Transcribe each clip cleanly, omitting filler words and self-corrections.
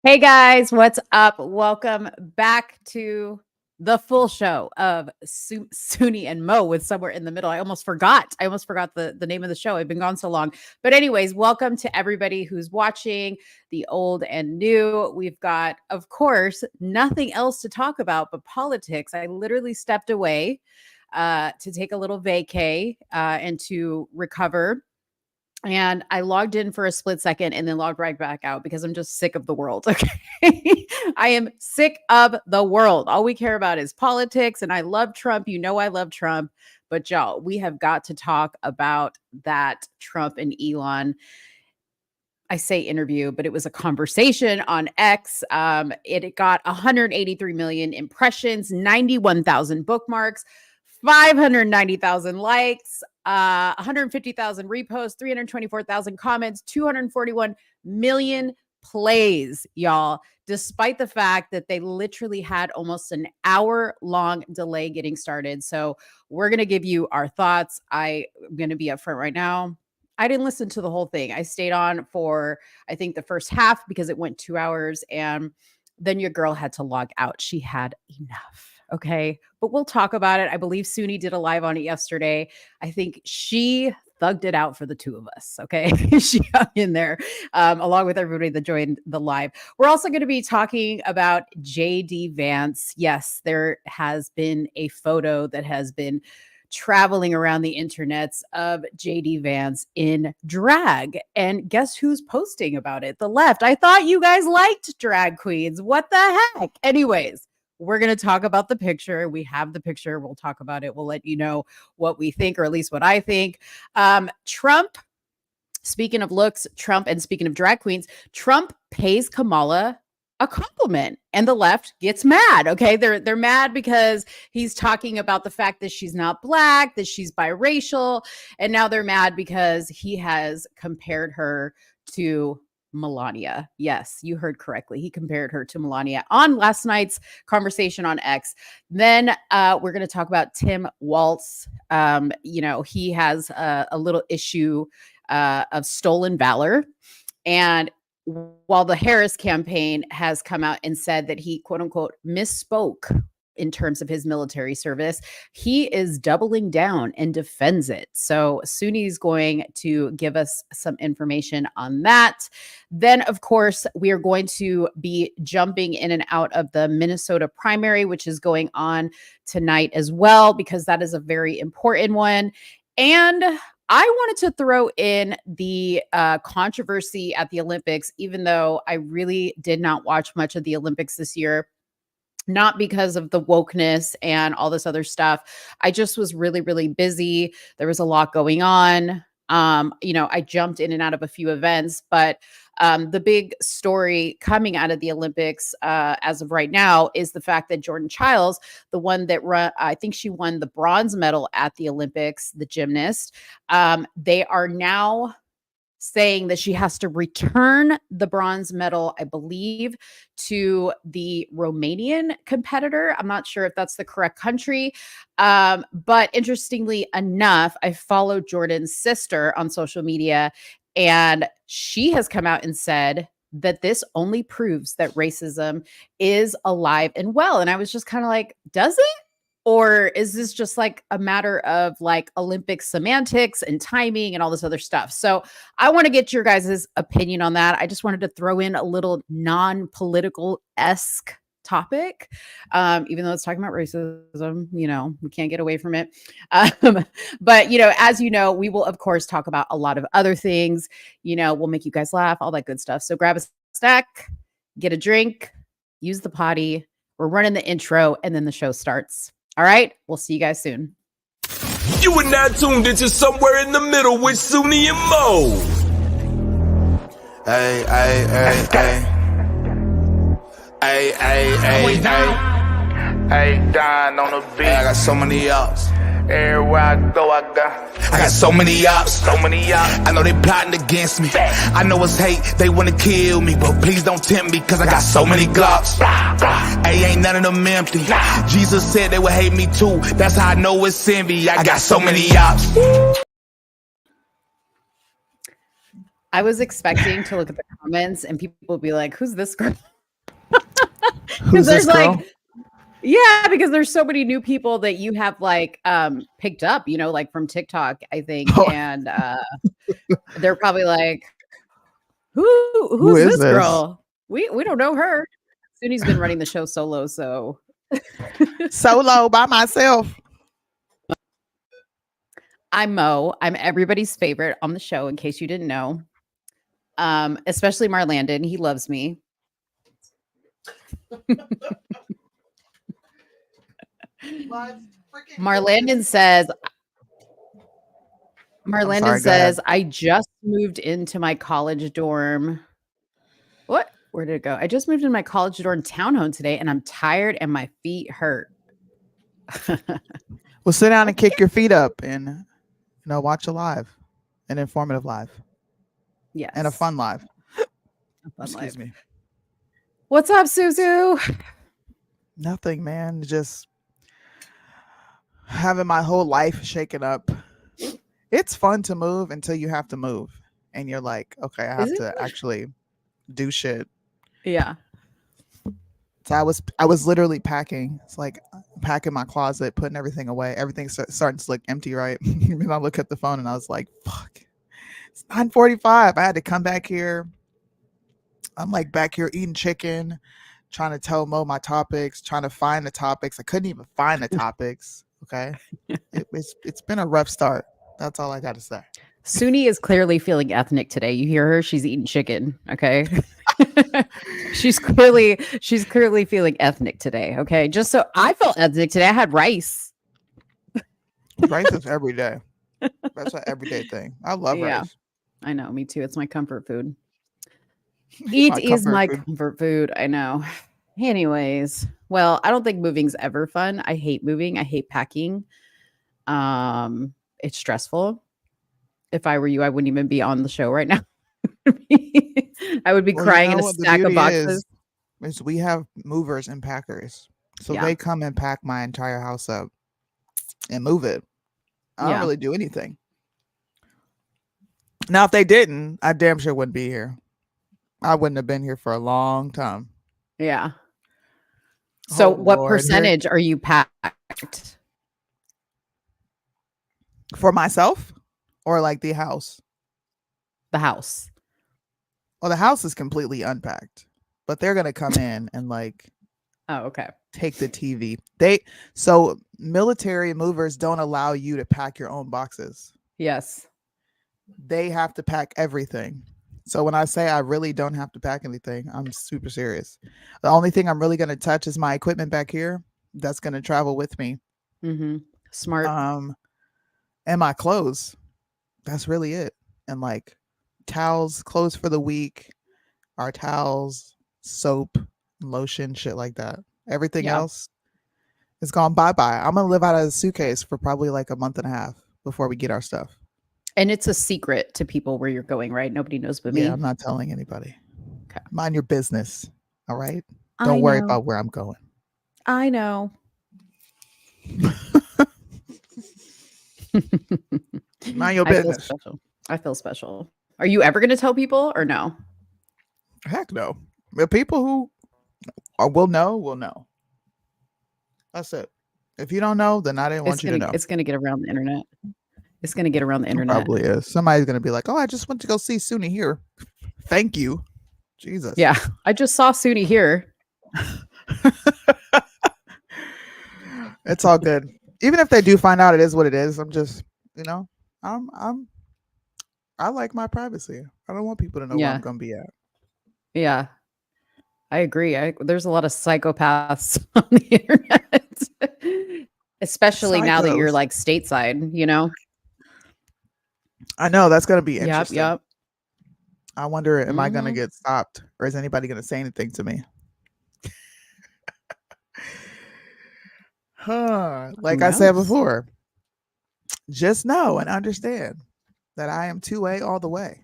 Hey guys, what's up? Welcome back to the full show of Soonie and Mo with Somewhere in the Middle. I almost forgot the name of the show. I've been gone so long. But anyways, welcome to everybody who's watching, the old and new. We've got, of course, nothing else to talk about but politics. I literally stepped away to take a little vacay and to recover. And I logged in for a split second and then logged right back out because I'm just sick of the world. Okay. I am sick of the world. All we care about is politics. And I love Trump. You know, I love Trump. But y'all, we have got to talk about that Trump and Elon. I say interview, but it was a conversation on X. It got 183 million impressions, 91,000 bookmarks, 590,000 likes, 150,000 reposts, 324,000 comments, 241 million plays, y'all, despite the fact that they literally had almost an hour-long delay getting started. So we're going to give you our thoughts. I'm going to be upfront right now. I didn't listen to the whole thing. I stayed on for, I think, the first half because it went 2 hours, and then your girl had to log out. She had enough. Okay. But we'll talk about it. I believe Soonie did a live on it yesterday. I think she thugged it out for the two of us. Okay. She hung in there along with everybody that joined the live. We're also going to be talking about JD Vance. Yes, there has been a photo that has been traveling around the internets of JD Vance in drag. And guess who's posting about it? The left. I thought you guys liked drag queens. What the heck? Anyways, we're going to talk about the picture. We have the picture. We'll talk about it. We'll let you know what we think, or at least what I think. Trump, speaking of looks, Trump, and speaking of drag queens, Trump pays Kamala a compliment and the left gets mad. Okay. They're mad because he's talking about the fact that she's not black, that she's biracial. And now they're mad because he has compared her to Melania. Yes, you heard correctly. He compared her to Melania on last night's conversation on X. Then we're going to talk about Tim Walz. He has a little issue of stolen valor. And while the Harris campaign has come out and said that he, quote unquote, misspoke in terms of his military service, he is doubling down and defends it. So Soonie's going to give us some information on that. Then, of course, we are going to be jumping in and out of the Minnesota primary, which is going on tonight as well, because that is a very important one. And I wanted to throw in the controversy at the Olympics, even though I really did not watch much of the Olympics this year. Not because of the wokeness and all this other stuff. I just was really, really busy. There was a lot going on. I jumped in and out of a few events, but the big story coming out of the Olympics as of right now is the fact that Jordan Chiles, the one that I think she won the bronze medal at the Olympics, the gymnast, they are now saying that she has to return the bronze medal, I believe, to the Romanian competitor. I'm not sure if that's the correct country. But interestingly enough, I followed Jordan's sister on social media, and she has come out and said that this only proves that racism is alive and well. And I was just kind of like, does it? Or is this just like a matter of like Olympic semantics and timing and all this other stuff? So I want to get your guys' opinion on that. I just wanted to throw in a little non-political-esque topic, even though it's talking about racism, we can't get away from it. But, as you know, we will, of course, talk about a lot of other things. We'll make you guys laugh, all that good stuff. So grab a snack, get a drink, use the potty. We're running the intro, and then the show starts. All right, we'll see you guys soon. You are now tuned into Somewhere in the Middle with Soonie and Mo. Hey, hey, hey, hey. Hey, hey, hey, hey. Hey, Don on the beat. Hey, I got so many ops. Everywhere I go, I got so many ops. so many ops. I know they plotting against me. I know it's hate, they wanna kill me, but please don't tempt me, cause I got so many glocks. Hey, ain't none of them empty. Jesus said they would hate me too. That's how I know it's envy. I got so many ops. I was expecting to look at the comments and people would be like, who's this girl? Who's this there's girl? like, yeah, because there's so many new people that you have like picked up, you know, like from TikTok, I think. Oh, And they're probably like, who who's is this this? girl? We don't know her. Soonie's been running the show solo, so Solo by myself. I'm Mo. I'm everybody's favorite on the show, in case you didn't know. Especially Marlandon. He loves me. Marlandon says, Sorry, go ahead. I just moved into my college dorm. What? Where did it go? I just moved into my college dorm townhome today and I'm tired and my feet hurt. Well, sit down and kick your feet up and watch a live, an informative live. Yes. And a fun live. Excuse me. What's up, Suzu? Nothing, man. Just having my whole life shaken up. It's fun to move until you have to move. And you're like, okay, I have to actually do shit. Yeah. So I was literally packing. It's like packing my closet, putting everything away. Everything's starting to look empty, right? And I look at the phone and I was like, fuck. It's 9:45. I had to come back here. I'm like back here eating chicken, trying to tell Mo my topics, trying to find the topics. I couldn't even find the topics. Okay. It's been a rough start. That's all I got to say. Soonie is clearly feeling ethnic today. You hear her? She's eating chicken. Okay. she's clearly feeling ethnic today. Okay. Just so I felt ethnic today. I had rice. Rice is every day. That's an everyday thing. I love rice. I know. Me too. It's my comfort food. My comfort food. I know. Anyways, well, I don't think moving's ever fun. I hate moving. I hate packing. It's stressful. If I were you, I wouldn't even be on the show right now. I would be crying in a stack of boxes. Is we have movers and packers. So they come and pack my entire house up and move it. I don't really do anything. Now, if they didn't, I damn sure wouldn't be here. I wouldn't have been here for a long time. Yeah. So what percentage are you packed? For myself or like the house? The house. Well, the house is completely unpacked, but they're going to come in and like, oh, okay. Take the TV. So military movers don't allow you to pack your own boxes. Yes. They have to pack everything. So when I say I really don't have to pack anything, I'm super serious. The only thing I'm really going to touch is my equipment back here. That's going to travel with me. Mm-hmm. Smart. And my clothes. That's really it. And like towels, clothes for the week, our towels, soap, lotion, shit like that. Everything else is gone bye-bye. I'm going to live out of a suitcase for probably like a month and a half before we get our stuff. And it's a secret to people where you're going, right? Nobody knows but me. Yeah, I'm not telling anybody. Okay. Mind your business. All right? Don't worry about where I'm going. I know. Mind your business. I feel special. Are you ever going to tell people or no? Heck no. The people who will know, will know. That's it. If you don't know, then I didn't want you to know. It's going to get around the internet. It's going to get around the internet. It probably is. Somebody's going to be like, oh, I just went to go see Soonie here. Thank you. Jesus. Yeah. I just saw Soonie here. It's all good. Even if they do find out it is what it is, I'm just, I like my privacy. I don't want people to know where I'm going to be at. Yeah. I agree. There's a lot of psychopaths on the internet, especially now that you're like stateside, I know that's going to be interesting. Yep. I wonder, am I going to get stopped or is anybody going to say anything to me? Like I said before, just know and understand that I am 2A all the way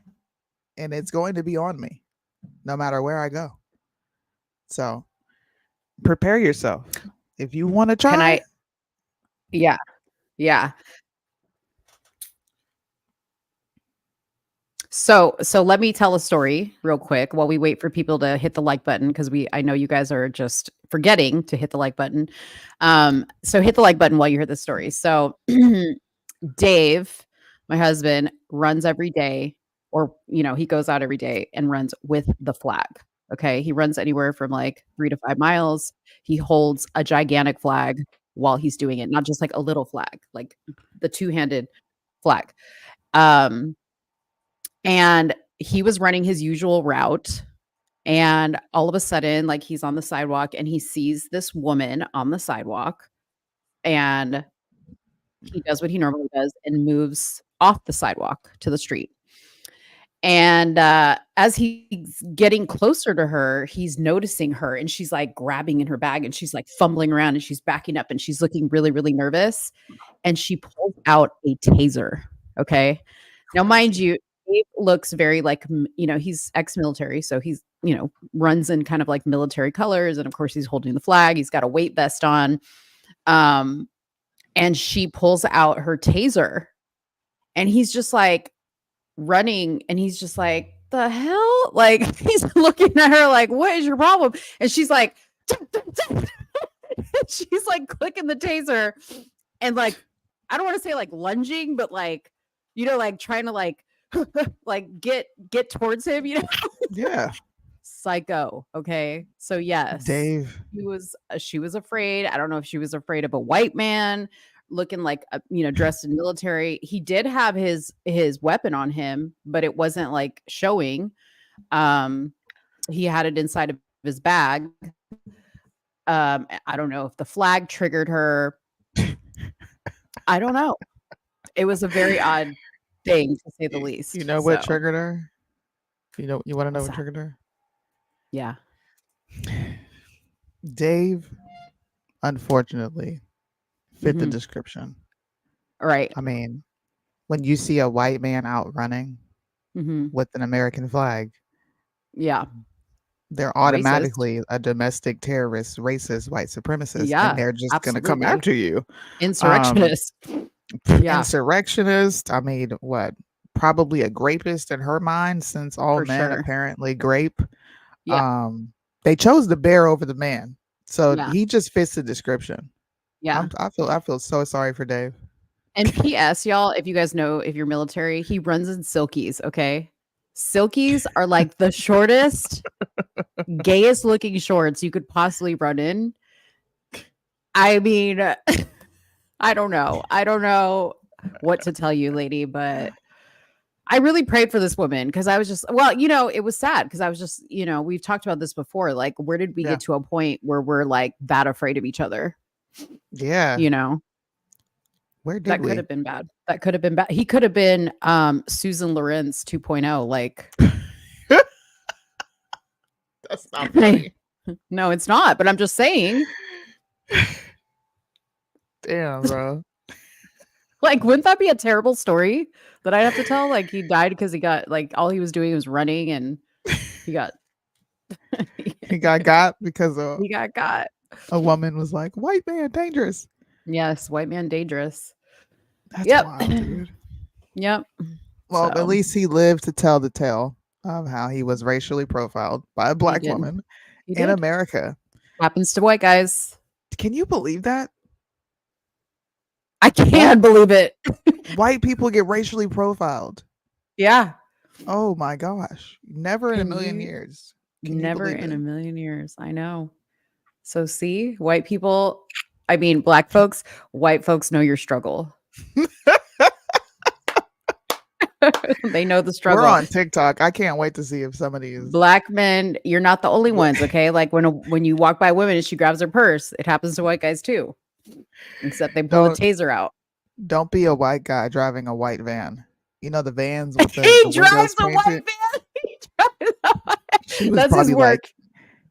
and it's going to be on me no matter where I go. So prepare yourself. If you want to try. Yeah. So let me tell a story real quick while we wait for people to hit the like button because I know you guys are just forgetting to hit the like button. So hit the like button while you hear the story. So Dave, my husband, runs every day, or he goes out every day and runs with the flag. Okay, he runs anywhere from like 3 to 5 miles. He holds a gigantic flag while he's doing it, not just like a little flag, like the two-handed flag. And he was running his usual route. And all of a sudden, like he's on the sidewalk and he sees this woman on the sidewalk and he does what he normally does and moves off the sidewalk to the street. And as he's getting closer to her, he's noticing her and she's like grabbing in her bag and she's like fumbling around and she's backing up and she's looking really, really nervous. And she pulls out a taser. Okay. Now, mind you, Dave looks very like, he's ex-military. So he's, runs in kind of like military colors. And of course, he's holding the flag. He's got a weight vest on. And she pulls out her taser. And he's just like running. And he's just like, the hell? Like, he's looking at her like, what is your problem? And she's like, she's like clicking the taser. And like, I don't want to say like lunging, but like, like trying to like get towards him, Yeah. Psycho. Okay. So yes, Dave. She was afraid. I don't know if she was afraid of a white man looking like, dressed in military. He did have his weapon on him, but it wasn't like showing. He had it inside of his bag. I don't know if the flag triggered her. I don't know. It was a very odd thing to say the least. You know what triggered her? You want to know what triggered her? Yeah. Dave, unfortunately, fit the description. Right. I mean, when you see a white man out running with an American flag, yeah, they're automatically a domestic terrorist, racist, white supremacist, and they're just going to come after you. Insurrectionist. Insurrectionist. I mean, what? Probably a grapist in her mind, since all men apparently grape. Yeah. They chose the bear over the man, so he just fits the description. Yeah, I feel so sorry for Dave. And P.S. y'all, if you guys know, if you're military, he runs in silkies. Okay, silkies are like the shortest, gayest looking shorts you could possibly run in. I mean, I don't know what to tell you, lady, but I really prayed for this woman because I was just, it was sad because I was just, we've talked about this before. Like, where did we get to a point where we're like that afraid of each other? Yeah. Where did that could have been bad. That could have been bad. He could have been Susan Lawrence 2.0. Like, that's not funny. No, it's not. But I'm just saying. Damn, bro. Like, wouldn't that be a terrible story that I have to tell? Like, he died because he got, like, all he was doing was running and he got he got because he got a woman was like, white man dangerous. Yes, white man dangerous. That's wild, dude. Yep. Well, at least he lived to tell the tale of how he was racially profiled by a black woman in America. Happens to white guys. Can you believe that? I can't believe it. White people get racially profiled. Yeah. Oh my gosh. Never in a million years. Never in a million years. I know. So see, white people, I mean, black folks, white folks know your struggle. They know the struggle. We're on TikTok. I can't wait to see if somebody is black men. You're not the only ones. Okay. Like when you walk by women and she grabs her purse, it happens to white guys too. Except they pull a taser out. Don't be a white guy driving a white van. You know the vans with the he drives a white van. He drives a white. That's his work.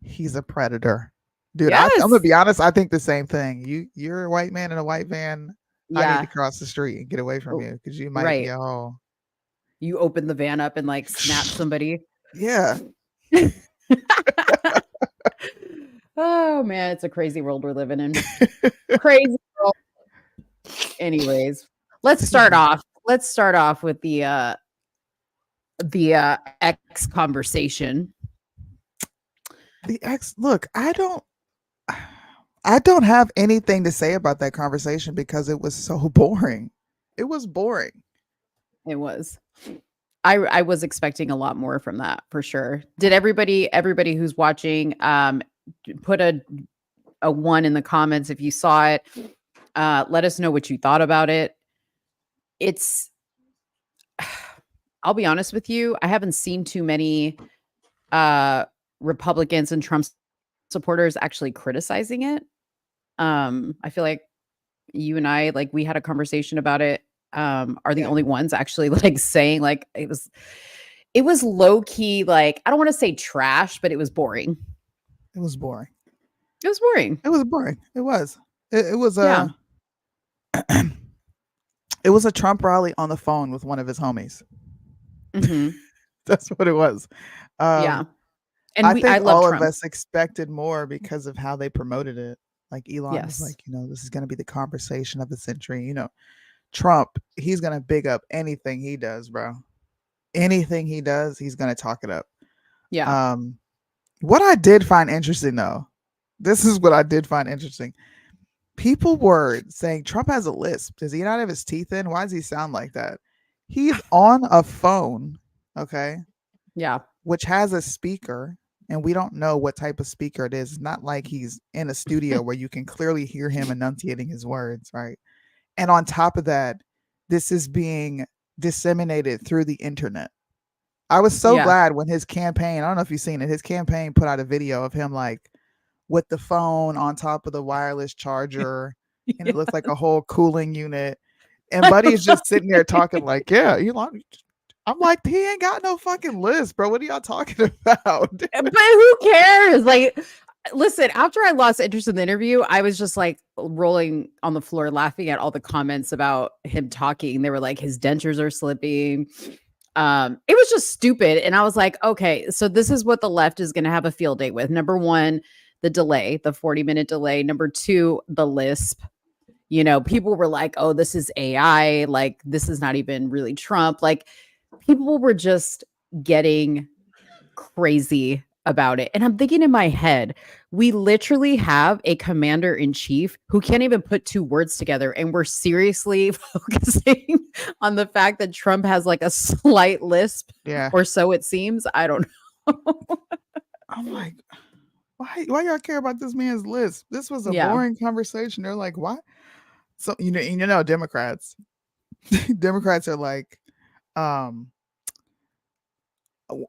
He's a predator. Dude, yes. I'm gonna be honest, I think the same thing. You're a white man in a white van. I need to cross the street and get away from you because you might be a hole. You open the van up and like snap somebody. Yeah. Oh man, it's a crazy world we're living in. Crazy world. Anyways, let's start off with the the X conversation. The X, look, I don't have anything to say about that conversation because it was so boring. It was boring. It was. I was expecting a lot more from that for sure. Did everybody who's watching put a 1 in the comments if you saw it? Let us know what you thought about it. It's I'll be honest with you, I haven't seen too many Republicans and Trump supporters actually criticizing it. I feel like you and I, like, we had a conversation about it, are the only ones actually like saying like it was low key, like, I don't want to say trash, but it was boring. It was boring. It was boring. It was boring. It was. It was it was a Trump rally on the phone with one of his homies. Mm-hmm. That's what it was. Yeah. And I think all Trump. of us expected more because of how they promoted it. Like Elon was like, this is going to be the conversation of the century. Trump, he's going to big up anything he does, bro. Anything he does, he's going to talk it up. Yeah. What I did find interesting, though, this is what I did find interesting. People were saying Trump has a lisp. Does he not have his teeth in? Why does he sound like that? He's on a phone, okay? Yeah. Which has a speaker, and we don't know what type of speaker it is. It's not like he's in a studio where you can clearly hear him enunciating his words, right? And on top of that, this is being disseminated through the internet. I was so glad when his campaign, I don't know if you've seen it, his campaign put out a video of him like with the phone on top of the wireless charger, and it looks like a whole cooling unit. And Buddy's just sitting there talking like, yeah, Elon. I'm like, he ain't got no fucking list, bro. What are y'all talking about? But who cares? Like, listen, after I lost interest in the interview, I was just like rolling on the floor laughing at all the comments about him talking. They were like, his dentures are slipping. It was just stupid. And I was like, okay, so this is what the left is going to have a field day with. Number 1, the delay, the 40-minute delay. Number 2, the lisp. People were like, oh, this is AI. Like, this is not even really Trump. Like, people were just getting crazy about it. And I'm thinking in my head, we literally have a commander in chief who can't even put 2 words together. And we're seriously focusing on the fact that Trump has like a slight lisp, or so it seems. I don't know. I'm like, why y'all care about this man's lisp? This was a boring conversation. They're like, why? So, Democrats are like,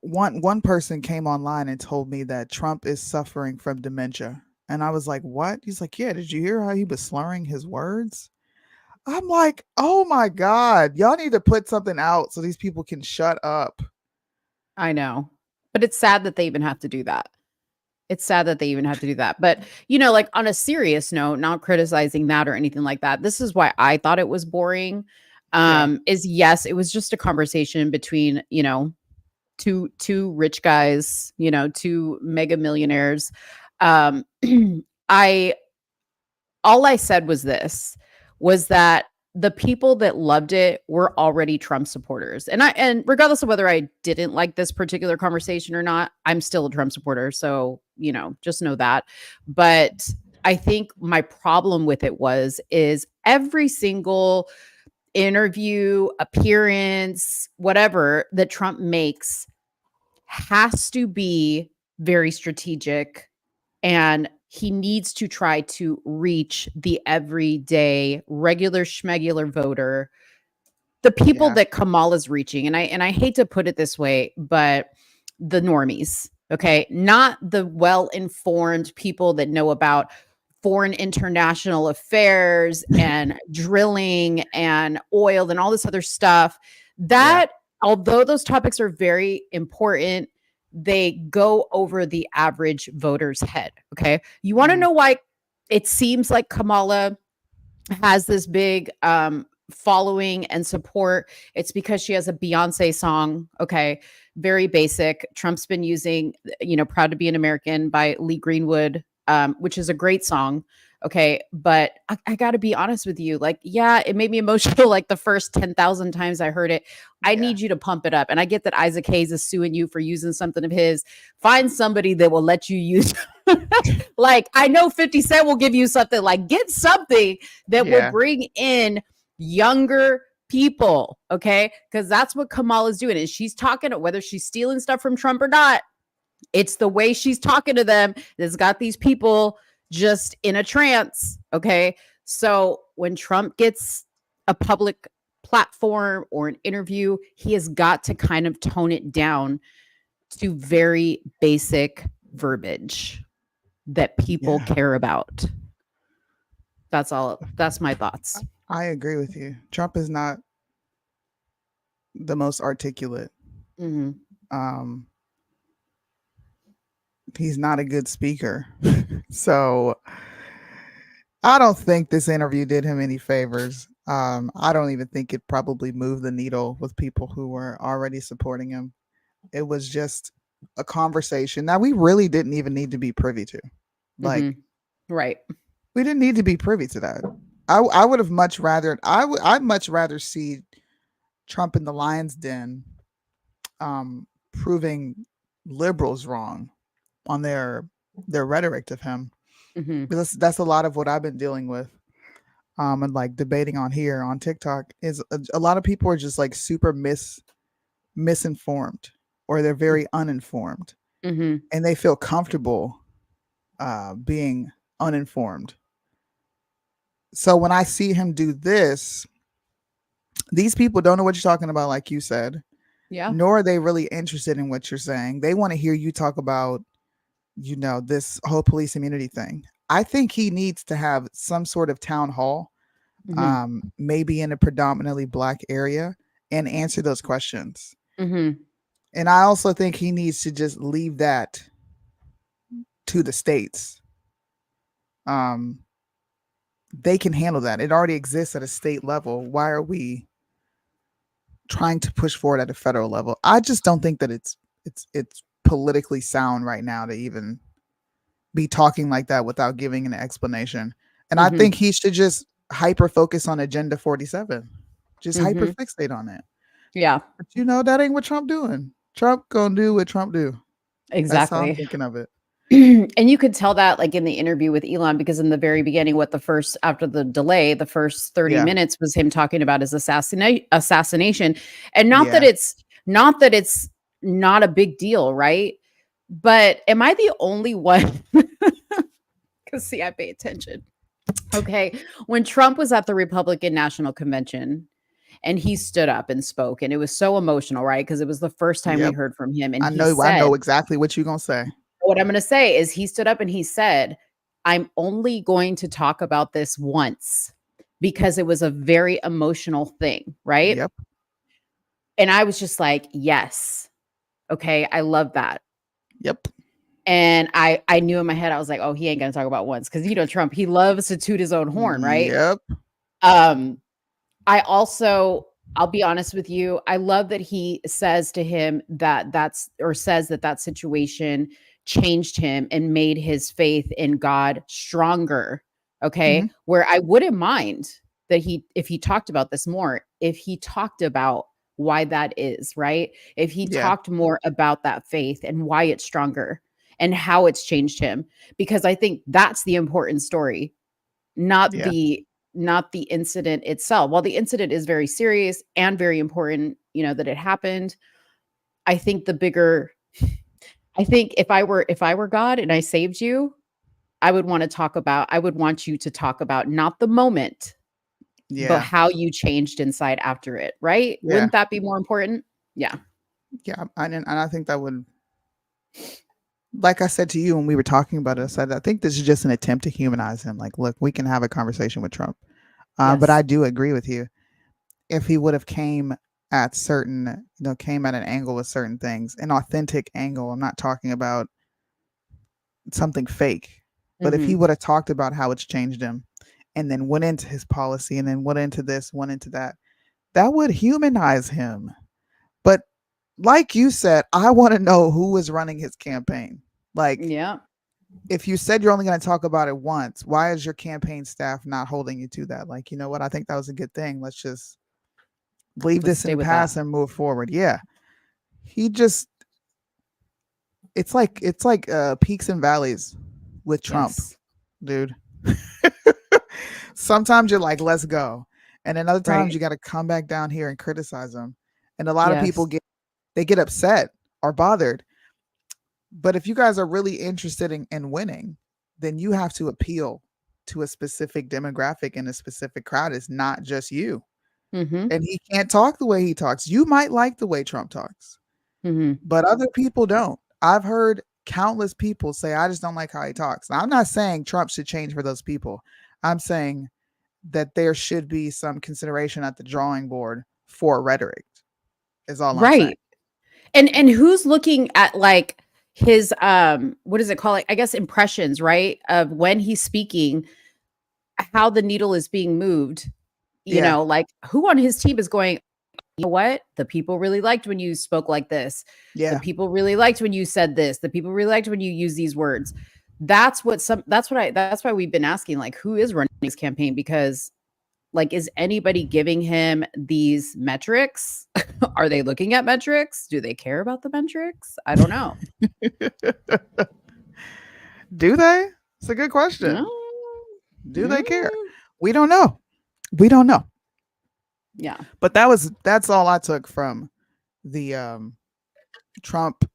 one person came online and told me that Trump is suffering from dementia. And I was like, what? He's like, yeah, did you hear how he was slurring his words? I'm like, oh my God, y'all need to put something out so these people can shut up. I know, but it's sad that they even have to do that. But, like on a serious note, not criticizing that or anything like that. This is why I thought it was boring. Is yes, it was just a conversation between, two rich guys, 2 mega millionaires. All I said was that the people that loved it were already Trump supporters. And regardless of whether I didn't like this particular conversation or not, I'm still a Trump supporter. So, just know that. But I think my problem with it is every single interview, appearance, whatever that Trump makes has to be very strategic, and he needs to try to reach the everyday regular schmegular voter, the people that Kamala's reaching. And I hate to put it this way, but the normies, okay? Not the well-informed people that know about foreign international affairs and drilling and oil and all this other stuff that, although those topics are very important, they go over the average voter's head. Okay. You want to know why it seems like Kamala has this big following and support? It's because she has a Beyonce song. Okay. Very basic. Trump's been using, Proud to Be an American by Lee Greenwood, which is a great song. Okay. But I got to be honest with you. Like, yeah, it made me emotional like the first 10,000 times I heard it. I Yeah. need you to pump it up. And I get that Isaac Hayes is suing you for using something of his. Find somebody that will let you use. Like, I know 50 Cent will give you something. Like, get something that will Yeah. bring in younger people. Okay. Because that's what Kamala's doing. And she's talking, whether she's stealing stuff from Trump or not, it's the way she's talking to them that's got these people just in a trance. Okay. So when Trump gets a public platform or an interview, he has got to kind of tone it down to very basic verbiage that people Yeah. care about. That's all. That's my thoughts. I agree with you. Trump is not the most articulate. Mhm. He's not a good speaker. So I don't think this interview did him any favors. I don't even think it probably moved the needle with people who were already supporting him. It was just a conversation that we really didn't even need to be privy to. Like, Mhm. Right. we didn't need to be privy to that. I would have much rather. I'd much rather see Trump in the lion's den, proving liberals wrong on their rhetoric of him. Mhm. Because that's a lot of what I've been dealing with. And like debating on here on TikTok is a lot of people are just like super misinformed, or they're very uninformed, Mhm. and they feel comfortable being uninformed. So when I see him do this, these people don't know what you're talking about, like you said, Yeah. nor are they really interested in what you're saying. They want to hear you talk about, this whole police immunity thing. I think he needs to have some sort of town hall, Mhm. maybe in a predominantly Black area, and answer those questions. Mhm. And I also think he needs to just leave that to the states. They can handle that. It already exists at a state level. Why are we trying to push forward at a federal level? I just don't think that it's politically sound right now to even be talking like that without giving an explanation. And I Mhm. think he should just hyper focus on Agenda 47. Just hyper Mhm. fixate on it. Yeah. But that ain't what Trump doing. Trump gonna do what Trump do. That's how I'm Exactly. thinking of it. And you could tell that like in the interview with Elon, because in the very beginning, after the delay, the first 30 Yeah. minutes was him talking about his assassination. And not that Yeah. it's not a big deal, right? But am I the only one? Because see, I pay attention. Okay. When Trump was at the Republican National Convention and he stood up and spoke, and it was so emotional, right? Because it was the first time we Yep. heard from him. And I he know said, exactly what you're gonna say. what I'm going to say is he stood up and he said, I'm only going to talk about this once because it was a very emotional thing, right? Yep. And I was just like, yes. Okay, I love that. Yep. And I knew in my head, I was like, oh, he ain't going to talk about once, because Trump, he loves to toot his own horn, right? Yep. I'll be honest with you, I love that he says to him says that situation changed him and made his faith in God stronger. Okay. Mhm. Where I wouldn't mind that if he talked about this more, if he talked about why that is, right? If he Yeah. talked more about that faith and why it's stronger and how it's changed him, because I think that's the important story, not Yeah. the incident itself. While the incident is very serious and very important, that it happened, I think if I were God and I saved you, I would want you to talk about not the moment, but Yeah. how you changed inside after it, right? Yeah. Wouldn't that be more important? Yeah. Yeah. And I think that would, like I said to you when we were talking about it, I said, I think this is just an attempt to humanize him. Like, look, we can have a conversation with Trump. But I Yes. do agree with you. If he would have came at an angle with certain things, an authentic angle. I'm not talking about something fake, but if he Mhm. would have talked about how it's changed him and then went into his policy and then went into this, went into that, that would humanize him. But like you said, I want to know who is running his campaign. Like, Yeah. if you said you're only going to talk about it once, why is your campaign staff not holding you to that? Like, you know what? I think that was a good thing. Let's just leave Let's this in stay the with past that. and move forward. Yeah. He just, it's like peaks and valleys with Trump, Yes. dude. Sometimes you're like, let's go. And then other times Right. you got to come back down here and criticize them. And a lot of people Yes. get upset or bothered. But if you guys are really interested in winning, then you have to appeal to a specific demographic and a specific crowd. It's not just you. Mm-hmm. And he can't talk the way he talks. You might like the way Trump talks, Mm-hmm. but other people don't. I've heard countless people say, I just don't like how he talks. Now, I'm not saying Trump should change for those people. I'm saying that there should be some consideration at the drawing board for rhetoric, is all I'm saying. Right. And who's looking at like his what is it called? Like, I guess impressions, right? Of when he's speaking, how the needle is being moved. Yeah. Like who on his team is going, you know what? The people really liked when you spoke like this. The Yeah. people really liked when you said this. The people really liked when you use these words. That's why we've been asking, like, who is running his campaign? Because like, is anybody giving him these metrics? Are they looking at metrics? Do they care about the metrics? I don't know. Do they? It's a good question. No. Do they care? Mm, We don't know. We don't know. yeah. But that's all I took from the Trump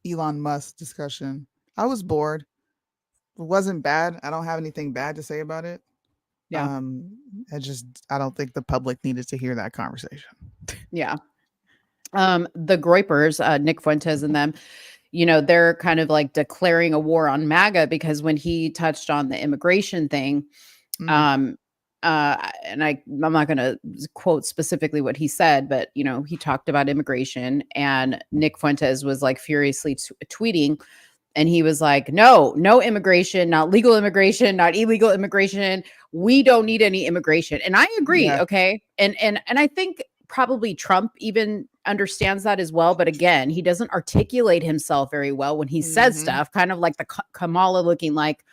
Elon Musk discussion. I was bored. It wasn't bad. I don't have anything bad to say about it. Yeah. I don't think the public needed to hear that conversation. Yeah. The Groypers, Nick Fuentes and them, they're kind of like declaring a war on MAGA because when he touched on the immigration thing, and I'm not going to quote specifically what he said, but he talked about immigration, and Nick Fuentes was like furiously tweeting, and he was like, no immigration, not legal immigration, not illegal immigration. We don't need any immigration. And I agree. Yeah. Okay. And I think probably Trump even understands that as well. But again, he doesn't articulate himself very well when he says Mhm. stuff, kind of like the Kamala looking like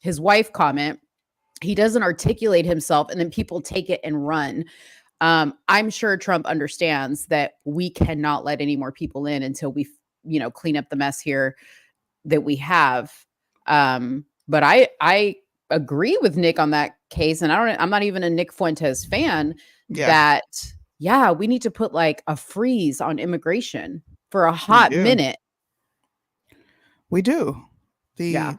his wife comment. He doesn't articulate himself, and then people take it and run. I'm sure Trump understands that we cannot let any more people in until we clean up the mess here that we have. But I agree with Nick on that case, and I'm not even a Nick Fuentes fan. Yeah. We need to put like a freeze on immigration for a We hot do. minute. We do. Yeah.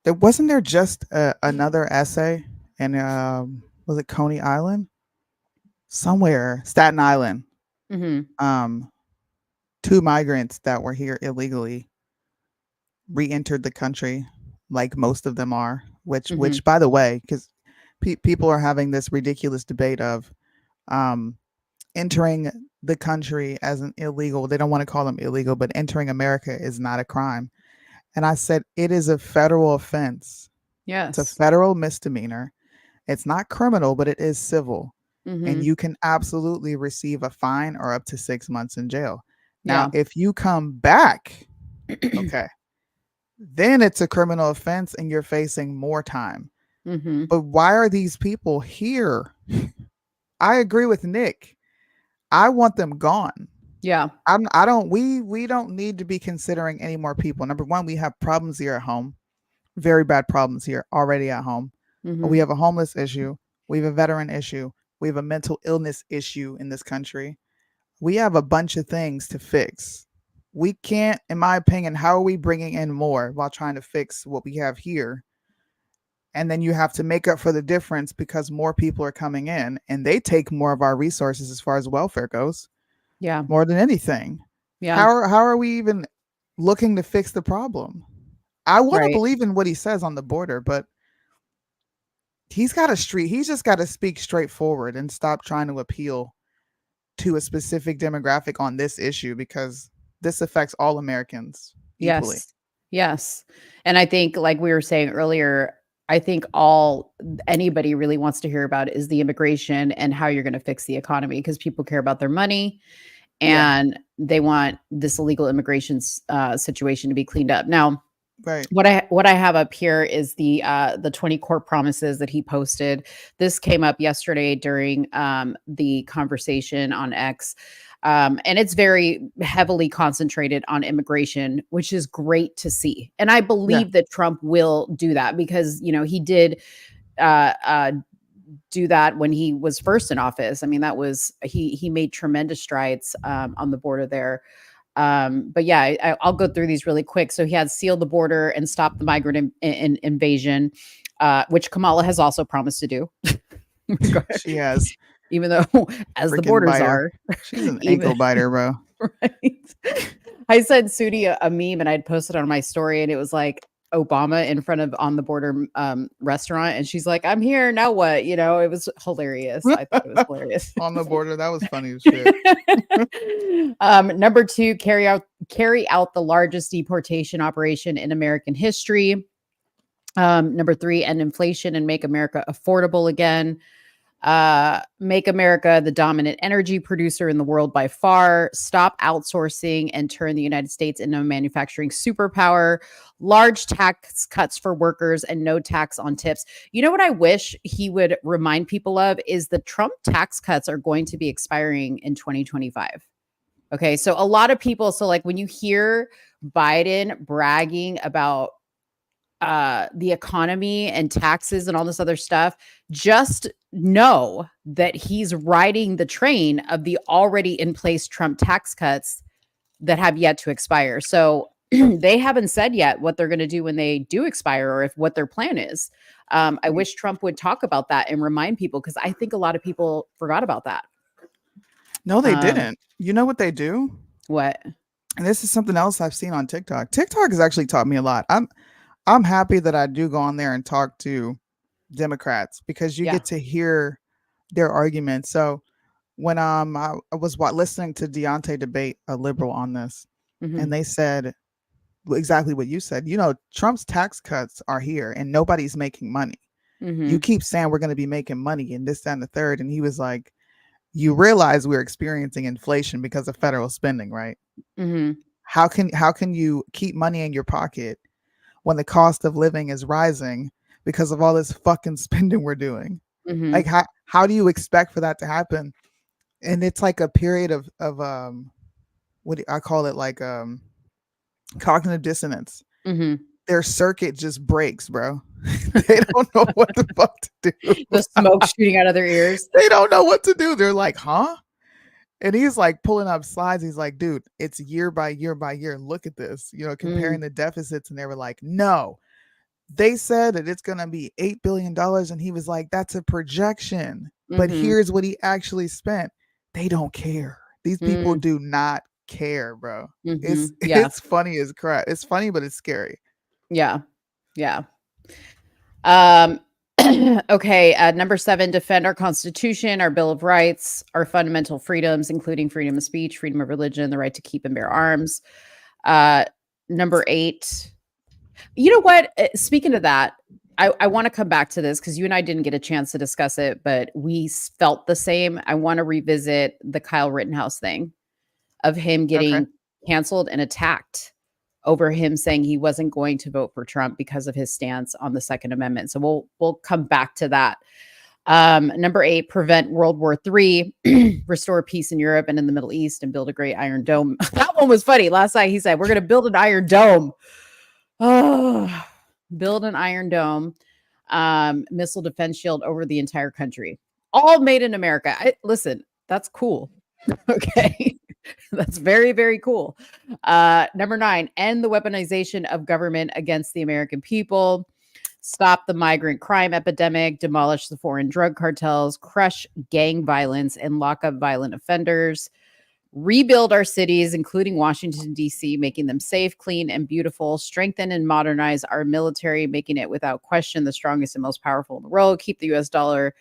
There wasn't there just another essay in was it Coney Island? Somewhere, Staten Island. Mm-hmm. 2 migrants that were here illegally re-entered the country, like most of them are. Which, by the way, because people are having this ridiculous debate of entering the country as an illegal. They don't want to call them illegal, but entering America is not a crime. And I said it is a federal offense. Yes. It's a federal misdemeanor. It's not criminal, but it is civil. Mm-hmm. And you can absolutely receive a fine or up to 6 months in jail. Now, if you come back, okay, then it's a criminal offense and you're facing more time. Mm-hmm. But why are these people here? I agree with Nick. I want them gone. Yeah. We don't need to be considering any more people. Number one, we have problems here at home. Very bad problems here already at home. Mm-hmm. We have a homeless issue. We have a veteran issue. We have a mental illness issue in this country. We have a bunch of things to fix. We can't, in my opinion, how are we bringing in more while trying to fix what we have here? And then you have to make up for the difference because more people are coming in and they take more of our resources as far as welfare goes. Yeah. More than anything. Yeah. How are we even looking to fix the problem? I want to believe in what he says on the border, but he's just got to speak straightforward and stop trying to appeal to a specific demographic on this issue because this affects all Americans equally. Yes. And I think, like we were saying earlier, I think anybody really wants to hear about is the immigration and how you're going to fix the economy because people care about their money. and they want this illegal immigration situation to be cleaned up. Now, Right. what I have up here is the 20 core promises that he posted. This came up yesterday during the conversation on X. And it's very heavily concentrated on immigration, which is great to see. And I believe that Trump will do that because, he did do that when he was first in office. I mean, that was, he made tremendous strides on the border there. But yeah, I'll go through these really quick. So he had sealed the border and stopped the migrant invasion, which Kamala has also promised to do. She has. Even though, as the Freaking borders biter. are. She's an ankle biter, bro. Right. I sent Soonie a meme and I'd posted on my story and it was like Obama in front of on the border restaurant. And she's like, I'm here. Now what? It was hilarious. I thought it was hilarious. On the border. That was funny as shit. Number 2, carry out the largest deportation operation in American history. Number 3, end inflation and make America affordable again. Make America the dominant energy producer in the world by far. Stop outsourcing and turn the United States into a manufacturing superpower. Large tax cuts for workers and no tax on tips. You know what I wish he would remind people of is the Trump tax cuts are going to be expiring in 2025. Okay, so a lot of people, so like when you hear Biden bragging about the economy and taxes and all this other stuff, just know that he's riding the train of the already in place Trump tax cuts that have yet to expire. So they haven't said yet what they're going to do when they do expire or if what their plan is. I wish Trump would talk about that and remind people because I think a lot of people forgot about that. No, they didn't. You know what they do? What? And this is something else I've seen on TikTok. TikTok has actually taught me a lot. I'm happy that I do go on there and talk to Democrats because you get to hear their arguments. So when I was listening to Deontay debate a liberal on this, and they said exactly what you said. Trump's tax cuts are here and nobody's making money. You keep saying we're going to be making money and this, that, and the third. And he was like, you realize we're experiencing inflation because of federal spending, right? How can you keep money in your pocket when the cost of living is rising because of all this fucking spending we're doing? Like how do you expect for that to happen? And it's like a period of what do I call it? Like cognitive dissonance. Their circuit just breaks, bro. They don't know what the fuck to do. The smoke shooting out of their ears. They don't know what to do. They're like, huh? And he's like pulling up slides. He's like, dude, it's year by year by year. Look at this, comparing the deficits. And they were like, no, they said that it's going to be $8 billion. And he was like, that's a projection. But here's what he actually spent. They don't care. These people do not care, bro. It's funny as crap. It's funny, but it's scary. Yeah. Okay. Number 7, defend our Constitution, our Bill of Rights, our fundamental freedoms, including freedom of speech, freedom of religion, the right to keep and bear arms. Number 8. You know what? Speaking of that, I want to come back to this because you and I didn't get a chance to discuss it, but we felt the same. I want to revisit the Kyle Rittenhouse thing of him getting canceled and attacked over him saying he wasn't going to vote for Trump because of his stance on the Second Amendment. So we'll come back to that. Number 8, prevent World War III, restore peace in Europe and in the Middle East, and build a great Iron Dome. That one was funny. Last night he said, we're going to build an Iron Dome. Oh, build an Iron Dome, missile defense shield over the entire country. All made in America. Listen, that's cool. Okay. That's very, very cool. Number 9, end the weaponization of government against the American people. Stop the migrant crime epidemic, demolish the foreign drug cartels, crush gang violence, and lock up violent offenders. Rebuild our cities, including Washington, D.C., making them safe, clean, and beautiful. Strengthen and modernize our military, making it without question the strongest and most powerful in the world. Keep the U.S. dollar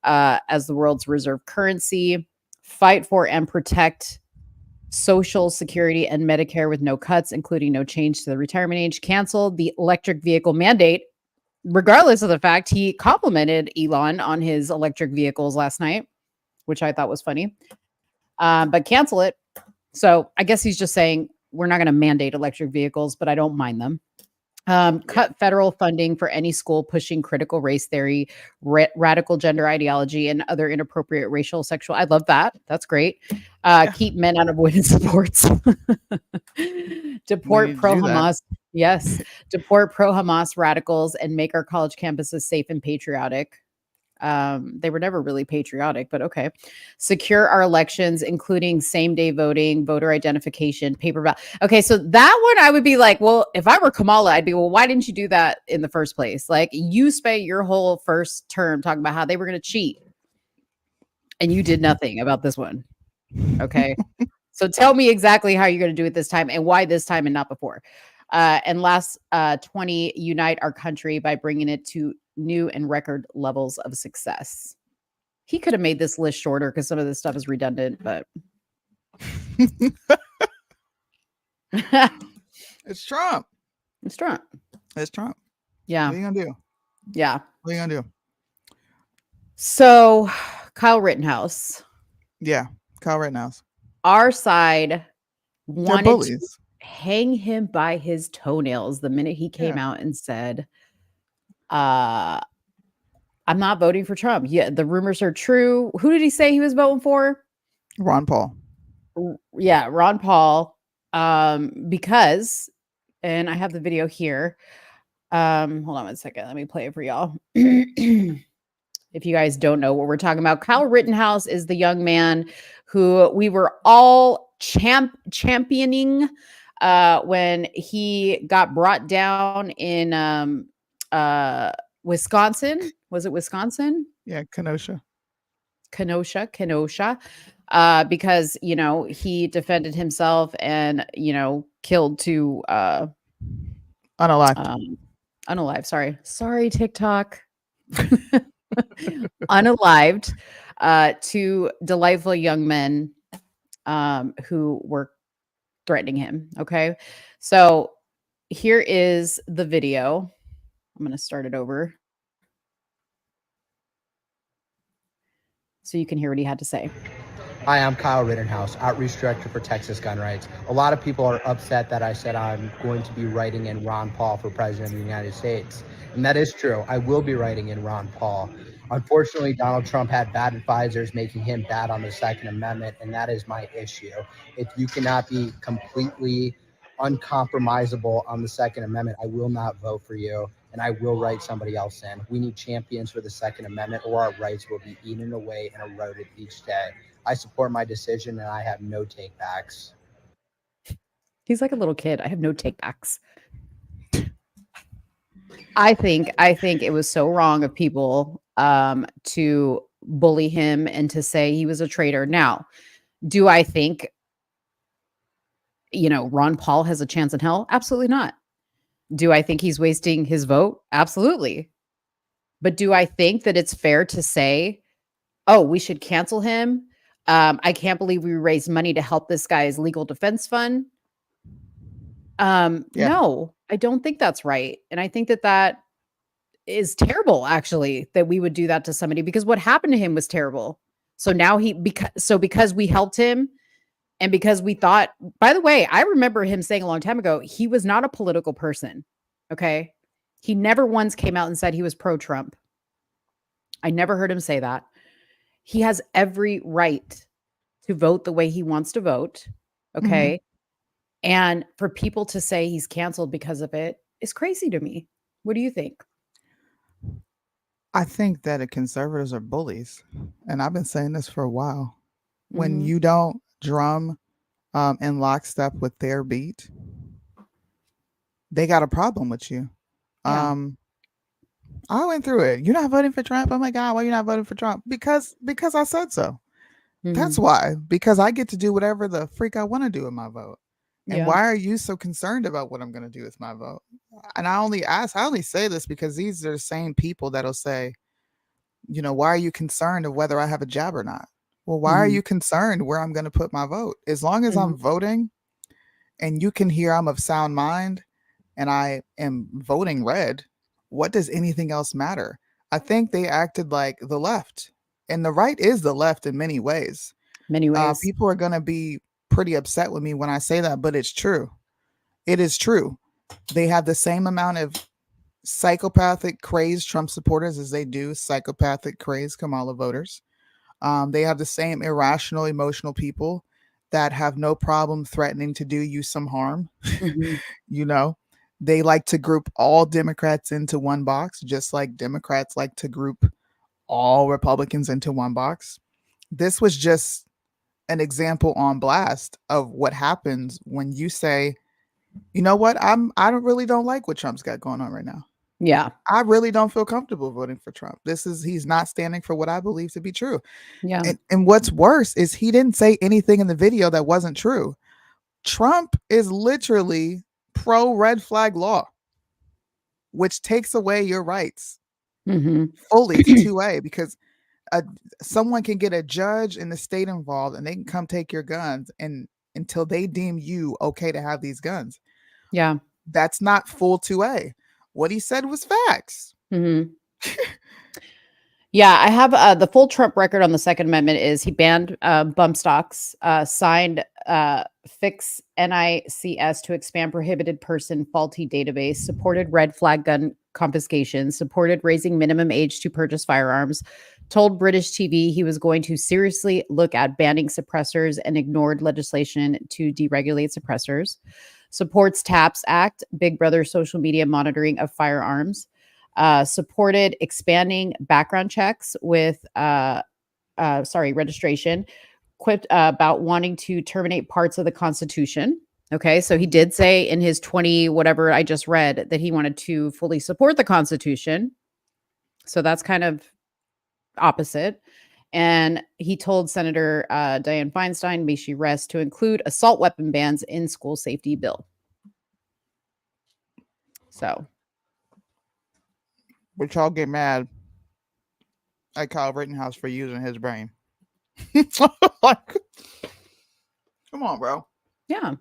as the world's reserve currency. Fight for and protect Social Security and Medicare with no cuts, including no change to the retirement age. Cancel the electric vehicle mandate, regardless of the fact he complimented Elon on his electric vehicles last night, which I thought was funny. But cancel it. So I guess he's just saying we're not going to mandate electric vehicles, but I don't mind them. Cut federal funding for any school pushing critical race theory, radical gender ideology, and other inappropriate racial, sexual. I love that. That's great. Keep men out of women's sports. Deport pro Hamas. Yes. Deport pro Hamas radicals and make our college campuses safe and patriotic. They were never really patriotic, but okay. Secure our elections, including same-day voting, voter identification, paper ballot. Okay, so that one I would be like, well, if I were Kamala, I'd be, well, why didn't you do that in the first place? Like, you spent your whole first term talking about how they were going to cheat, and you did nothing about this one. Okay, so tell me exactly how you're going to do it this time, and why this time and not before. And last 20, unite our country by bringing it to new and record levels of success. He could have made this list shorter because some of this stuff is redundant, but It's Trump. It's Trump. It's Trump. Yeah. What are you gonna do? Yeah. What are you gonna do? So Kyle Rittenhouse, Yeah, Kyle Rittenhouse. our side They're wanted to bullies. hang him by his toenails the minute he came out and said, I'm not voting for Trump. Yeah, the rumors are true. Who did he say he was voting for? Ron Paul. Yeah, Ron Paul. Because, and I have the video here. Hold on one second. Let me play it for y'all. If you guys don't know what we're talking about, Kyle Rittenhouse is the young man who we were all championing when he got brought down in Wisconsin. Was it Wisconsin? Yeah, Kenosha. Kenosha. Because, you know, he defended himself and, you know, killed two Unalived. Sorry, TikTok. Unalived two delightful young men who were threatening him. Okay. So here is the video. I'm going to start it over so you can hear what he had to say. Hi, I'm Kyle Rittenhouse, Outreach Director for Texas Gun Rights. A lot of people are upset that I said I'm going to be writing in Ron Paul for President of the United States. And that is true. I will be writing in Ron Paul. Unfortunately, Donald Trump had bad advisors making him bad on the Second Amendment, and that is my issue. If you cannot be completely uncompromisable on the Second Amendment, I will not vote for you, and I will write somebody else in. We need champions for the Second Amendment, or our rights will be eaten away and eroded each day. I support my decision, and I have no takebacks. He's like a little kid. I have no takebacks. I think it was so wrong of people to bully him and to say he was a traitor. Now, do I think, you know, Ron Paul has a chance in hell? Absolutely not. Do I think he's wasting his vote? Absolutely. But do I think that it's fair to say, oh, we should cancel him? I can't believe we raised money to help this guy's legal defense fund. No, I don't think that's right. And I think that is terrible, actually, that we would do that to somebody, because what happened to him was terrible. So now because we helped him and because we thought, by the way, I remember him saying a long time ago, he was not a political person. Okay. He never once came out and said he was pro-Trump. I never heard him say that. He has every right to vote the way he wants to vote. Okay. Mm-hmm. And for people to say he's canceled because of it is crazy to me. What do you think? I think that the conservatives are bullies. And I've been saying this for a while. Mm-hmm. When you don't drum in lockstep with their beat, they got a problem with you. Yeah. I went through it. You're not voting for Trump? Oh my God, why are you not voting for Trump? Because I said so. Mm-hmm. That's why. Because I get to do whatever the freak I want to do with my vote. And why are you so concerned about what I'm going to do with my vote? And I only say this because these are the same people that'll say, you know, why are you concerned of whether I have a jab or not? Well, why are you concerned where I'm going to put my vote? As long as I'm voting and you can hear I'm of sound mind and I am voting red, what does anything else matter? I think they acted like the left, and the right is the left in many ways. People are going to be pretty upset with me when I say that, but it's true. It is true. They have the same amount of psychopathic crazed Trump supporters as they do psychopathic crazed Kamala voters. They have the same irrational, emotional people that have no problem threatening to do you some harm. You know, they like to group all Democrats into one box, just like Democrats like to group all Republicans into one box. This was just an example on blast of what happens when you say, you know what, I really don't like what Trump's got going on right now. Yeah. I really don't feel comfortable voting for Trump. He's not standing for what I believe to be true. Yeah. And what's worse is he didn't say anything in the video that wasn't true. Trump is literally pro red flag law, which takes away your rights fully to 2A, because someone can get a judge in the state involved and they can come take your guns and until they deem you okay to have these guns. Yeah. That's not full 2A. What he said was facts. Yeah, I have the full Trump record on the Second Amendment is he banned bump stocks, signed fix NICS to expand prohibited person faulty database, supported red flag gun confiscation, supported raising minimum age to purchase firearms, told British TV he was going to seriously look at banning suppressors and ignored legislation to deregulate suppressors, supports TAPS Act, Big Brother social media monitoring of firearms, supported expanding background checks with registration, quipped about wanting to terminate parts of the Constitution. Okay, so he did say in his 20 whatever I just read that he wanted to fully support the Constitution. So that's kind of opposite. And he told Senator Dianne Feinstein, may she rest, to include assault weapon bans in school safety bill. So. But y'all get mad at Kyle Rittenhouse for using his brain. Like, come on, bro. Yeah.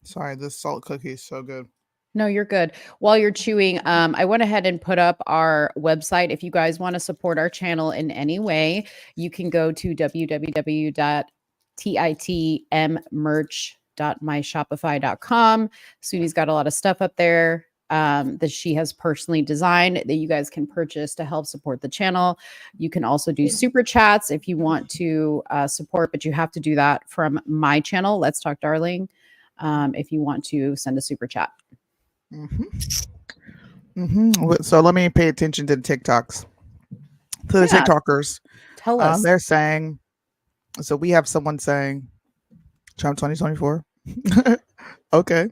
Sorry, this salt cookie is so good. No, you're good. While you're chewing, I went ahead and put up our website. If you guys want to support our channel in any way, you can go to www.titmmerch.myshopify.com. Soonie's got a lot of stuff up there that she has personally designed that you guys can purchase to help support the channel. You can also do super chats if you want to support, but you have to do that from my channel, Let's Talk Darling, if you want to send a super chat. So let me pay attention to the TikToks. To the TikTokers. Tell us. They're saying, so we have someone saying Trump 2024. Okay.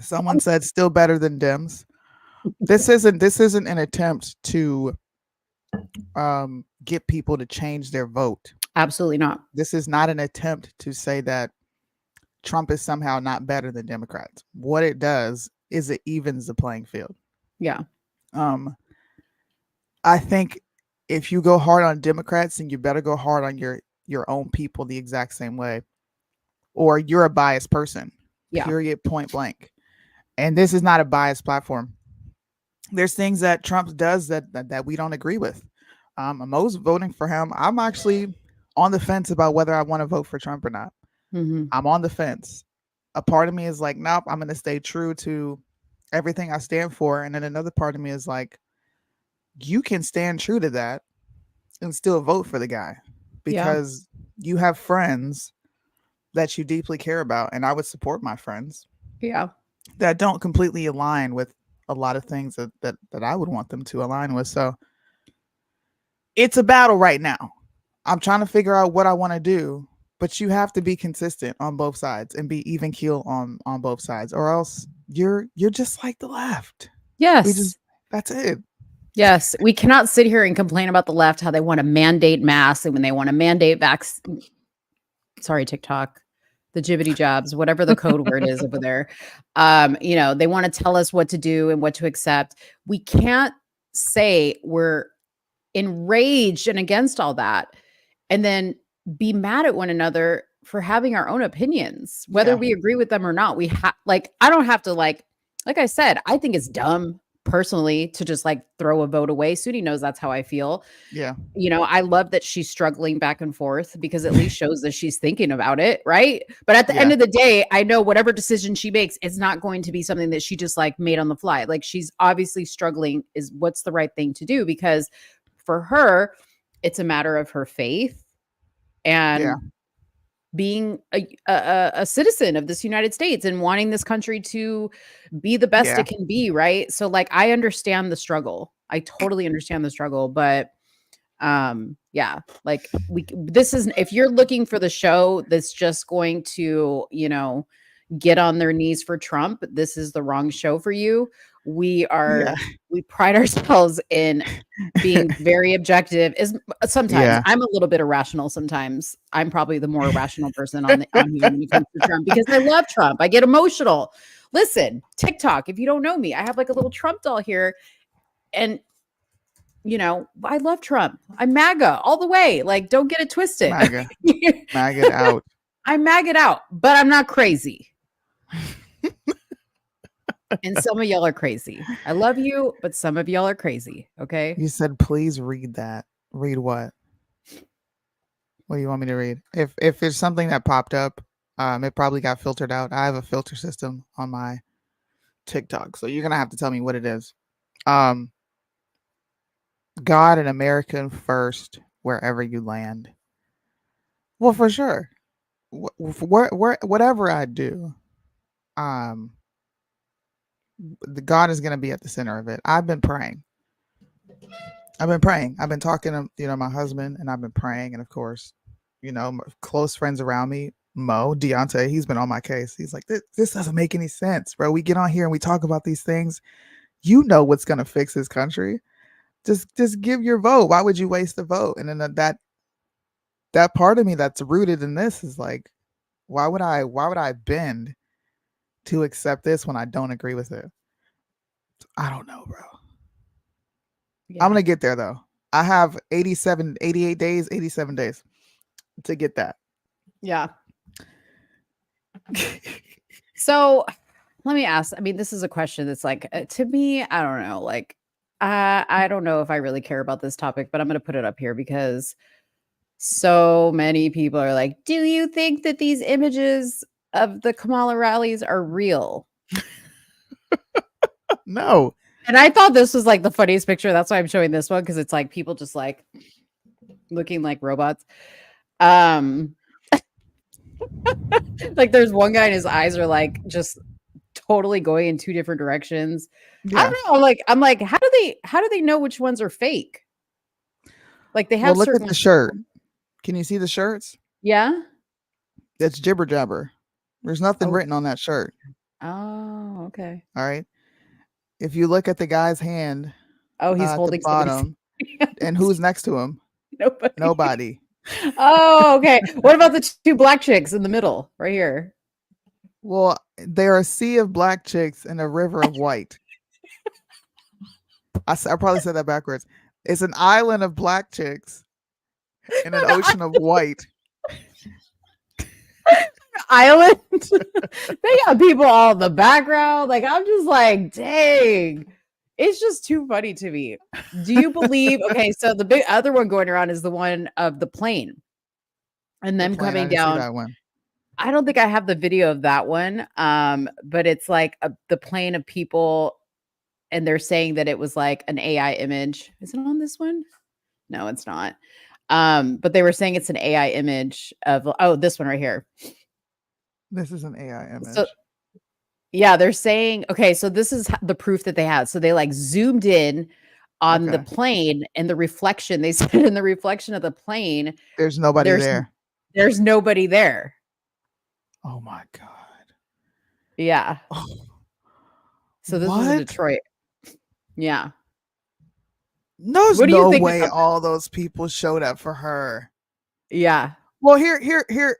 Someone said still better than Dems. This isn't an attempt to get people to change their vote. Absolutely not. This is not an attempt to say that Trump is somehow not better than Democrats. What it does is it evens the playing field. Yeah. I think if you go hard on Democrats, then you better go hard on your own people the exact same way, or you're a biased person. Yeah. Period. Point blank. And this is not a biased platform. There's things that Trump does that we don't agree with. Mo's voting for him. I'm actually on the fence about whether I want to vote for Trump or not. I'm on the fence. A part of me is like, nope, I'm going to stay true to everything I stand for. And then another part of me is like, you can stand true to that and still vote for the guy because you have friends that you deeply care about. And I would support my friends. Yeah. That don't completely align with a lot of things that I would want them to align with. So it's a battle right now. I'm trying to figure out what I want to do, but you have to be consistent on both sides and be even keel on both sides, or else you're just like the left. Yes. That's it. Yes. We cannot sit here and complain about the left, how they want to mandate masks and when they want to mandate sorry, TikTok, the jibbity jobs, whatever the code word is over there. They want to tell us what to do and what to accept. We can't say we're enraged and against all that and then be mad at one another for having our own opinions, whether we agree with them or not. I don't have to like I said, I think it's dumb personally to just like throw a vote away. Soonie knows that's how I feel. Yeah. You know, I love that she's struggling back and forth because at least shows that she's thinking about it, right? But at the end of the day, I know whatever decision she makes, it's not going to be something that she just like made on the fly. Like she's obviously struggling is what's the right thing to do, because for her, it's a matter of her faith and being a citizen of this United States and wanting this country to be the best it can be, right? So like I understand the struggle. I totally understand the struggle, but yeah, like this is, if you're looking for the show that's just going to, you know, get on their knees for Trump, this is the wrong show for you. We pride ourselves in being very objective. Is sometimes I'm a little bit irrational. Sometimes I'm probably the more irrational person on here when it comes to Trump, because I love Trump. I get emotional. Listen, TikTok, if you don't know me, I have like a little Trump doll here, and you know, I love Trump. I'm MAGA all the way. Like, don't get it twisted. MAGA out. I'm MAGA out, but I'm not crazy. And some of y'all are crazy. I love you, but some of y'all are crazy. Okay. You said, please read that. Read what? What do you want me to read? If it's something that popped up, it probably got filtered out. I have a filter system on my TikTok, so you're gonna have to tell me what it is. God and American first, wherever you land. Well, for sure. Whatever I do, the God is going to be at the center of it. I've been praying. I've been talking to, you know, my husband, and I've been praying. And of course, you know, my close friends around me, Deontay, he's been on my case. He's like, this doesn't make any sense, bro. We get on here and we talk about these things. You know what's going to fix this country. Just give your vote. Why would you waste the vote? And then that part of me that's rooted in this is like, why would I bend to accept this when I don't agree with it? I don't know, bro. Yeah. I'm going to get there though. I have 87 days to get that. Yeah. So let me ask, I mean, this is a question that's like, to me, I don't know, like, I don't know if I really care about this topic, but I'm going to put it up here because so many people are like, do you think that these images of the Kamala rallies are real? No. And I thought this was like the funniest picture. That's why I'm showing this one, because it's like people just like looking like robots. Like there's one guy and his eyes are like just totally going in two different directions. Yeah. I don't know. I'm like, how do they know which ones are fake? Like they have. Well, look at the shirt. Can you see the shirts? Yeah. That's jibber jabber. There's nothing written on that shirt. Oh, okay. All right. If you look at the guy's hand, he's holding the bottom, and who's next to him? Nobody. Oh, okay. What about the two black chicks in the middle, right here? Well, there are a sea of black chicks and a river of white. I probably said that backwards. It's an island of black chicks and an ocean of white. Island. They got people all in the background. Like, I'm just like, dang. It's just too funny to me. Do you believe? Okay, so the big other one going around is the one of the plane and them coming down. That one. I don't think I have the video of that one. But it's like the plane of people, and they're saying that it was like an AI image. Is it on this one? No, it's not. But they were saying it's an AI image of this one right here. This is an AI image. So, yeah, they're saying, okay, so this is the proof that they had. So they like zoomed in on the plane and the reflection. They said in the reflection of the plane, there's nobody there. There's nobody there. Oh my God. Yeah. Oh. So this is in Detroit. Yeah. There's no way all those people showed up for her. Yeah. Well, here.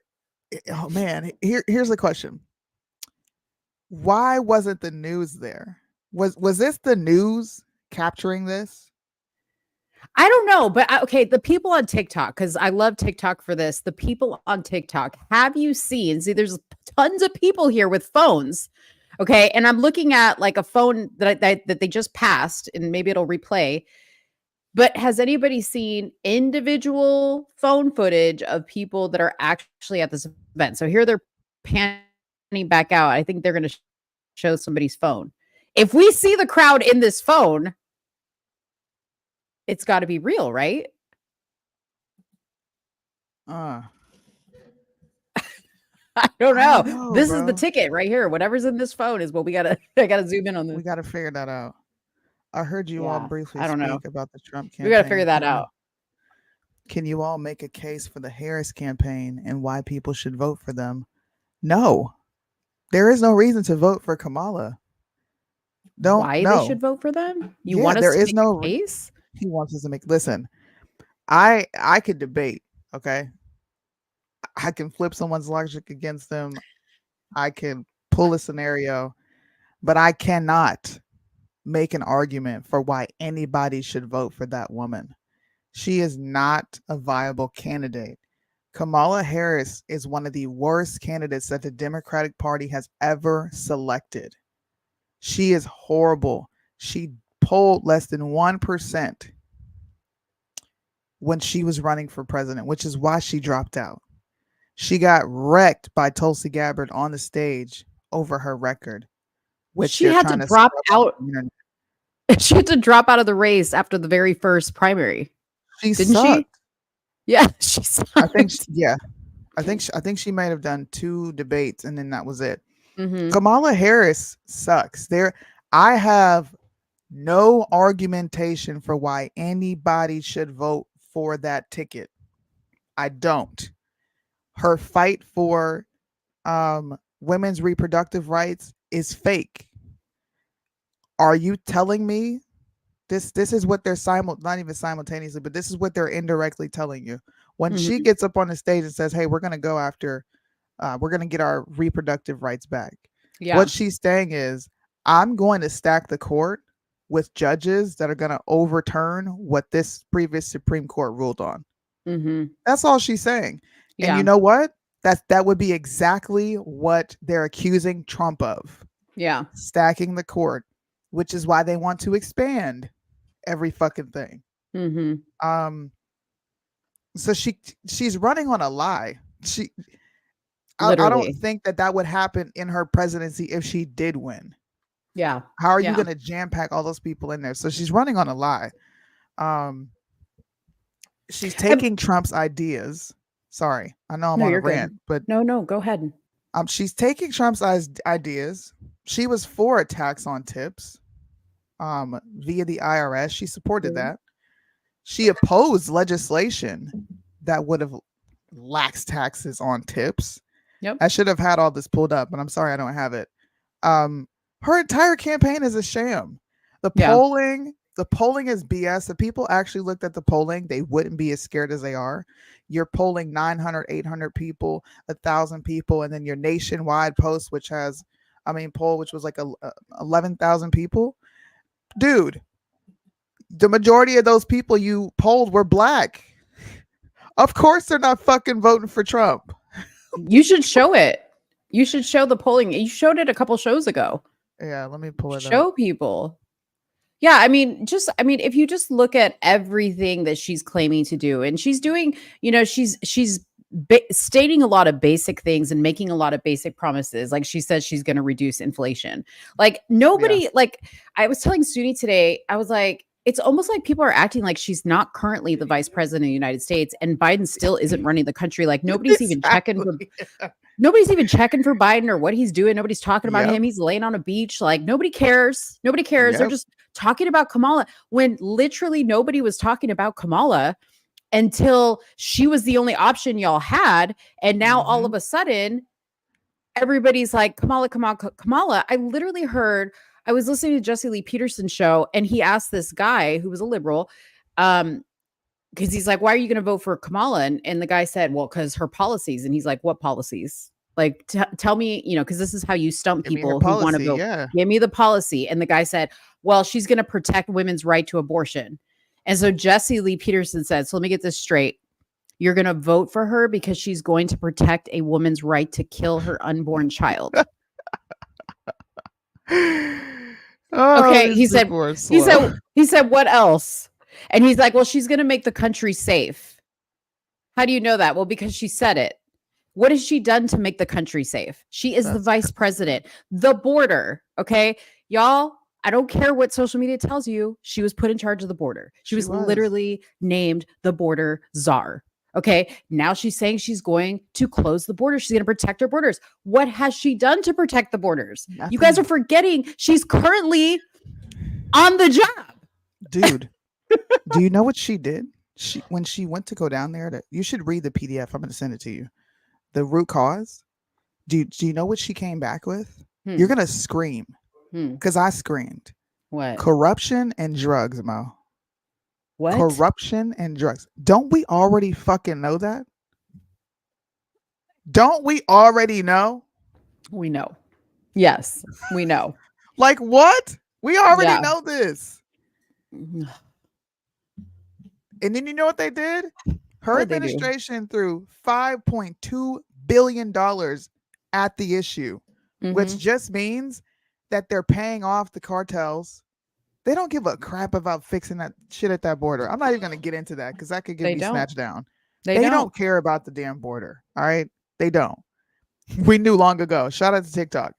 Oh man, here's the question. Why wasn't the news there? Was this the news capturing this? I don't know, but okay, the people on TikTok, because I love TikTok for this. The people on TikTok, have you seen? See, there's tons of people here with phones. Okay. And I'm looking at like a phone that that they just passed, and maybe it'll replay. But has anybody seen individual phone footage of people that are actually at this event? So here they're panning back out. I think they're going to show somebody's phone. If we see the crowd in this phone, it's got to be real, right? Uh, I don't I know. don't know, This is the bro. ticket right here. Whatever's in this phone is what we gotta. I gotta zoom in on We this. got to figure that out. I heard you all Yeah, briefly I don't know. speak about the Trump We gotta campaign. figure that out. Can you all make a case for the Harris campaign and why people should vote for them? No, there is no reason to vote for Kamala. Don't Why they should vote for them? You Yeah, want us there to is make no a case? He wants us to make. Listen, I could debate. Okay, I can flip someone's logic against them. I can pull a scenario, but I cannot make an argument for why anybody should vote for that woman. She is not a viable candidate. Kamala Harris is one of the worst candidates that the Democratic Party has ever selected. She is horrible. She polled less than 1% when she was running for president, which is why she dropped out. She got wrecked by Tulsi Gabbard on the stage over her record, which She they're had to trying to drop scrub on out. the internet. She had to drop out of the race after the very first primary, She didn't sucked. she? Yeah, she sucked. I think, yeah, I think she might have done 2 debates and then that was it. Mhm. Kamala Harris sucks. I have no argumentation for why anybody should vote for that ticket. I don't. Her fight for women's reproductive rights is fake. Are you telling me this is what they're not even simultaneously, but this is what they're indirectly telling you? When she Mhm. gets up on the stage and says, "Hey, we're going to go after we're going to get our reproductive rights back." Yeah. What she's saying is, I'm going to stack the court with judges that are going to overturn what this previous Supreme Court ruled on. Mhm. That's all she's saying. And Yeah. you know what? That would be exactly what they're accusing Trump of. Yeah. Stacking the court, which is why they want to expand every fucking thing. Mhm. So she's running on a lie. I don't Literally. think that would happen in her presidency if she did win. Yeah. How are you Yeah. going to jam pack all those people in there? So she's running on a lie. She's taking Trump's ideas. Sorry, I know I'm No, on a you're good. rant, but No, go ahead. she's taking Trump's ideas. She was for a tax on tips via the IRS. She supported that. She opposed legislation that would have laxed taxes on tips. Yep. I should have had all this pulled up, but I'm sorry I don't have it. Her entire campaign is a sham. The polling is BS. If people actually looked at the polling, they wouldn't be as scared as they are. You're polling 900, 800 people, 1,000 people, and then your nationwide poll, which was like 11,000 people. Dude, the majority of those people you polled were black. Of course they're not fucking voting for Trump. You should show it. You should show the polling. You showed it a couple shows ago. Yeah, let me pull it up. Show people. Yeah, I mean, if you just look at everything that she's claiming to do, and she's doing, she's stating a lot of basic things and making a lot of basic promises. Like she says she's going to reduce inflation. Like nobody, like I was telling Soonie today, I was like, it's almost like people are acting like she's not currently the vice president of the United States and Biden still isn't running the country. Like nobody's even checking for Biden or what he's doing. Nobody's talking about him. He's laying on a beach. Like nobody cares. Nobody cares. They're just talking about Kamala when literally nobody was talking about Kamala until she was the only option y'all had. And now all of a sudden, everybody's like, Kamala. I literally heard, I was listening to Jesse Lee Peterson's show, and he asked this guy who was a liberal, because he's like, why are you going to vote for Kamala? And the guy said, well, because her policies. And he's like, what policies? Like, tell me, because this is how you stump people who want to vote. Yeah. Give me the policy. And the guy said, well, she's going to protect women's right to abortion. And so Jesse Lee Peterson said, so let me get this straight. You're going to vote for her because she's going to protect a woman's right to kill her unborn child. Oh, Okay, these he people are said, slow. what else? And he's like, well, she's going to make the country safe. How do you know that? Well, because she said it. What has she done to make the country safe? She is the That's vice president. The border, okay? Y'all, I don't care what social media tells you. She was put in charge of the border. She was literally named the border czar. Okay. Now she's saying she's going to close the border. She's going to protect her borders. What has she done to protect the borders? Nothing. You guys are forgetting she's currently on the job. Dude, do you know what she did? When she went to go down there, you should read the PDF. I'm going to send it to you. The root cause. Do you know what she came back with? You're going to scream because I screamed. What? Corruption and drugs, Mo. What? Corruption and drugs. Don't we already fucking know that? Don't we already know? We know. Yes, we know. Like what? We already know this. And then you know what they did? Her administration threw $5.2 billion at the issue, which just means that they're paying off the cartels. They don't give a crap about fixing that shit at that border. I'm not even going to get into that because that could get me snatched down. They don't care about the damn border. All right. They don't. We knew long ago. Shout out to TikTok.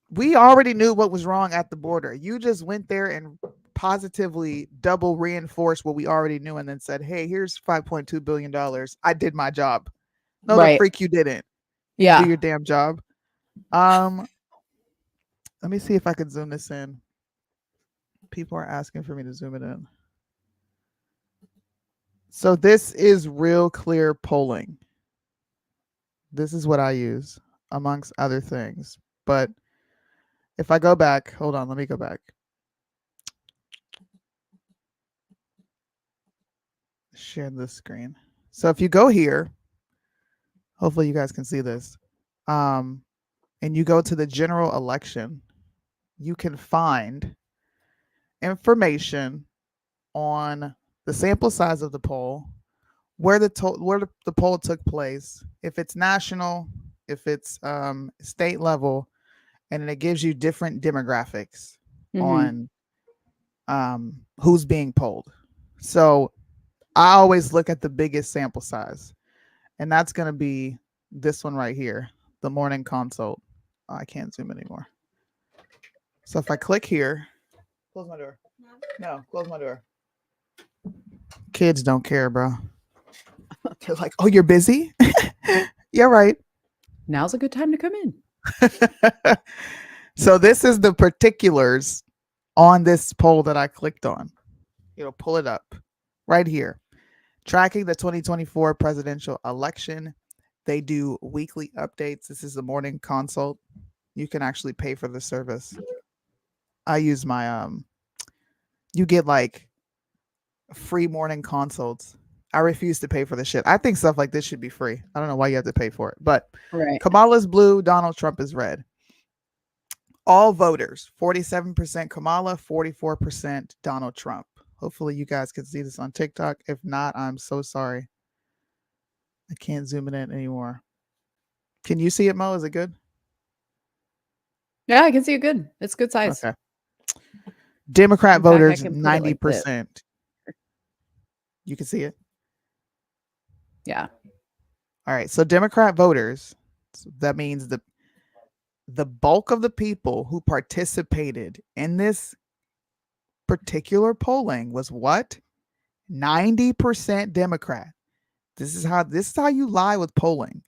We already knew what was wrong at the border. You just went there and positively double reinforced what we already knew and then said, hey, here's $5.2 billion. I did my job. No, the freak you didn't. Yeah. Do your damn job. Let me see if I could zoom this in. People are asking for me to zoom it in. So this is real clear polling. This is what I use amongst other things. But if I go back, hold on, let me go back. Share this screen. So if you go here, hopefully you guys can see this. And you go to the general election, you can find information on the sample size of the poll, where the poll took place, if it's national, if it's state level, and then it gives you different demographics on who's being polled. So I always look at the biggest sample size, and that's going to be this one right here, the morning consult. Oh, I can't zoom anymore. So if I click here, close my door. No, close my door. Kids don't care, bro. They're like, oh, you're busy? Yeah, right. Now's a good time to come in. So this is the particulars on this poll that I clicked on. Pull it up right here. Tracking the 2024 presidential election. They do weekly updates. This is the morning consult. You can actually pay for the service. I use my you get like free morning consults. I refuse to pay for the shit. I think stuff like this should be free. I don't know why you have to pay for it. But Kamala's blue, Donald Trump is red. All voters, 47% Kamala, 44% Donald Trump. Hopefully you guys can see this on TikTok. If not, I'm so sorry. I can't zoom it in anymore. Can you see it, Mo? Is it good? Yeah, I can see it good. It's good size. Okay. Democrat voters, 90%. You can see it? Yeah. All right. So Democrat voters, that means the bulk of the people who participated in this particular polling was what? 90% Democrat. This is how you lie with polling.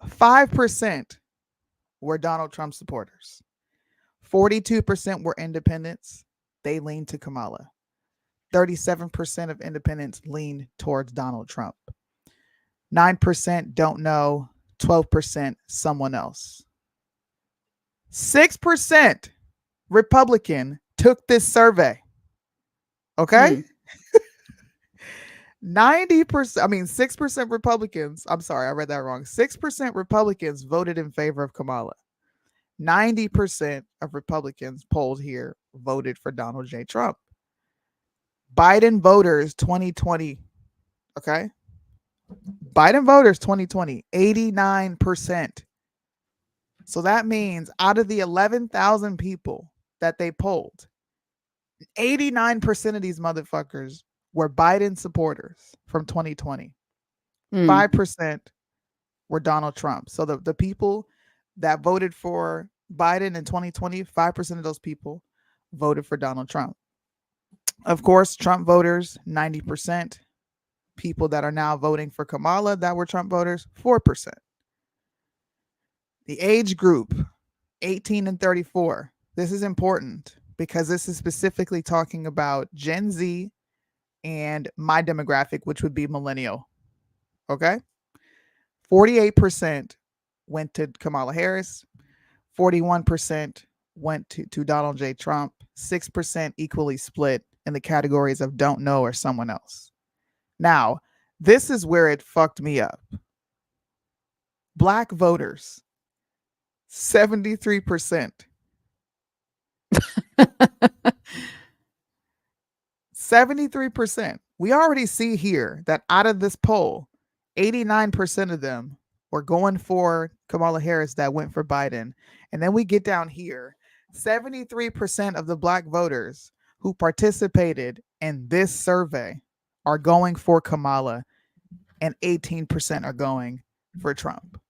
5% were Donald Trump supporters. 42% were independents. They leaned to Kamala. 37% of independents leaned towards Donald Trump. 9% don't know. 12% someone else. 6% Republican took this survey. Okay? 6% Republicans. I'm sorry, I read that wrong. 6% Republicans voted in favor of Kamala. 90% of Republicans polled here voted for Donald J. Trump. Biden voters 2020. Okay? Biden voters 2020, 89% So that means out of the 11,000 people that they polled, 89% of these motherfuckers were Biden supporters from 2020. 5% were Donald Trump. So the people that voted for Biden in 2020, 5% of those people voted for Donald Trump. Of course, Trump voters, 90%. People that are now voting for Kamala that were Trump voters, 4%. The age group, 18 and 34. This is important because this is specifically talking about Gen Z and my demographic, which would be millennial. Okay? 48% went to Kamala Harris. 41% went to Donald J. Trump. 6% equally split in the categories of don't know or someone else. Now, this is where it fucked me up. Black voters, 73%. 73%. We already see here that out of this poll, 89% of them were going for Kamala Harris that went for Biden. And then we get down here, 73% of the black voters who participated in this survey are going for Kamala, and 18% are going for Trump.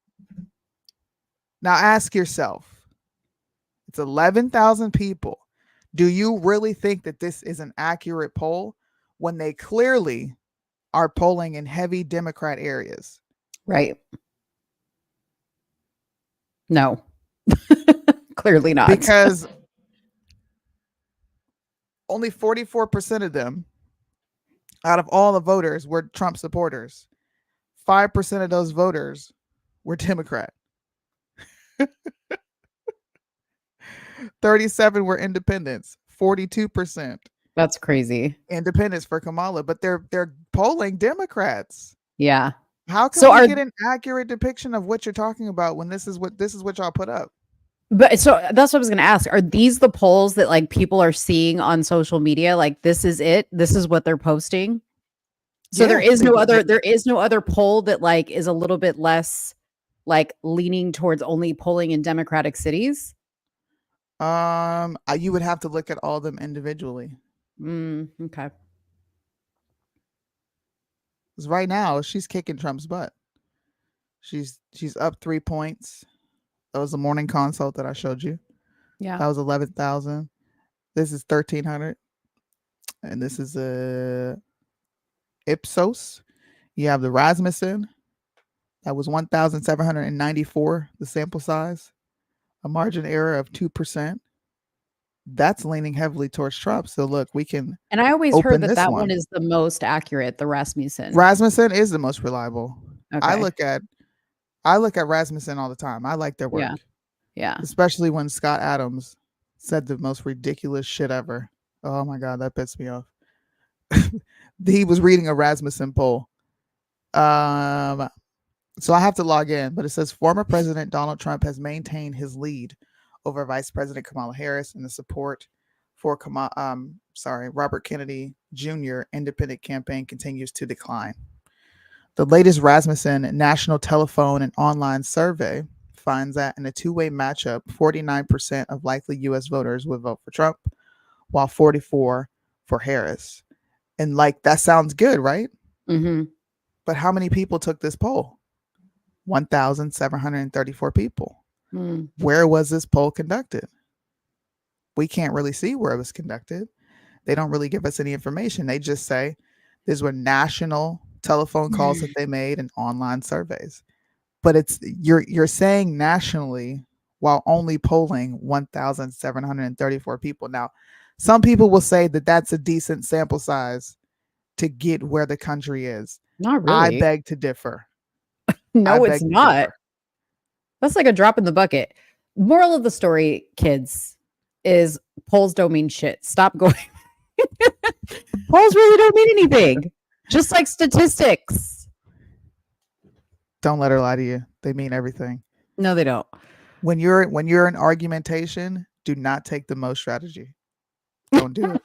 Now ask yourself, it's 11,000 people. Do you really think that this is an accurate poll when they clearly are polling in heavy Democrat areas? Right. No. Clearly not. Because only 44% of them out of all the voters were Trump supporters. 5% of those voters were Democrat. 37 were independents. 42% That's crazy. independents for Kamala, but they're polling Democrats. Yeah. How can So we are- get an accurate depiction of what you're talking about when this is what y'all put up? But so that's what I was going to ask. Are these the polls that like people are seeing on social media? Like this is it. This is what they're posting. So Yeah, there is no other poll that like is a little bit less like leaning towards only polling in Democratic cities. You would have to look at all of them individually. Okay. Because right now she's kicking Trump's butt. She's up 3 points. That was the morning consult that I showed you. Yeah. That was 11,000. This is 1,300, and this is Ipsos. You have the Rasmussen. That was 1,794. The sample size, a margin error of 2%. That's leaning heavily towards Trump. So look, we can. And I always open heard that this that one. one is the most accurate, the Rasmussen. Rasmussen is the most reliable. Okay. I look at Rasmussen all the time. I like their work. Yeah. Especially when Scott Adams said the most ridiculous shit ever. Oh my God, that pissed me off. He was reading a Rasmussen poll. So I have to log in, but it says former President Donald Trump has maintained his lead over Vice President Kamala Harris, and the support for Robert Kennedy Jr. independent campaign continues to decline. The latest Rasmussen National Telephone and Online Survey finds that in a two-way matchup, 49% of likely U.S. voters would vote for Trump, while 44% for Harris. And like that sounds good, right? Mm-hmm. But how many people took this poll? 1,734 people. Where was this poll conducted? We can't really see where it was conducted. They don't really give us any information. They just say these were national telephone calls that they made and online surveys. But it's you're saying nationally while only polling 1,734 people. Now, some people will say that that's a decent sample size to get where the country is. Not really. I beg to differ. No, it's not. That's like a drop in the bucket. Moral of the story, kids, is polls don't mean shit. Stop going. Polls really don't mean anything. Just like statistics. Don't let her lie to you. They mean everything. No, they don't. When you're in argumentation, do not take the most strategy. Don't do it.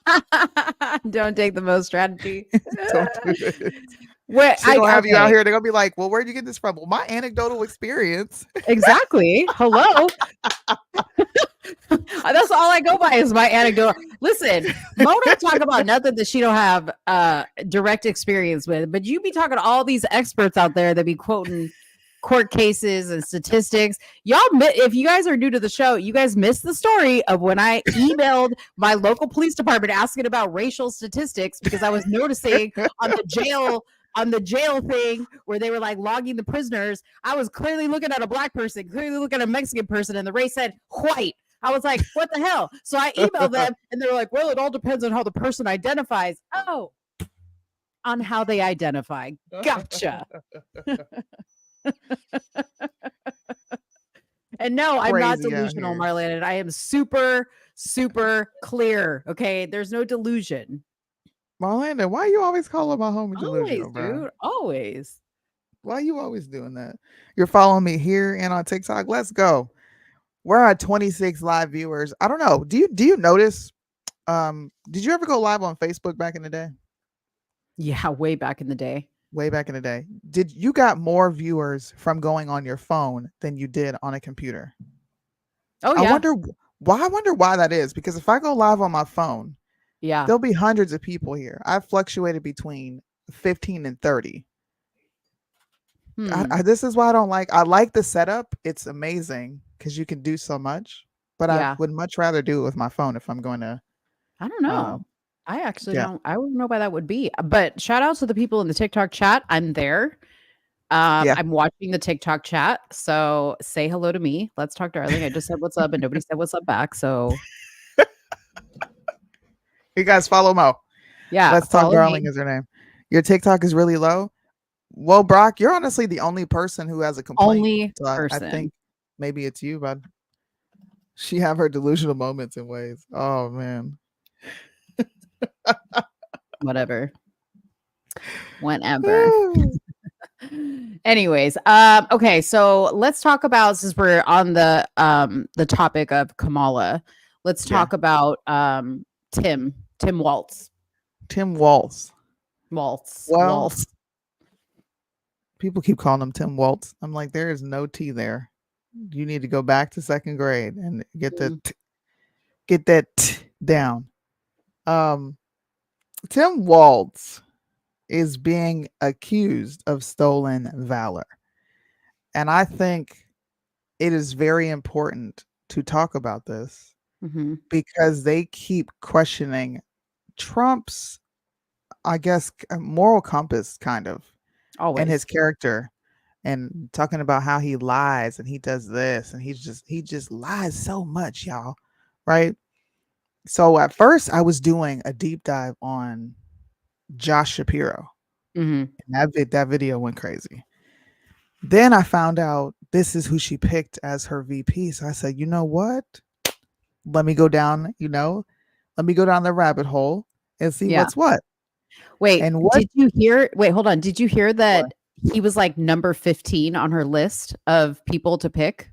Don't take the most strategy. Don't do it. Where They're gonna have you out okay. here. They're gonna be like, "Well, where'd you get this from?" Well, my anecdotal experience. Exactly. Hello. That's all I go by is my anecdote. Listen, Mo don't talk about nothing that she don't have direct experience with, but you be talking to all these experts out there that be quoting court cases and statistics. Y'all, if you guys are new to the show, you guys missed the story of when I emailed my local police department asking about racial statistics because I was noticing on the jail thing where they were like logging the prisoners. I was clearly looking at a black person, clearly looking at a Mexican person, and the race said white. I was like, what the hell? So I emailed them and they were like, well, it all depends on how the person identifies. Oh, on how they identify. Gotcha. And no, I'm not Crazy out delusional, here. Marlene. And I am super, super clear. Okay. There's no delusion. Marlanda, why you always calling my homie Always, delusional, bro? dude. Always. Why you always doing that? You're following me here and on TikTok. Let's go. We're at 26 live viewers. I don't know. Do you notice? Did you ever go live on Facebook back in the day? Yeah, way back in the day. Way back in the day. Did you got more viewers from going on your phone than you did on a computer? Oh, yeah. I wonder why that is. Because if I go live on my phone, Yeah. there'll be hundreds of people here. I've fluctuated between 15 and 30. This is why I like the setup. It's amazing because you can do so much, but I would much rather do it with my phone if I'm going to. I don't know. I actually yeah. don't. I don't know why that would be. But shout out to the people in the TikTok chat. I'm there. I'm watching the TikTok chat. So say hello to me. Let's talk, darling. I just said what's up and nobody said what's up back. So you guys follow Mo. Yeah. Let's talk, darling is her name. Your TikTok is really low. Well, Brock, you're honestly the only person who has a complaint. Person. I think maybe it's you, but she have her delusional moments in ways. Oh man. Whatever. Whenever. Anyways, okay, so let's talk about, since we're on the topic of Kamala, let's talk about Tim Walz. Tim Walz. Waltz. Well, Waltz. People keep calling him Tim Waltz. I'm like, there is no T there. You need to go back to second grade and get that t down. Tim Waltz is being accused of stolen valor. And I think it is very important to talk about this because they keep questioning Trump's, I guess, moral compass, kind of, and his character, and talking about how he lies and he does this and he just lies so much, y'all. Right. So at first I was doing a deep dive on Josh Shapiro. And that video went crazy. Then I found out this is who she picked as her VP. So I said, you know what? Let me go down, the rabbit hole and see what's what. Wait, and did you hear? Wait, hold on. Did you hear that he was like number 15 on her list of people to pick?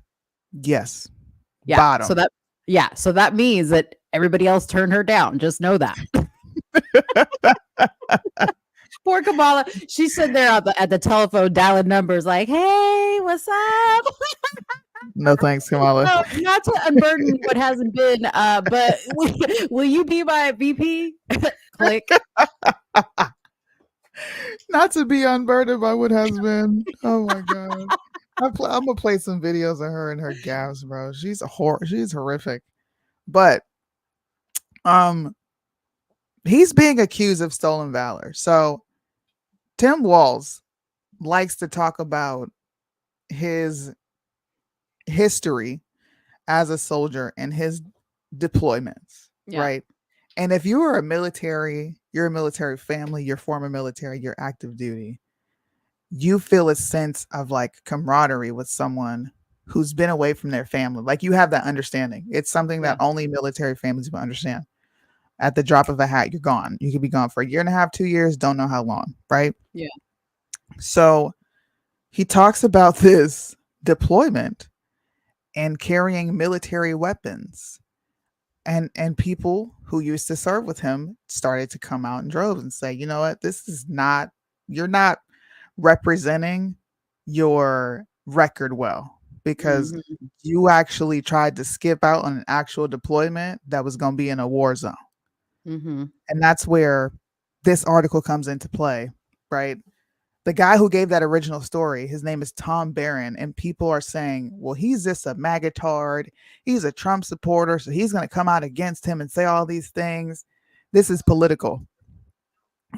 Yes. Yeah. Bottom. So that means that everybody else turned her down. Just know that. Poor Kamala. She's sitting there at the telephone dialing numbers like, hey, what's up? No thanks, Kamala. No, not to unburden what hasn't been, but will you be my VP? Click. Not to be unburdened by what has been. Oh my god. I'm gonna play some videos of her and her gaffes, bro. She's horrific. But he's being accused of stolen valor. So Tim Walz likes to talk about his history as a soldier and his deployments, right? And if you are you're a military family, you're former military, you're active duty, you feel a sense of like camaraderie with someone who's been away from their family. Like you have that understanding. It's something that only military families will understand. At the drop of a hat, you're gone. You could be gone for a year and a half, 2 years, don't know how long, right? Yeah. So he talks about this deployment and carrying military weapons. And people who used to serve with him started to come out in droves and say, you know what, this is not, you're not representing your record well, because Mhm. you actually tried to skip out on an actual deployment that was going to be in a war zone. Mhm. And that's where this article comes into play, right? The guy who gave that original story, his name is Tom Barron, and people are saying, well, he's just a magatard. He's a Trump supporter, so he's going to come out against him and say all these things. This is political.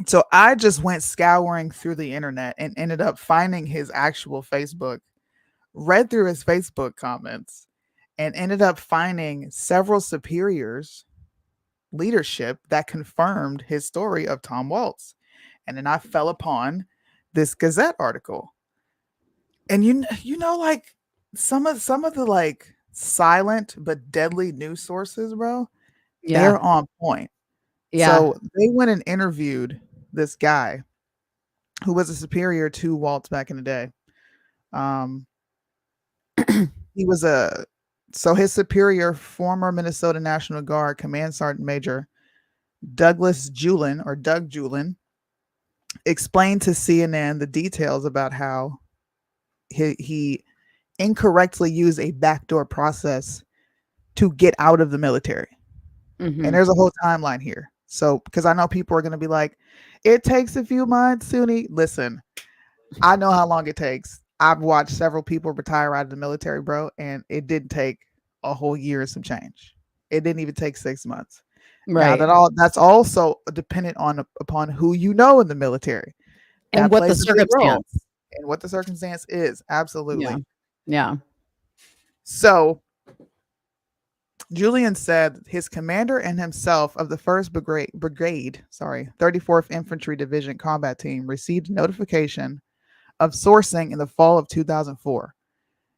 So I just went scouring through the internet and ended up finding his actual Facebook, read through his Facebook comments, and ended up finding several superiors leadership that confirmed his story of Tom Waltz. And then I fell upon this Gazette article. And you know, like some of the like silent but deadly news sources, bro, Yeah. they're on point. Yeah. So they went and interviewed this guy who was a superior to Waltz back in the day. Um, he was his superior, former Minnesota National Guard Command Sergeant Major Douglas Julin, or Doug Julin, explained to CNN the details about how he incorrectly used a backdoor process to get out of the military. And Mhm. there's a whole timeline here. So, because I know people are going to be like, it takes a few months, Soonie. Listen, I know how long it takes. I've watched several people retire out of the military, bro, and it didn't take a whole year and some change. It didn't even take 6 months. Now Right. that's also dependent upon who you know in the military. And That what the plays a big role. circumstance. And what the circumstance is. Yeah. Absolutely. Yeah. So Julian said his commander and himself of the 1st Brigade, 34th Infantry Division combat team received notification of sourcing in the fall of 2004.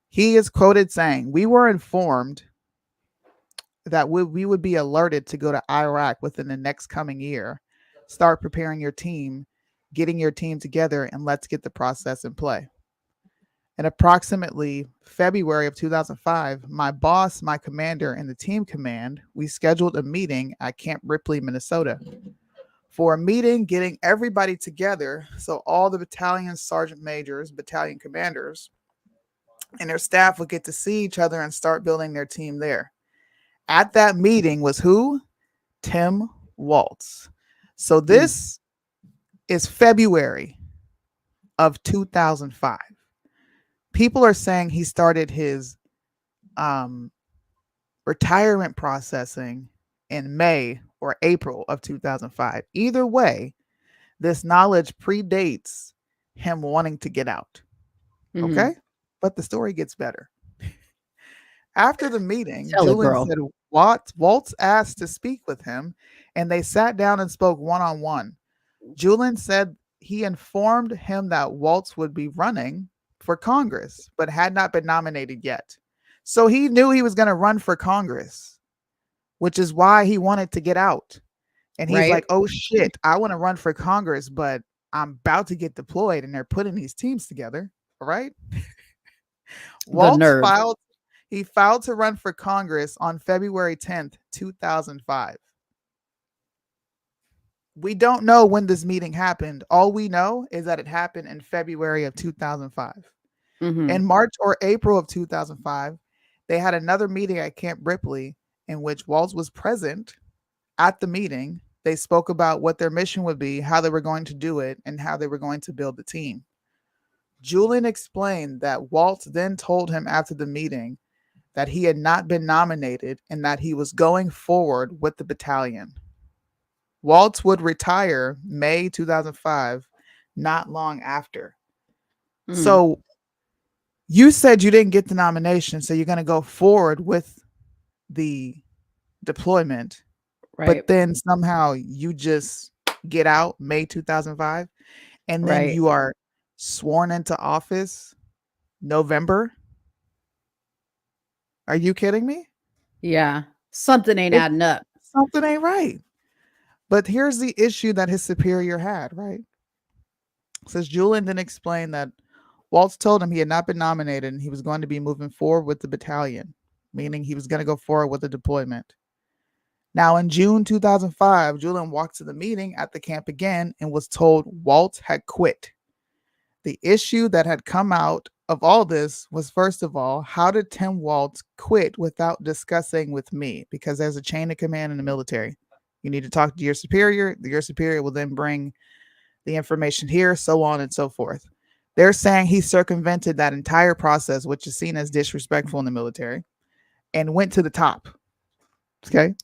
He is quoted saying, "We were informed that we would be alerted to go to Iraq within the next coming year. Start preparing your team, getting your team together, and let's get the process in play." In approximately February of 2005, my boss, my commander, and the team command, we scheduled a meeting at Camp Ripley, Minnesota. For a meeting, getting everybody together, so all the battalion sergeant majors, battalion commanders, and their staff would get to see each other and start building their team there. At that meeting was who? Tim Waltz. So this is February of 2005. People are saying he started his retirement processing in May or April of 2005. Either way, this knowledge predates him wanting to get out. Mhm. Okay? But the story gets better. After the meeting, Tell it, Julian girl. said Waltz asked to speak with him, and they sat down and spoke one-on-one. Julian said he informed him that Waltz would be running for Congress, but had not been nominated yet. So he knew he was going to run for Congress, which is why he wanted to get out. And he's Right. like, oh shit, I want to run for Congress, but I'm about to get deployed and they're putting these teams together. All right. The Waltz nerve. filed to run for Congress on February 10th, 2005. We don't know when this meeting happened. All we know is that it happened in February of 2005. Mhm. In March or April of 2005, they had another meeting at Camp Ripley in which Waltz was present at the meeting. They spoke about what their mission would be, how they were going to do it, and how they were going to build the team. Julian explained that Waltz then told him after the meeting that he had not been nominated and that he was going forward with the battalion. Waltz would retire May 2005, not long after. Mhm. So you said you didn't get the nomination, so you're going to go forward with the deployment, Right. but then somehow you just get out May 2005, and then Right. you are sworn into office November. Are you kidding me? Yeah. Something ain't adding up. Something ain't right. But here's the issue that his superior had, right? Says Julian then explained that Waltz told him he had not been nominated and he was going to be moving forward with the battalion, meaning he was going to go forward with the deployment. Now, in June 2005, Julian walked to the meeting at the camp again and was told Waltz had quit. The issue that had come out of all this was, first of all, how did Tim Walz quit without discussing with me? Because there's a chain of command in the military. You need to talk to your superior. Your superior will then bring the information here, so on and so forth. They're saying he circumvented that entire process, which is seen as disrespectful in the military, and went to the top. Okay.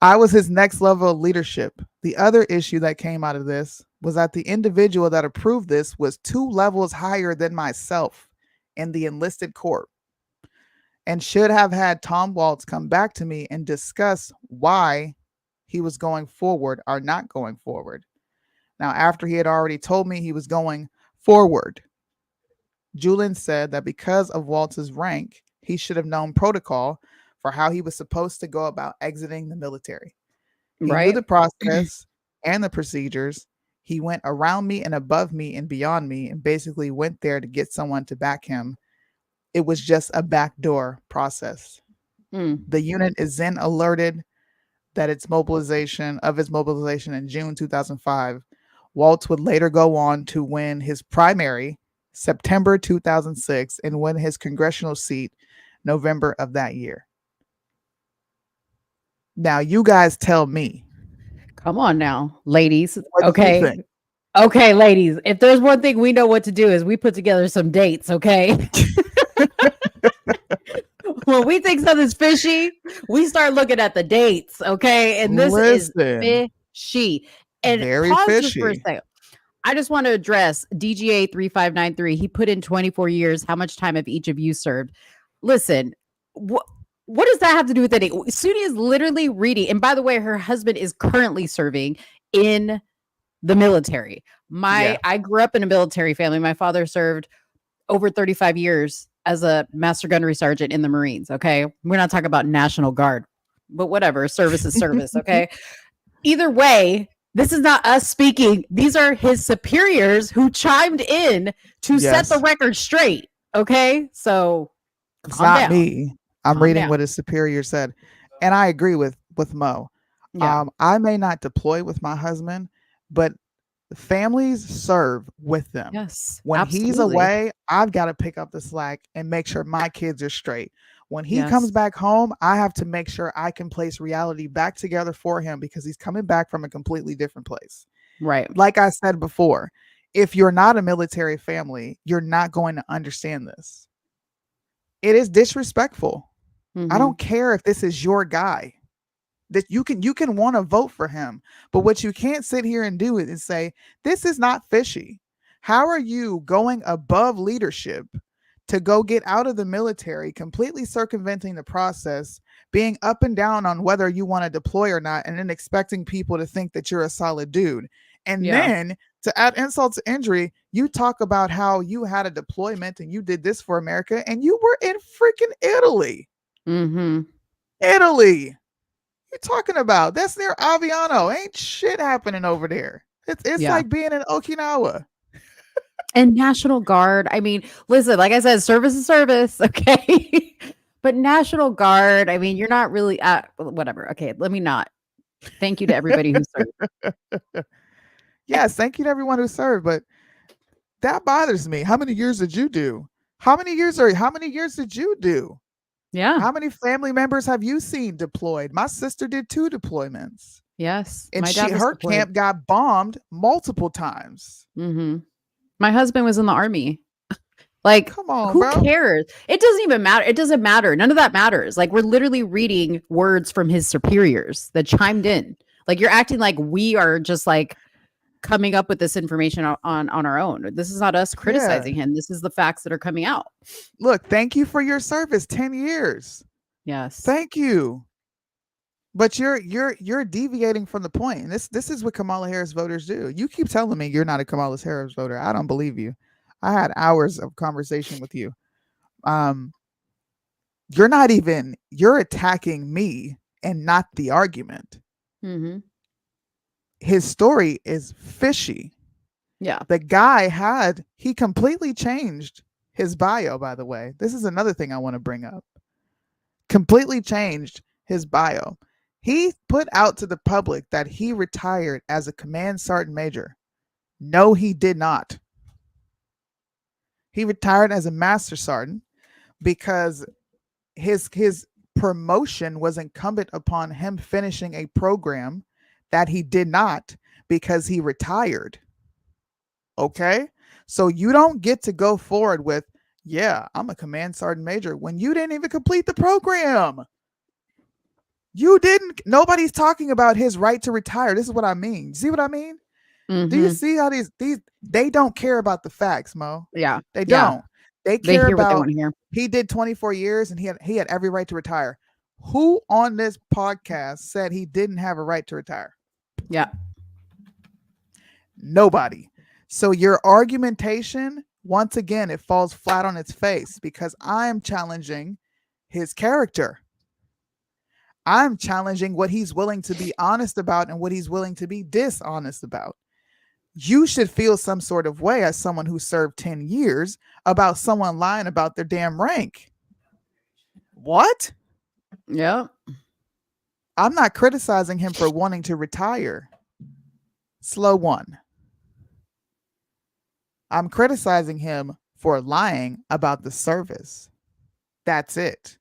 I was his next level of leadership. The other issue that came out of this was that the individual that approved this was 2 levels higher than myself in the enlisted corps, and should have had Tom Walz come back to me and discuss why he was going forward or not going forward. Now, after he had already told me he was going forward, Julian said that because of Walz's rank, he should have known protocol for how he was supposed to go about exiting the military. He knew the process and the procedures. He went around me and above me and beyond me and basically went there to get someone to back him. It was just a backdoor process. The unit is then alerted that its mobilization in June 2005. Walz would later go on to win his primary September 2006 and win his congressional seat November of that year. Now, you guys tell me. Come on now, ladies. What do you think? Okay, ladies. If there's one thing we know what to do is we put together some dates, okay? When we think something's fishy, we start looking at the dates, okay? And this is fishy. And very pause fishy. just for a second. I just want to address DGA 3593. He put in 24 years. How much time have each of you served? Listen, what does that have to do with anything? Soonie is literally reading. And by the way, her husband is currently serving in the military. I grew up in a military family. My father served over 35 years as a master gunnery sergeant in the Marines. Okay. We're not talking about National Guard, but whatever. Service is service. Okay. Either way, this is not us speaking. These are his superiors who chimed in to set the record straight. Okay. So it's not me. I'm reading what his superior said. And I agree with Mo. Yeah. I may not deploy with my husband, but families serve with them. Yes. When he's away, I've got to pick up the slack and make sure my kids are straight. When he comes back home, I have to make sure I can place reality back together for him because he's coming back from a completely different place. Right. Like I said before, if you're not a military family, you're not going to understand this. It is disrespectful. I don't care if this is your guy. That you can want to vote for him, but what you can't sit here and do is say this is not fishy. How are you going above leadership to go get out of the military, completely circumventing the process, being up and down on whether you want to deploy or not, and then expecting people to think that you're a solid dude? And then to add insult to injury, you talk about how you had a deployment and you did this for America, and you were in freaking Italy. Italy. You're talking about? That's near Aviano. Ain't shit happening over there. It's like being in Okinawa. And National Guard. I mean, listen, like I said, service is service, okay? But National Guard, I mean, you're not really whatever. Okay, let me not. Thank you to everybody who served. Yes, thank you to everyone who served, but that bothers me. How many years did you do? How many years did you do? Yeah. How many family members have you seen deployed? My sister did 2 deployments. Yes. And her camp got bombed multiple times. My husband was in the Army. Like, come on, who cares? It doesn't even matter. It doesn't matter. None of that matters. Like, we're literally reading words from his superiors that chimed in. Like, you're acting like we are just like coming up with this information on our own. This is not us criticizing him. This is the facts that are coming out. Look, thank you for your service. 10 years. Yes. Thank you. But you're deviating from the point. And this is what Kamala Harris voters do. You keep telling me you're not a Kamala Harris voter. I don't believe you. I had hours of conversation with you. You're attacking me and not the argument. His story is fishy. Yeah. The guy he completely changed his bio, by the way. This is another thing I want to bring up. Completely changed his bio. He put out to the public that he retired as a command sergeant major. No, he did not. He retired as a master sergeant because his promotion was incumbent upon him finishing a program that he did not because he retired. Okay? So you don't get to go forward with, yeah, I'm a command sergeant major when you didn't even complete the program. You didn't. Nobody's talking about his right to retire. This is what I mean. See what I mean? Mm-hmm. Do you see how these they don't care about the facts, Mo? Yeah. They don't. They They care hear what they about want to hear. he did 24 years and he had every right to retire. Who on this podcast said he didn't have a right to retire? Yeah. Nobody. So your argumentation, once again, it falls flat on its face because I'm challenging his character. I'm challenging what he's willing to be honest about and what he's willing to be dishonest about. You should feel some sort of way as someone who served 10 years about someone lying about their damn rank. What? Yeah. I'm not criticizing him for wanting to retire. Slow one. I'm criticizing him for lying about the service. That's it.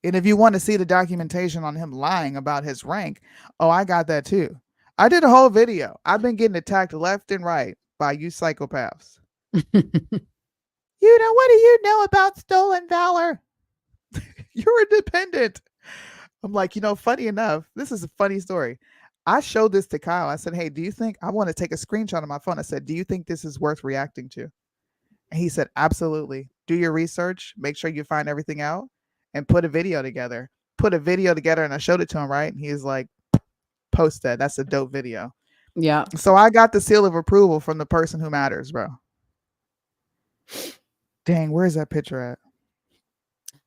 And if you want to see the documentation on him lying about his rank, oh, I got that too. I did a whole video. I've been getting attacked left and right by you psychopaths. What do you know about stolen valor? You're independent. I'm like, funny enough, this is a funny story. I showed this to Kyle. I said, hey, do you think I want to take a screenshot on my phone? I said, do you think this is worth reacting to? And he said, absolutely. Do your research. Make sure you find everything out and put a video together. And I showed it to him, right? And he's like, post that. That's a dope video. Yeah. So I got the seal of approval from the person who matters, bro. Dang, where's that picture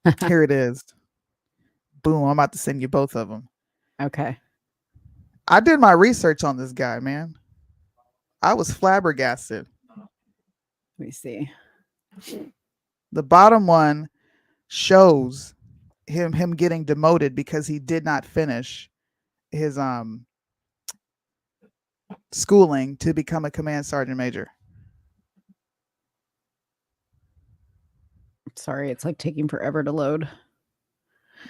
at? Here it is. Boom. I'm about to send you both of them. Okay. I did my research on this guy, man. I was flabbergasted. Let me see. The bottom one shows him getting demoted because he did not finish his schooling to become a command sergeant major. Sorry, it's like taking forever to load.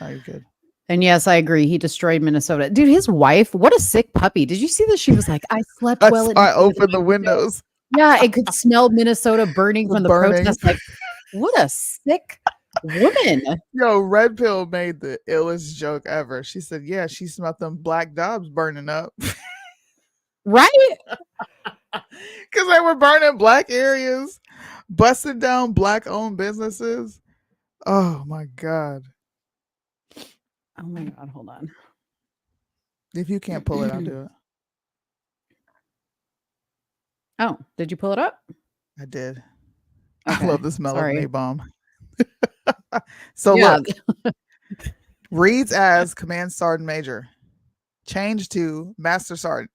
Oh, you're good. And yes, I agree. He destroyed Minnesota. Dude, his wife, what a sick puppy. Did you see that? She was like, I slept well. I opened the windows. Yeah, it could smell Minnesota burning from the protest. Like, what a sick woman. Yo, Red Pill made the illest joke ever. She said, yeah, she smelled them black dogs burning up. Right? Because they were burning black areas, busting down black-owned businesses. Oh, my God. Oh, my God. Hold on. If you can't pull it, I'll do it. Oh, did you pull it up? I did. Okay. I love the smell Sorry. of napalm. So look, reads as command sergeant major, changed to master sergeant.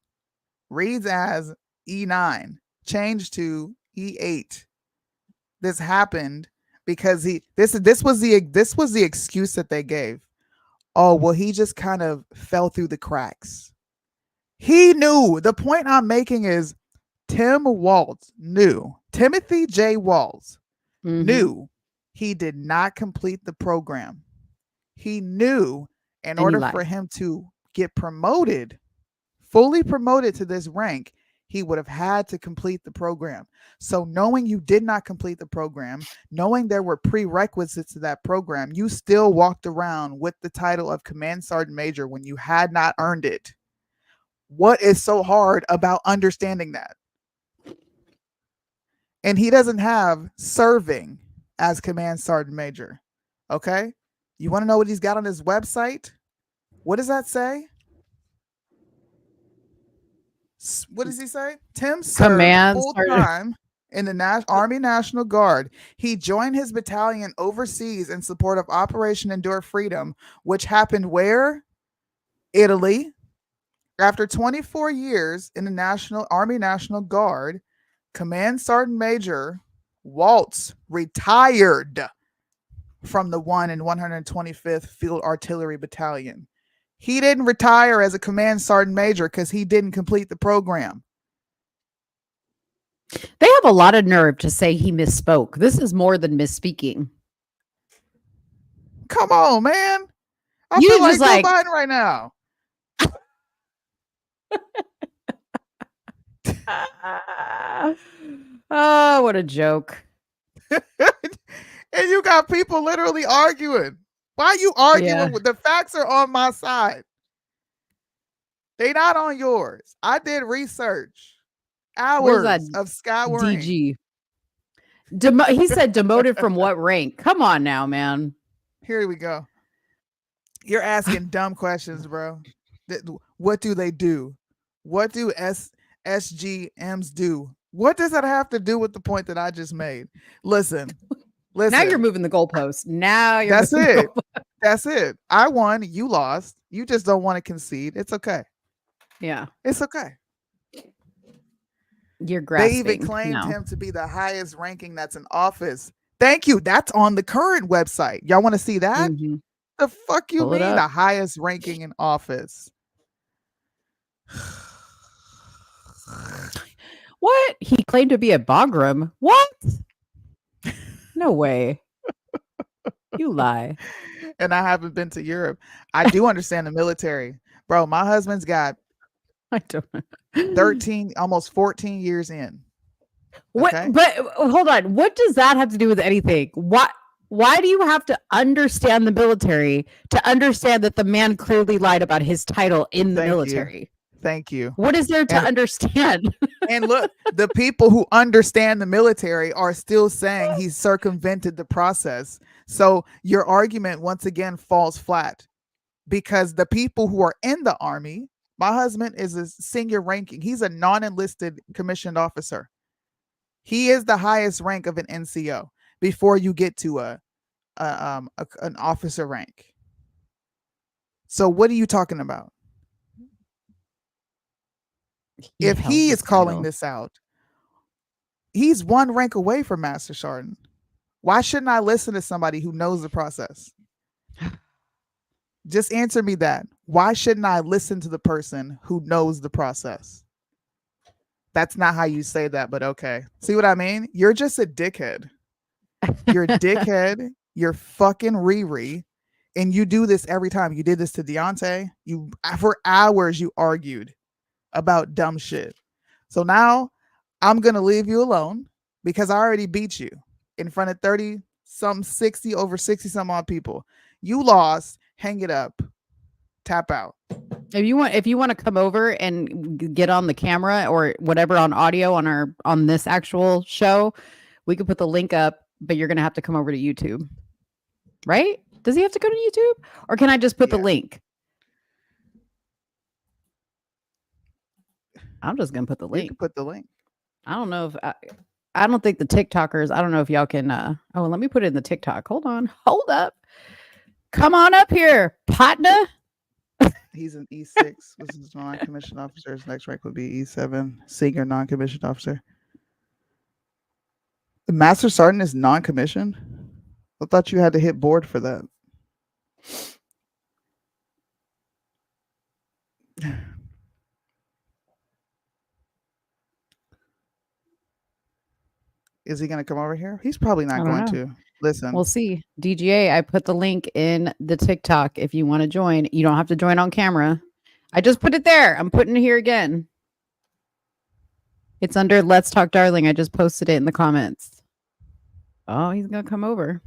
Reads as E9, changed to E8. This happened because this was the excuse that they gave. Oh, well, he just kind of fell through the cracks. He knew. The point I'm making is Timothy J. Walz knew he did not complete the program. He knew in order for him to get promoted, fully promoted to this rank, he would have had to complete the program. So knowing you did not complete the program, knowing there were prerequisites to that program, you still walked around with the title of command sergeant major when you had not earned it. What is so hard about understanding that? And he doesn't have serving as command sergeant major. Okay? You want to know what he's got on his website? What does that say? What does he say? Tim served full-time in the Army National Guard. He joined his battalion overseas in support of Operation Endure Freedom, which happened where? Italy. After 24 years in the Army National Guard, Command Sergeant Major Waltz retired from the 1 and 125th Field Artillery Battalion. He didn't retire as a command sergeant major because he didn't complete the program. They have a lot of nerve to say he misspoke. This is more than misspeaking. Come on, man. I You feel like just Joe like- Biden right now. Oh, what a joke. And you got people literally arguing. Why are you arguing? Yeah. The facts are on my side. They not on yours. I did research. What is Hours that? of scouring. DG. He said demoted from what rank? Come on now, man. Here we go. You're asking dumb questions, bro. What do they do? What do SGMs do? What does that have to do with the point that I just made? Listen. Now you're moving the goalpost. Now you're That's moving the it. That's it. I won. You lost. You just don't want to concede. It's okay. Yeah. It's okay. You're grasping. They even claimed him to be the highest ranking that's in office. Thank you. That's on the current website. Y'all want to see that? Mhm. The fuck you Pull it mean up. the highest ranking in office? What? He claimed to be a Bagram. What? No way. You lie. And I haven't been to Europe. I do understand the military. Bro, my husband's got I don't know. 13, almost 14 years in. What? Okay? But hold on. What does that have to do with anything? Why do you have to understand the military to understand that the man clearly lied about his title in the Thank you. military? Thank you. What is there to And- understand? And look, the people who understand the military are still saying he circumvented the process. So your argument once again falls flat because the people who are in the army, my husband is a senior ranking. He's a non-enlisted commissioned officer. He is the highest rank of an NCO before you get to an officer rank. So what are you talking about? If held he the is calling title. this out, he's one rank away from Master Sergeant. Why shouldn't I listen to somebody who knows the process? Just answer me that. Why shouldn't I listen to the person who knows the process? That's not how you say that, but okay. See what I mean? You're just a dickhead. You're a dickhead. You're fucking Riri. And you do this every time. You did this to Deontay. You for hours you argued about dumb shit. So now I'm gonna leave you alone because I already beat you in front of 30 some 60 over 60 some odd people. You lost. Hang it up. Tap out. If you want to come over and get on the camera or whatever on audio on this actual show, we could put the link up, but you're gonna have to come over to YouTube. Right? Does he have to go to YouTube? Or can I just put the Yeah. link? I'm just gonna put the You link. can put the link. I don't know if I don't think the TikTokers, I don't know if y'all can let me put it in the TikTok. Hold up. Come on up here, partner. He's an E6. This is non-commissioned officer. His next rank would be E7, senior non-commissioned officer. The Master Sergeant is non-commissioned? I thought you had to hit board for that. Is he going to come over here? He's probably not I going don't know. to. Listen, We'll see. DGA, I put the link in the TikTok if you want to join. You don't have to join on camera. I just put it there. I'm putting it here again. It's under Let's Talk Darling. I just posted it in the comments. Oh, he's going to come over.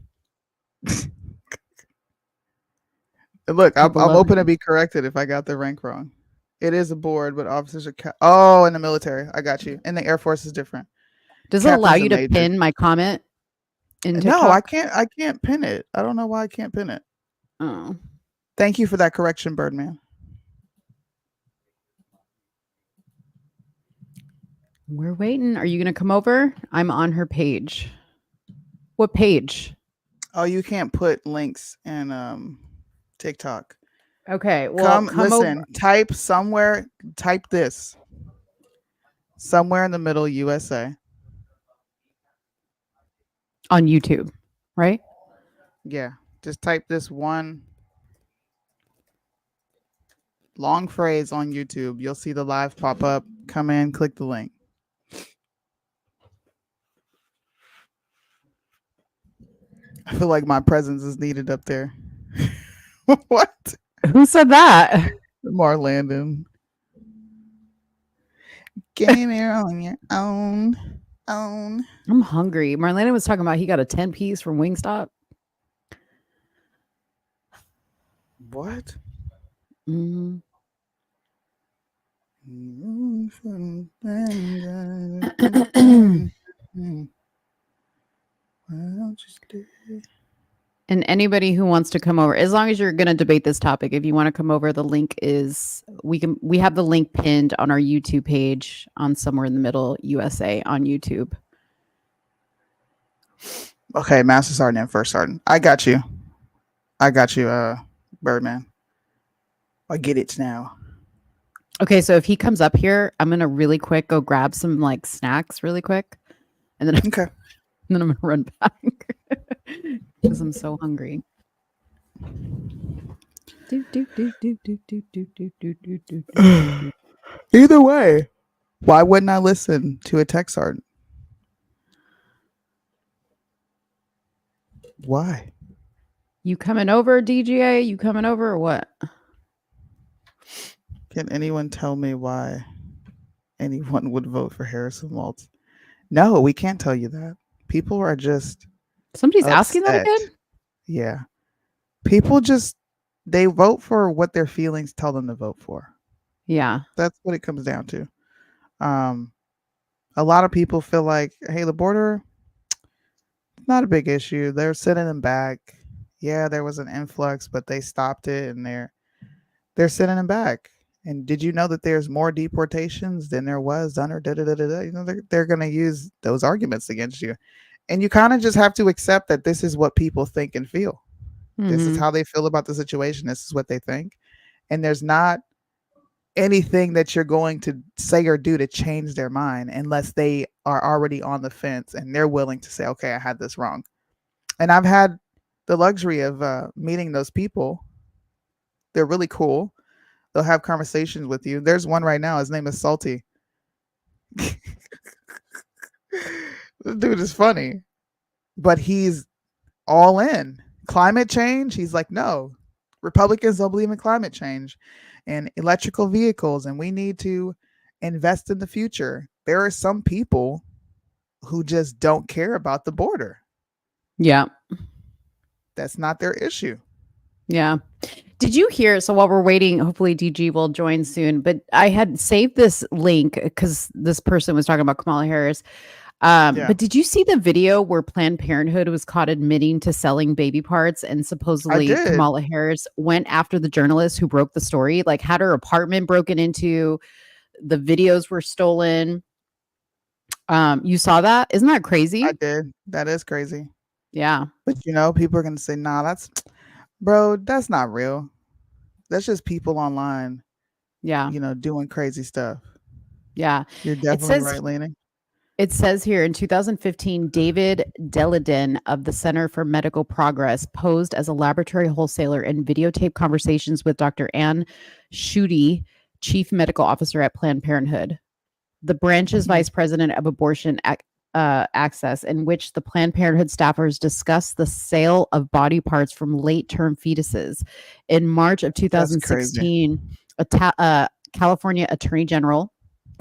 look, I'm people love open to him. be corrected if I got the rank wrong. It is a board, but officers are... in the military. I got you. And the Air Force is different. Does it allow Captain's a you to major. pin my comment in TikTok? No, I can't pin it. I don't know why I can't pin it. Oh. Thank you for that correction, Birdman. We're waiting. Are you going to come over? I'm on her page. What page? Oh, you can't put links in TikTok. Okay. Well, come listen, over. type somewhere, type this. Somewhere in the middle, USA. On YouTube, right? Yeah. Just type this one. long phrase on YouTube. You'll see the live pop up. Come in, click the link. I feel like my presence is needed up there. What? Who said that? Marlandon. Game here on your own. I'm hungry. Marlena was talking about he got a 10-piece from Wingstop. What? Mm. And anybody who wants to come over, as long as you're going to debate this topic, if you want to come over, the link is we have the link pinned on our YouTube page on Somewhere in the Middle USA on YouTube. Okay, Master Sergeant and First Sergeant. I got you, Birdman. I get it now. Okay, so if he comes up here, I'm gonna really quick go grab some like snacks really quick, and then Okay. and then I'm gonna run back because I'm so hungry. Either way, why wouldn't I listen to a tech sergeant? Why? You coming over, DGA? You coming over or what? Can anyone tell me why anyone would vote for Harrison Walz? No, we can't tell you that. People are just Somebody's asking that upset. again? Yeah. People just, they vote for what their feelings tell them to vote for. Yeah. That's what it comes down to. A lot of people feel like, hey, the border, not a big issue. They're sending them back. Yeah, there was an influx, but they stopped it and they're sending them back. And did you know that there's more deportations than there was under da-da-da-da-da? You know, they're going to use those arguments against you. And you kind of just have to accept that this is what people think and feel. This is how they feel about the situation. This is what they think. And there's not anything that you're going to say or do to change their mind unless they are already on the fence and they're willing to say, okay, I had this wrong. And I've had the luxury of meeting those people. They're really cool. They'll have conversations with you. There's one right now. His name is Salty. This dude is funny, but he's all in. Climate change, he's like, no, Republicans don't believe in climate change and electrical vehicles, and we need to invest in the future. There are some people who just don't care about the border. Yeah. That's not their issue. Yeah. Did you hear? So while we're waiting, hopefully DG will join soon, but I had saved this link because this person was talking about Kamala Harris. But did you see the video where Planned Parenthood was caught admitting to selling baby parts, and supposedly Kamala Harris went after the journalist who broke the story, like had her apartment broken into, the videos were stolen. You saw that? Isn't that crazy? I did. That is crazy. Yeah. But you know, people are going to say, nah, that's not real. That's just people online. Yeah. You know, doing crazy stuff. Yeah. You're definitely right leaning. It says here in 2015, David Deladin of the Center for Medical Progress posed as a laboratory wholesaler and videotaped conversations with Dr. Ann Schutte, chief medical officer at Planned Parenthood, the branch's vice president of abortion access, in which the Planned Parenthood staffers discussed the sale of body parts from late-term fetuses. In March of 2016, California Attorney General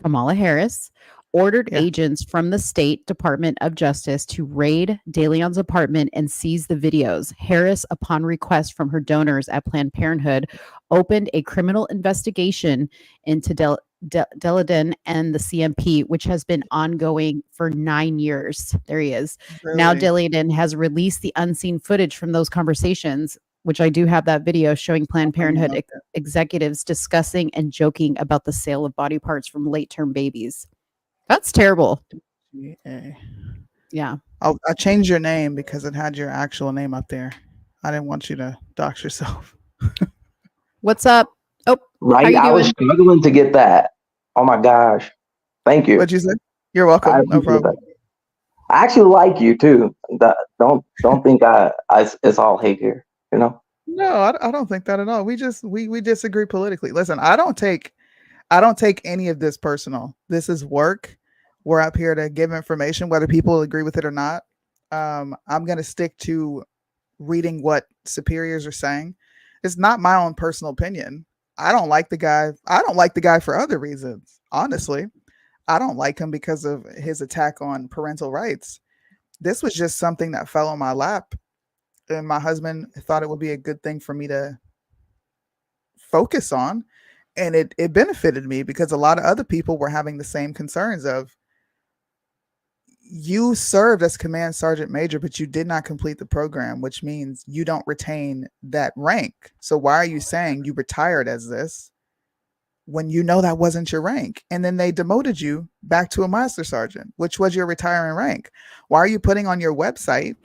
Kamala Harris ordered agents from the State Department of Justice to raid DeLeon's apartment and seize the videos. Harris, upon request from her donors at Planned Parenthood, opened a criminal investigation into Deladin and the CMP, which has been ongoing for 9 years. There he is. Really? Now Deladin has released the unseen footage from those conversations, which I do have that video showing Planned Parenthood executives discussing and joking about the sale of body parts from late-term babies. That's terrible. Yeah. I changed your name because it had your actual name up there. I didn't want you to dox yourself. What's up? Oh, right. I was struggling to get that. Oh my gosh. Thank you. What'd you say? You're welcome. No problem. That. I actually like you too. Don't think it's all hate here, you know? No, I don't think that at all. We disagree politically. Listen, I don't take any of this personal. This is work. We're up here to give information, whether people agree with it or not. I'm gonna stick to reading what superiors are saying. It's not my own personal opinion. I don't like the guy. I don't like the guy for other reasons. Honestly, I don't like him because of his attack on parental rights. This was just something that fell on my lap, and my husband thought it would be a good thing for me to focus on, and it benefited me because a lot of other people were having the same concerns of, you served as command sergeant major, but you did not complete the program, which means you don't retain that rank. So why are you saying you retired as this when you know that wasn't your rank? And then they demoted you back to a master sergeant, which was your retiring rank. Why are you putting on your website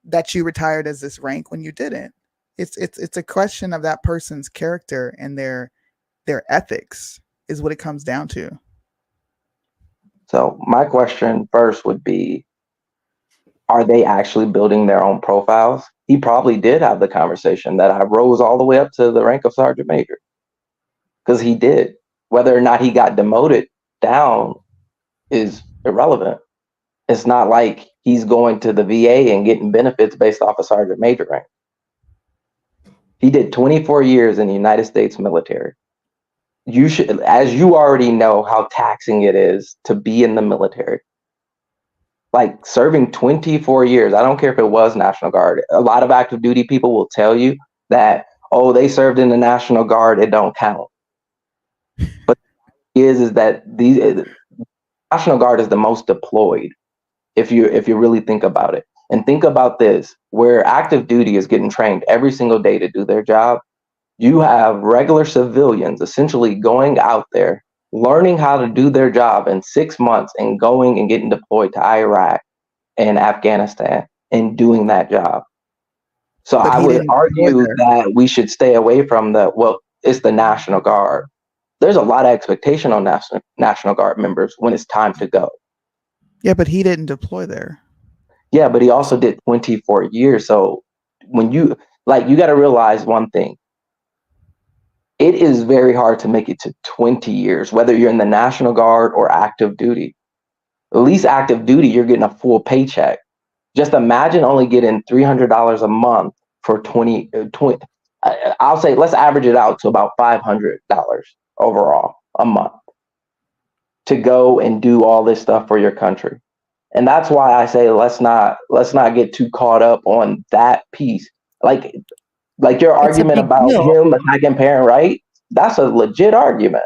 that you retired as this rank when you didn't? It's a question of that person's character and their ethics is what it comes down to. So my question first would be, are they actually building their own profiles? He probably did have the conversation that I rose all the way up to the rank of sergeant major, because he did. Whether or not he got demoted down is irrelevant. It's not like he's going to the VA and getting benefits based off of sergeant major rank. He did 24 years in the United States military. You should, as you already know, how taxing it is to be in the military. Like serving 24 years, I don't care if it was National Guard. A lot of active duty people will tell you that, oh, they served in the National Guard, it don't count. But is that the National Guard is the most deployed, if you really think about it. And think about this, where active duty is getting trained every single day to do their job. You have regular civilians essentially going out there, learning how to do their job in 6 months and going and getting deployed to Iraq and Afghanistan and doing that job. So I would argue that we should stay away from it's the National Guard. There's a lot of expectation on National Guard members when it's time to go. Yeah, but he didn't deploy there. Yeah, but he also did 24 years. So when you got to realize one thing. It is very hard to make it to 20 years, whether you're in the National Guard or active duty. At least active duty, you're getting a full paycheck. Just imagine only getting $300 a month for 20. I'll say, let's average it out to about $500 overall a month to go and do all this stuff for your country. And that's why I say, let's not get too caught up on that piece. Like your argument about him attacking parent rights, that's a legit argument.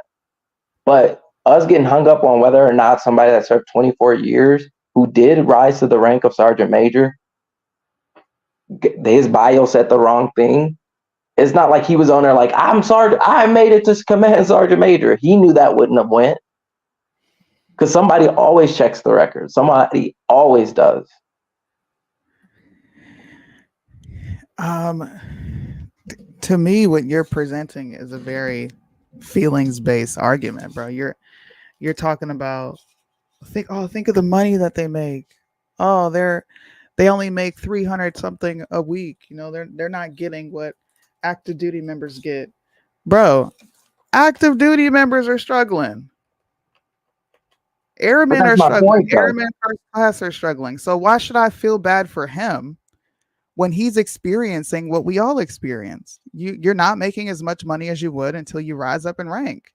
But us getting hung up on whether or not somebody that served 24 years who did rise to the rank of sergeant major, his bio said the wrong thing. It's not like he was on there like, I'm sorry, I made it to command sergeant major. He knew that wouldn't have went. Because somebody always checks the record. Somebody always does. To me, what you're presenting is a very feelings-based argument, bro. You're talking about think of the money that they make. Oh, they only make 300 something a week. You know, they're not getting what active duty members get. Bro, active duty members are struggling. Airmen are struggling. Airmen first class are struggling. So why should I feel bad for him when he's experiencing what we all experience? You're not making as much money as you would until you rise up in rank.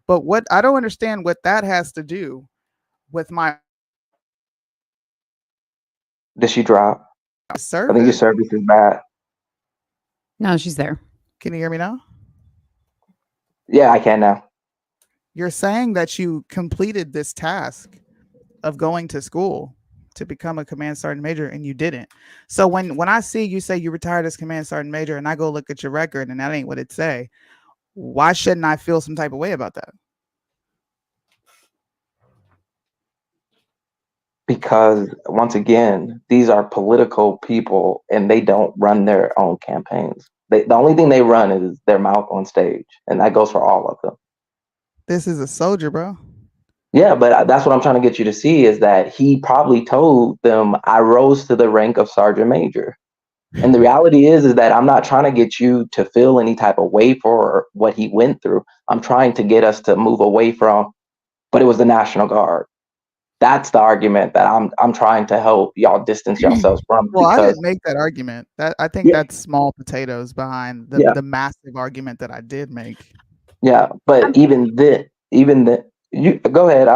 But what I don't understand what that has to do with my. Did she drop? Service. I think your service is bad. No, she's there. Can you hear me now? Yeah, I can now. You're saying that you completed this task of going to school to become a command sergeant major, and you didn't. So when I see you say you retired as command sergeant major, and I go look at your record, and that ain't what it say, why shouldn't I feel some type of way about that? Because once again, these are political people, and they don't run their own campaigns. The only thing they run is their mouth on stage, and that goes for all of them. This is a soldier, bro. Yeah, but that's what I'm trying to get you to see, is that he probably told them, I rose to the rank of sergeant major. And the reality is that I'm not trying to get you to feel any type of way for what he went through. I'm trying to get us to move away from, but it was the National Guard. That's the argument that I'm trying to help y'all distance yourselves from. Well, I Because didn't make that argument. That I think yeah, that's small potatoes behind yeah, the massive argument that I did make. yeah. But even the you go ahead.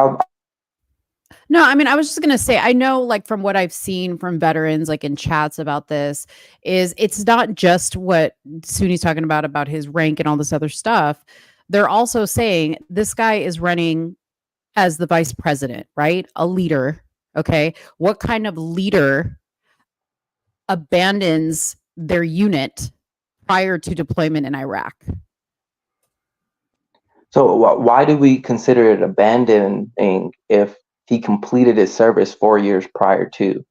No, I mean, I was just gonna say, I know, like, from what I've seen from veterans, like in chats about this, is it's not just what Sunni's talking about his rank and all this other stuff. They're also saying this guy is running as the vice president, right? A leader. Okay. What kind of leader abandons their unit prior to deployment in Iraq? So why do we consider it abandoning if he completed his service 4 years prior to?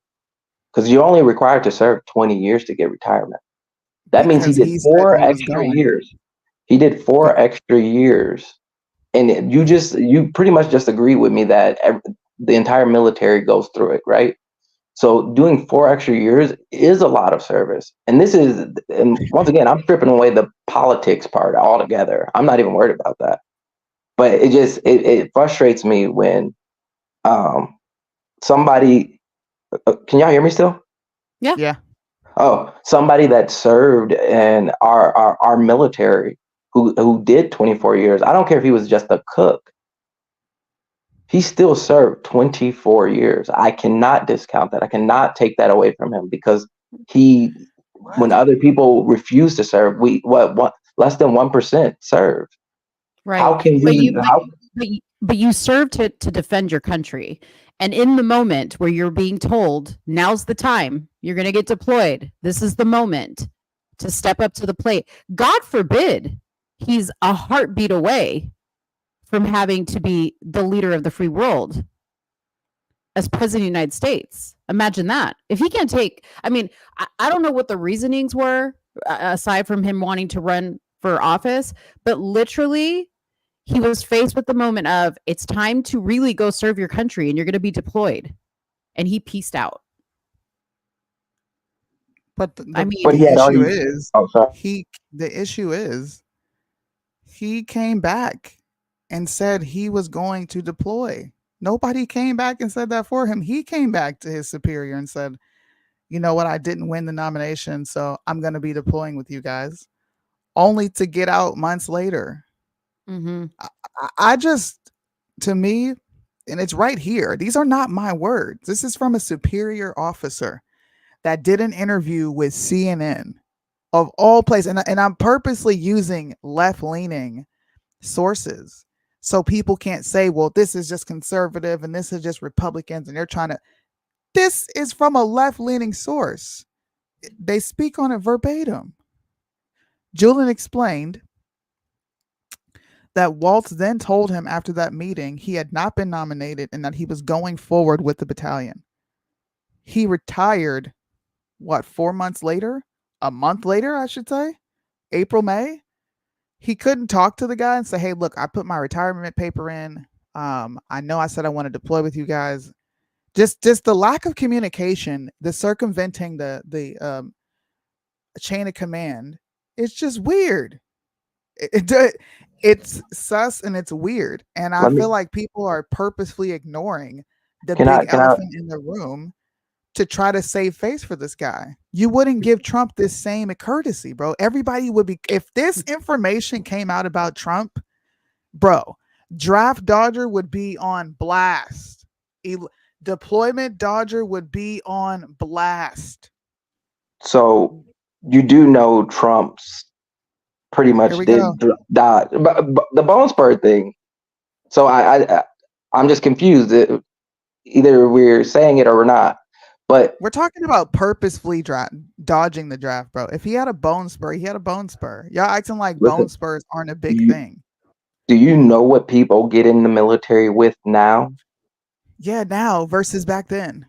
Because you're only required to serve 20 years to get retirement. That means he Because did he said four he was extra going. years. He did four extra years. And you pretty much just agree with me that the entire military goes through it, right? So doing 4 extra years is a lot of service. And once again, I'm stripping away the politics part altogether. I'm not even worried about that. But it frustrates me when somebody, can y'all hear me still? Yeah. Oh, somebody that served in our military who did 24 years. I don't care if he was just a cook. He still served 24 years. I cannot discount that. I cannot take that away from him because when other people refuse to serve, what less than 1% serve. Right. How can But you serve to defend your country. And in the moment where you're being told, now's the time, you're going to get deployed. This is the moment to step up to the plate. God forbid he's a heartbeat away from having to be the leader of the free world as president of the United States. Imagine that. If he can't take, I mean, I don't know what the reasonings were aside from him wanting to run for office, but literally he was faced with the moment of it's time to really go serve your country and you're going to be deployed. And he pieced out. But the issue is he came back and said he was going to deploy. Nobody came back and said that for him. He came back to his superior and said, you know what, I didn't win the nomination, so I'm going to be deploying with you guys, only to get out months later. Mm-hmm. I just, to me, and it's right here, these are not my words. This is from a superior officer that did an interview with CNN of all places. And I'm purposely using left-leaning sources so people can't say, well, this is just conservative and this is just Republicans and they're trying to. This is from a left-leaning source. They speak on it verbatim. Julian explained that Walz then told him after that meeting he had not been nominated and that he was going forward with the battalion. He retired, 4 months later? A month later, I should say? April, May? He couldn't talk to the guy and say, hey, look, I put my retirement paper in. I know I said I want to deploy with you guys. Just the lack of communication, the circumventing the chain of command, it's just weird. It's sus and it's weird. And I feel like people are purposefully ignoring the big elephant in the room to try to save face for this guy. You wouldn't give Trump this same courtesy, bro. Everybody would be, if this information came out about Trump, bro, Draft Dodger would be on blast. Deployment Dodger would be on blast. So you do know Trump's pretty much did die. But the bone spur thing. So I'm just confused. Either we're saying it or we're not. But we're talking about purposefully dodging the draft, bro. If he had a bone spur, he had a bone spur. Y'all acting like bone spurs aren't a big thing. Do you know what people get in the military with now? Yeah, now versus back then.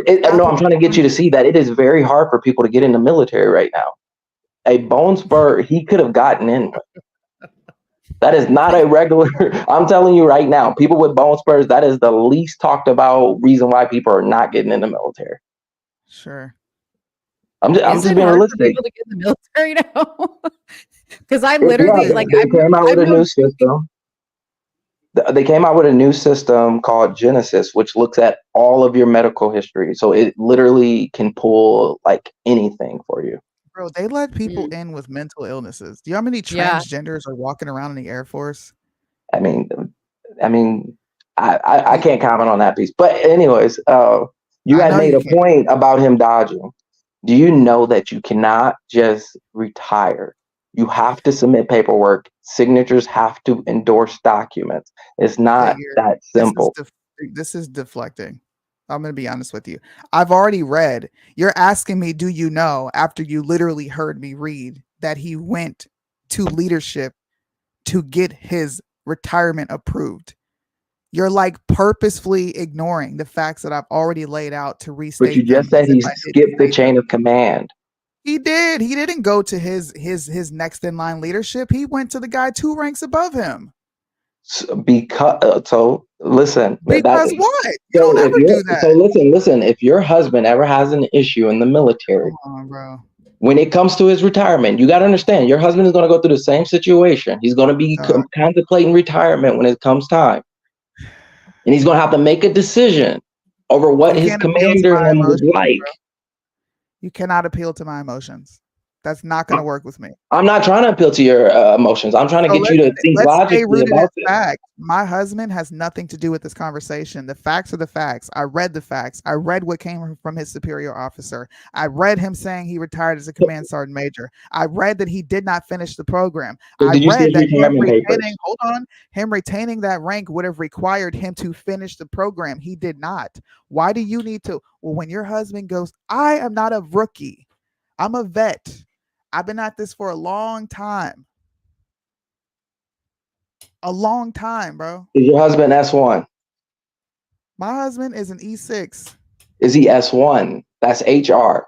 No, I'm trying to get you to see that it is very hard for people to get in the military right now. A bone spur, he could have gotten in with. That is not a regular. I'm telling you right now, people with bone spurs, that is the least talked about reason why people are not getting in the military. Sure. I'm Is just it being hard for realistic. people to get in the military now? Because I It's literally not. like They came out with a new system. They came out with a new system called Genesis, which looks at all of your medical history. So it literally can pull like anything for you. Bro, they let people Mm. in with mental illnesses. Do you know how many Yeah. transgenders are walking around in the Air Force? I mean, I can't comment on that piece. But anyways, you I had know made you a can't. point about him dodging. Do you know that you cannot just retire? You have to submit paperwork. Signatures have to endorse documents. It's not that simple. This is deflecting. I'm going to be honest with you. I've already read. You're asking me, do you know, after you literally heard me read that he went to leadership to get his retirement approved. You're like purposefully ignoring the facts that I've already laid out to restate But you them just said as if he I didn't skipped the say chain them. of command. He did. He didn't go to his next in line leadership. He went to the guy 2 ranks above him. So listen. Because what? You So don't if ever you're do that. so listen. If your husband ever has an issue in the military, Come on, bro. when it comes to his retirement, you got to understand your husband is going to go through the same situation. He's going to be contemplating retirement when it comes time, and he's going to have to make a decision over what his commander and him would like. Bro. You cannot appeal to my emotions. That's not going to work with me. I'm not trying to appeal to your emotions. I'm trying to get you to think logically about this. Fact. My husband has nothing to do with this conversation. The facts are the facts. I read the facts. I read what came from his superior officer. I read him saying he retired as a command sergeant major. I read that he did not finish the program. I read that him retaining that rank would have required him to finish the program. He did not. Why do you need to? Well, when your husband goes, I am not a rookie. I'm a vet. I've been at this for a long time. A long time, bro. Is your husband S1? My husband is an E6. Is he S1? That's HR.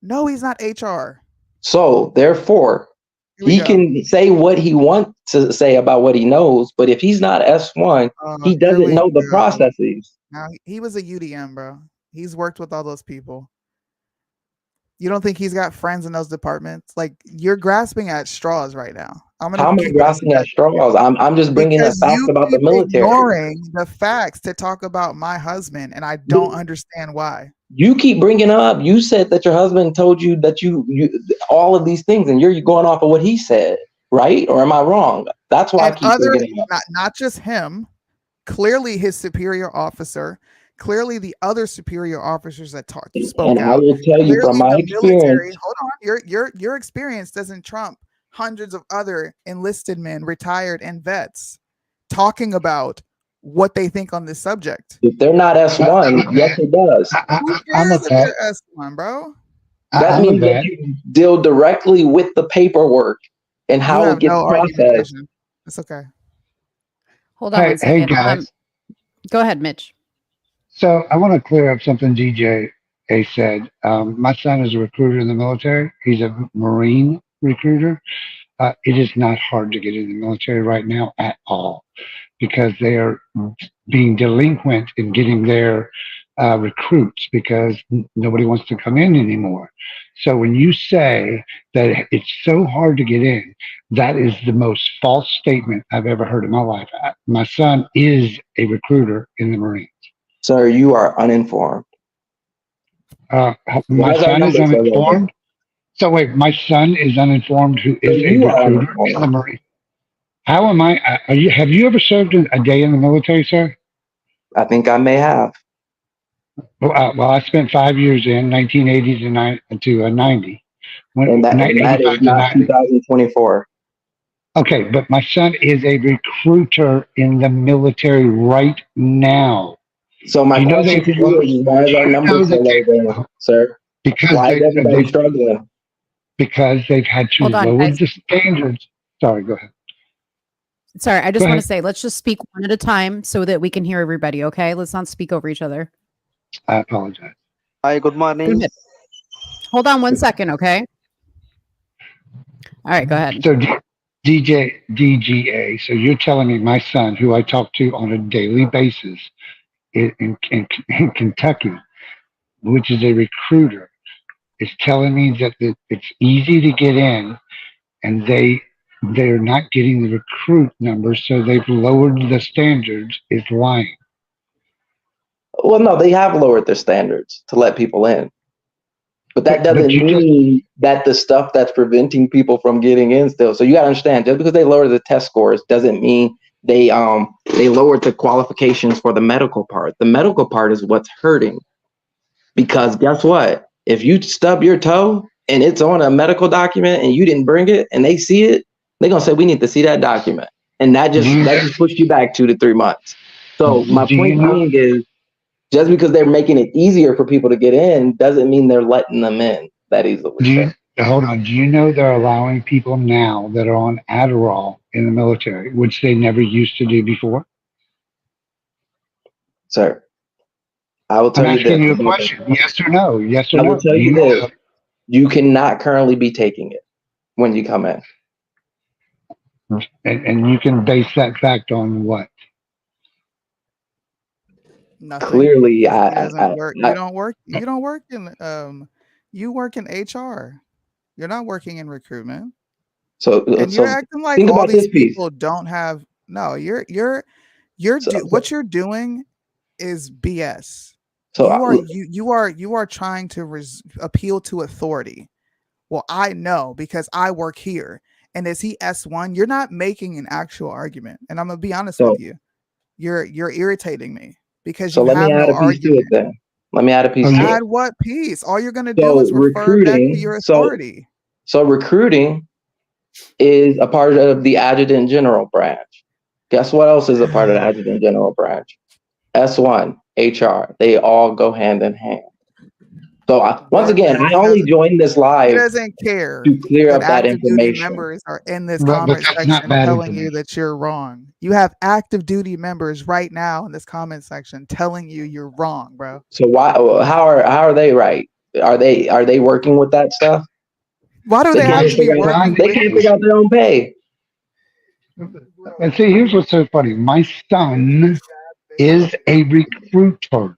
No, he's not HR. So therefore, he can say what he wants to say about what he knows, but if he's not S1, he doesn't know the processes. Now, he was a UDM, bro. He's worked with all those people. You don't think he's got friends in those departments? Like, you're grasping at straws right now. How am I grasping at straws? I'm just bringing the facts about the military. Ignoring the facts to talk about my husband, and I don't understand why. You keep bringing up. You said that your husband told you that you all of these things, and you're going off of what he said, right? Or am I wrong? That's why I keep bringing it up. Not just him. Clearly, his superior officer. Clearly, the other superior officers that spoke and out. I will tell you from my experience. Hold on, your experience doesn't trump hundreds of other enlisted men, retired, and vets talking about what they think on this subject. If they're not S1, yes, it does. I'm a vet. S1, bro. That means that you deal directly with the paperwork and how it gets processed. It's okay. Hold on one second. Hey guys. Go ahead, Mitch. So I want to clear up something DJ said. My son is a recruiter in the military. He's a Marine recruiter. It is not hard to get in the military right now at all because they are being delinquent in getting their recruits because nobody wants to come in anymore. So when you say that it's so hard to get in, that is the most false statement I've ever heard in my life. My son is a recruiter in the Marines. Sir, you are uninformed. My son is uninformed. So wait, my son is uninformed who is a recruiter in the Marines. How am I? Have you ever served a day in the military, sir? I think I may have. Well, I spent 5 years in 1980 to 90. And that is not 2024. Okay, but my son is a recruiter in the military right now. So my question to you is, why is our numbers so low there, sir? Because why is everybody struggling? Because they've had to lower the standards. Sorry, go ahead. Sorry, I just want to say, let's just speak one at a time so that we can hear everybody, okay? Let's not speak over each other. I apologize. Hi, good morning. Hold on one second, okay? All right, go ahead. So DGA, so you're telling me my son, who I talk to on a daily basis in Kentucky, which is a recruiter, is telling me that it's easy to get in, and they're not getting the recruit numbers, so they've lowered the standards, is lying. Well, no, they have lowered their standards to let people in. But that doesn't mean that the stuff that's preventing people from getting in still. So you got to understand, just because they lowered the test scores doesn't mean they lowered the qualifications for the medical part. The medical part is what's hurting. Because guess what? If you stub your toe and it's on a medical document and you didn't bring it and they see it, they're going to say, we need to see that document. And that just pushed you back 2 to 3 months. So my point being is, just because they're making it easier for people to get in doesn't mean they're letting them in that easily. Hold on. Do you know they're allowing people now that are on Adderall in the military, which they never used to do before? Sir, I will tell you this. I'm asking you a question. Yes or no? Yes or no? I will tell you this. You cannot currently be taking it when you come in. And you can base that fact on what? Nothing. Clearly, You don't work in you work in HR. You're not working in recruitment. And you're acting like all these people don't have. No, what you're doing is BS. So you are trying to appeal to authority. Well, I know because I work here. And is he S1? You're not making an actual argument. And I'm gonna be honest with you. You're irritating me. Because let me add a piece to it then. Let me add a piece to it. Add what piece? All you're going to do is refer back to your authority. So recruiting is a part of the adjutant general branch. Guess what else is a part of the adjutant general branch? S1, HR. They all go hand in hand. So once again, I only joined this live. He doesn't care to clear up that information. Members are in this comment section telling you that you're wrong. You have active duty members right now in this comment section telling you you're wrong, bro. So how are they right? Are they working with that stuff? Why do they have to be working? They can't figure out their own pay. And see, here's what's so funny. My son is a recruiter.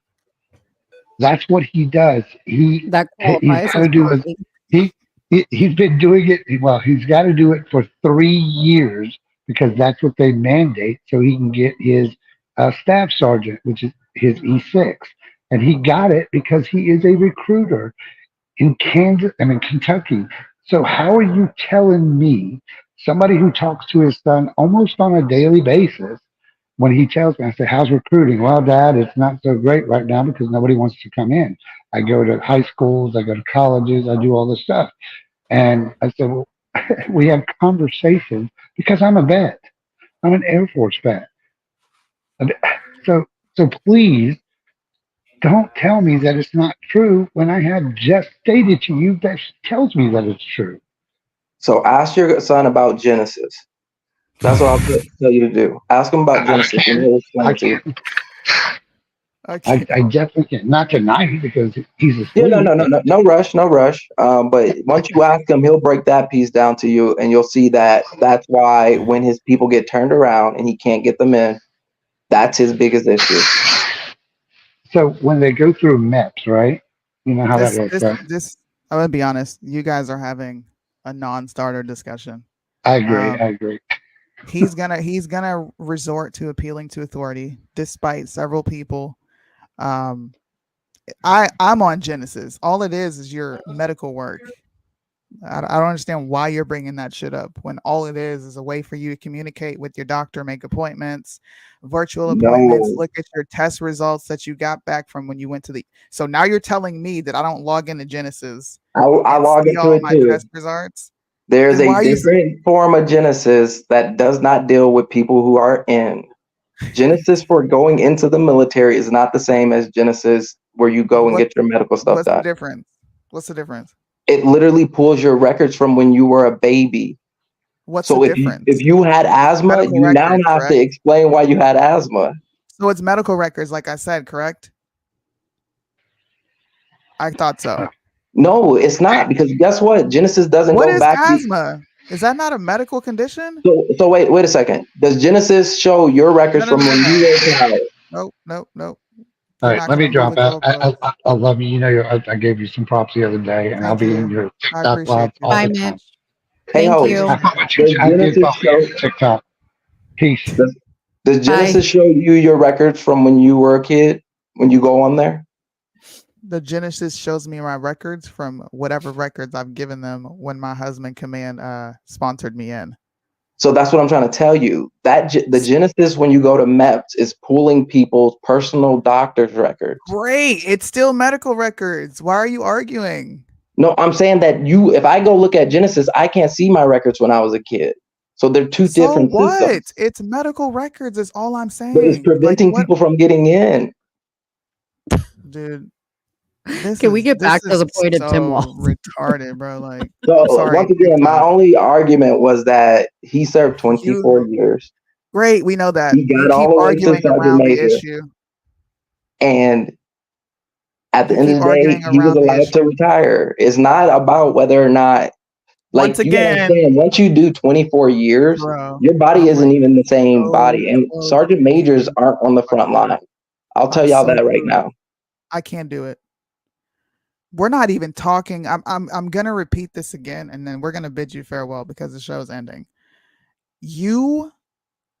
That's what he does. He's been doing it. Well, he's got to do it for 3 years because that's what they mandate, so he can get his staff sergeant, which is his E6. And he got it because he is a recruiter in Kentucky. So how are you telling me, somebody who talks to his son almost on a daily basis, when he tells me, I say, how's recruiting? Well, Dad, it's not so great right now because nobody wants to come in. I go to high schools, I go to colleges, I do all this stuff. And I said, well, we have conversations because I'm a vet. I'm an Air Force vet. So please don't tell me that it's not true when I have just stated to you that tells me that it's true. So ask your son about Genesis. That's what I'll tell you to do. Ask him about Genesis. I definitely can't. Not tonight because he's asleep. Yeah, no rush. But once you ask him, he'll break that piece down to you, and you'll see that that's why when his people get turned around and he can't get them in, that's his biggest issue. So when they go through MEPS, right? You know how that works, right? I'm gonna be honest. You guys are having a non-starter discussion. I agree. He's gonna resort to appealing to authority, despite several people. I'm on Genesis. All it is your medical work. I don't understand why you're bringing that shit up when all it is a way for you to communicate with your doctor, make appointments, virtual appointments, look at your test results that you got back from when you went to the. So now you're telling me that I don't log into Genesis. I log into it too. Test results. There's a different form of Genesis that does not deal with people who are in. Genesis for going into the military is not the same as Genesis where you go and get your medical stuff done. What's the difference? It literally pulls your records from when you were a baby. What's the difference? If you had asthma, you now have to explain why you had asthma. So it's medical records, like I said, correct? I thought so. No, it's not, because guess what? Genesis doesn't go back. What is asthma? Is that not a medical condition? So wait a second. Does Genesis show your records from when you were a child? Nope. All You're right, not let me gonna move drop the out. goalpost. I love you. You know, I gave you some props the other day, and I'll Thank be in you. your I TikTok appreciate live you. all Bye, the time. Mitch. Hey, Thank Hope, I you. follow you. does I did Genesis follow you show on TikTok. Peace. does, does Bye. Genesis show you your records from when you were a kid when you go on there? The Genesis shows me my records from whatever records I've given them when my husband Command sponsored me in. So that's what I'm trying to tell you. The Genesis when you go to MEPS is pulling people's personal doctor's records. Great. It's still medical records. Why are you arguing? No, I'm saying that if I go look at Genesis, I can't see my records when I was a kid. So they're two So different what? systems. It's medical records is all I'm But it's saying. Like preventing what, people from getting in. dude? Can we get This back to is the point of Tim Walz? so retarded, bro. Like, So sorry, once again, my TikTok. only argument was that he served You 24 years. great, we know that. He You got all keep the way to arguing Sergeant around the Major. issue. And at the You end of keep the day, arguing he was around the allowed to issue. retire. It's not about whether or not, Once like, you gotta again, understand, once you do 24 years, bro, your body I'm isn't with even the same so body. And close Sergeant to Majors you. aren't on the front line. I'll tell I'm y'all so that right close. now. I can't do it. We're not even talking. I'm gonna repeat this again, and then we're gonna bid you farewell because the show's ending. You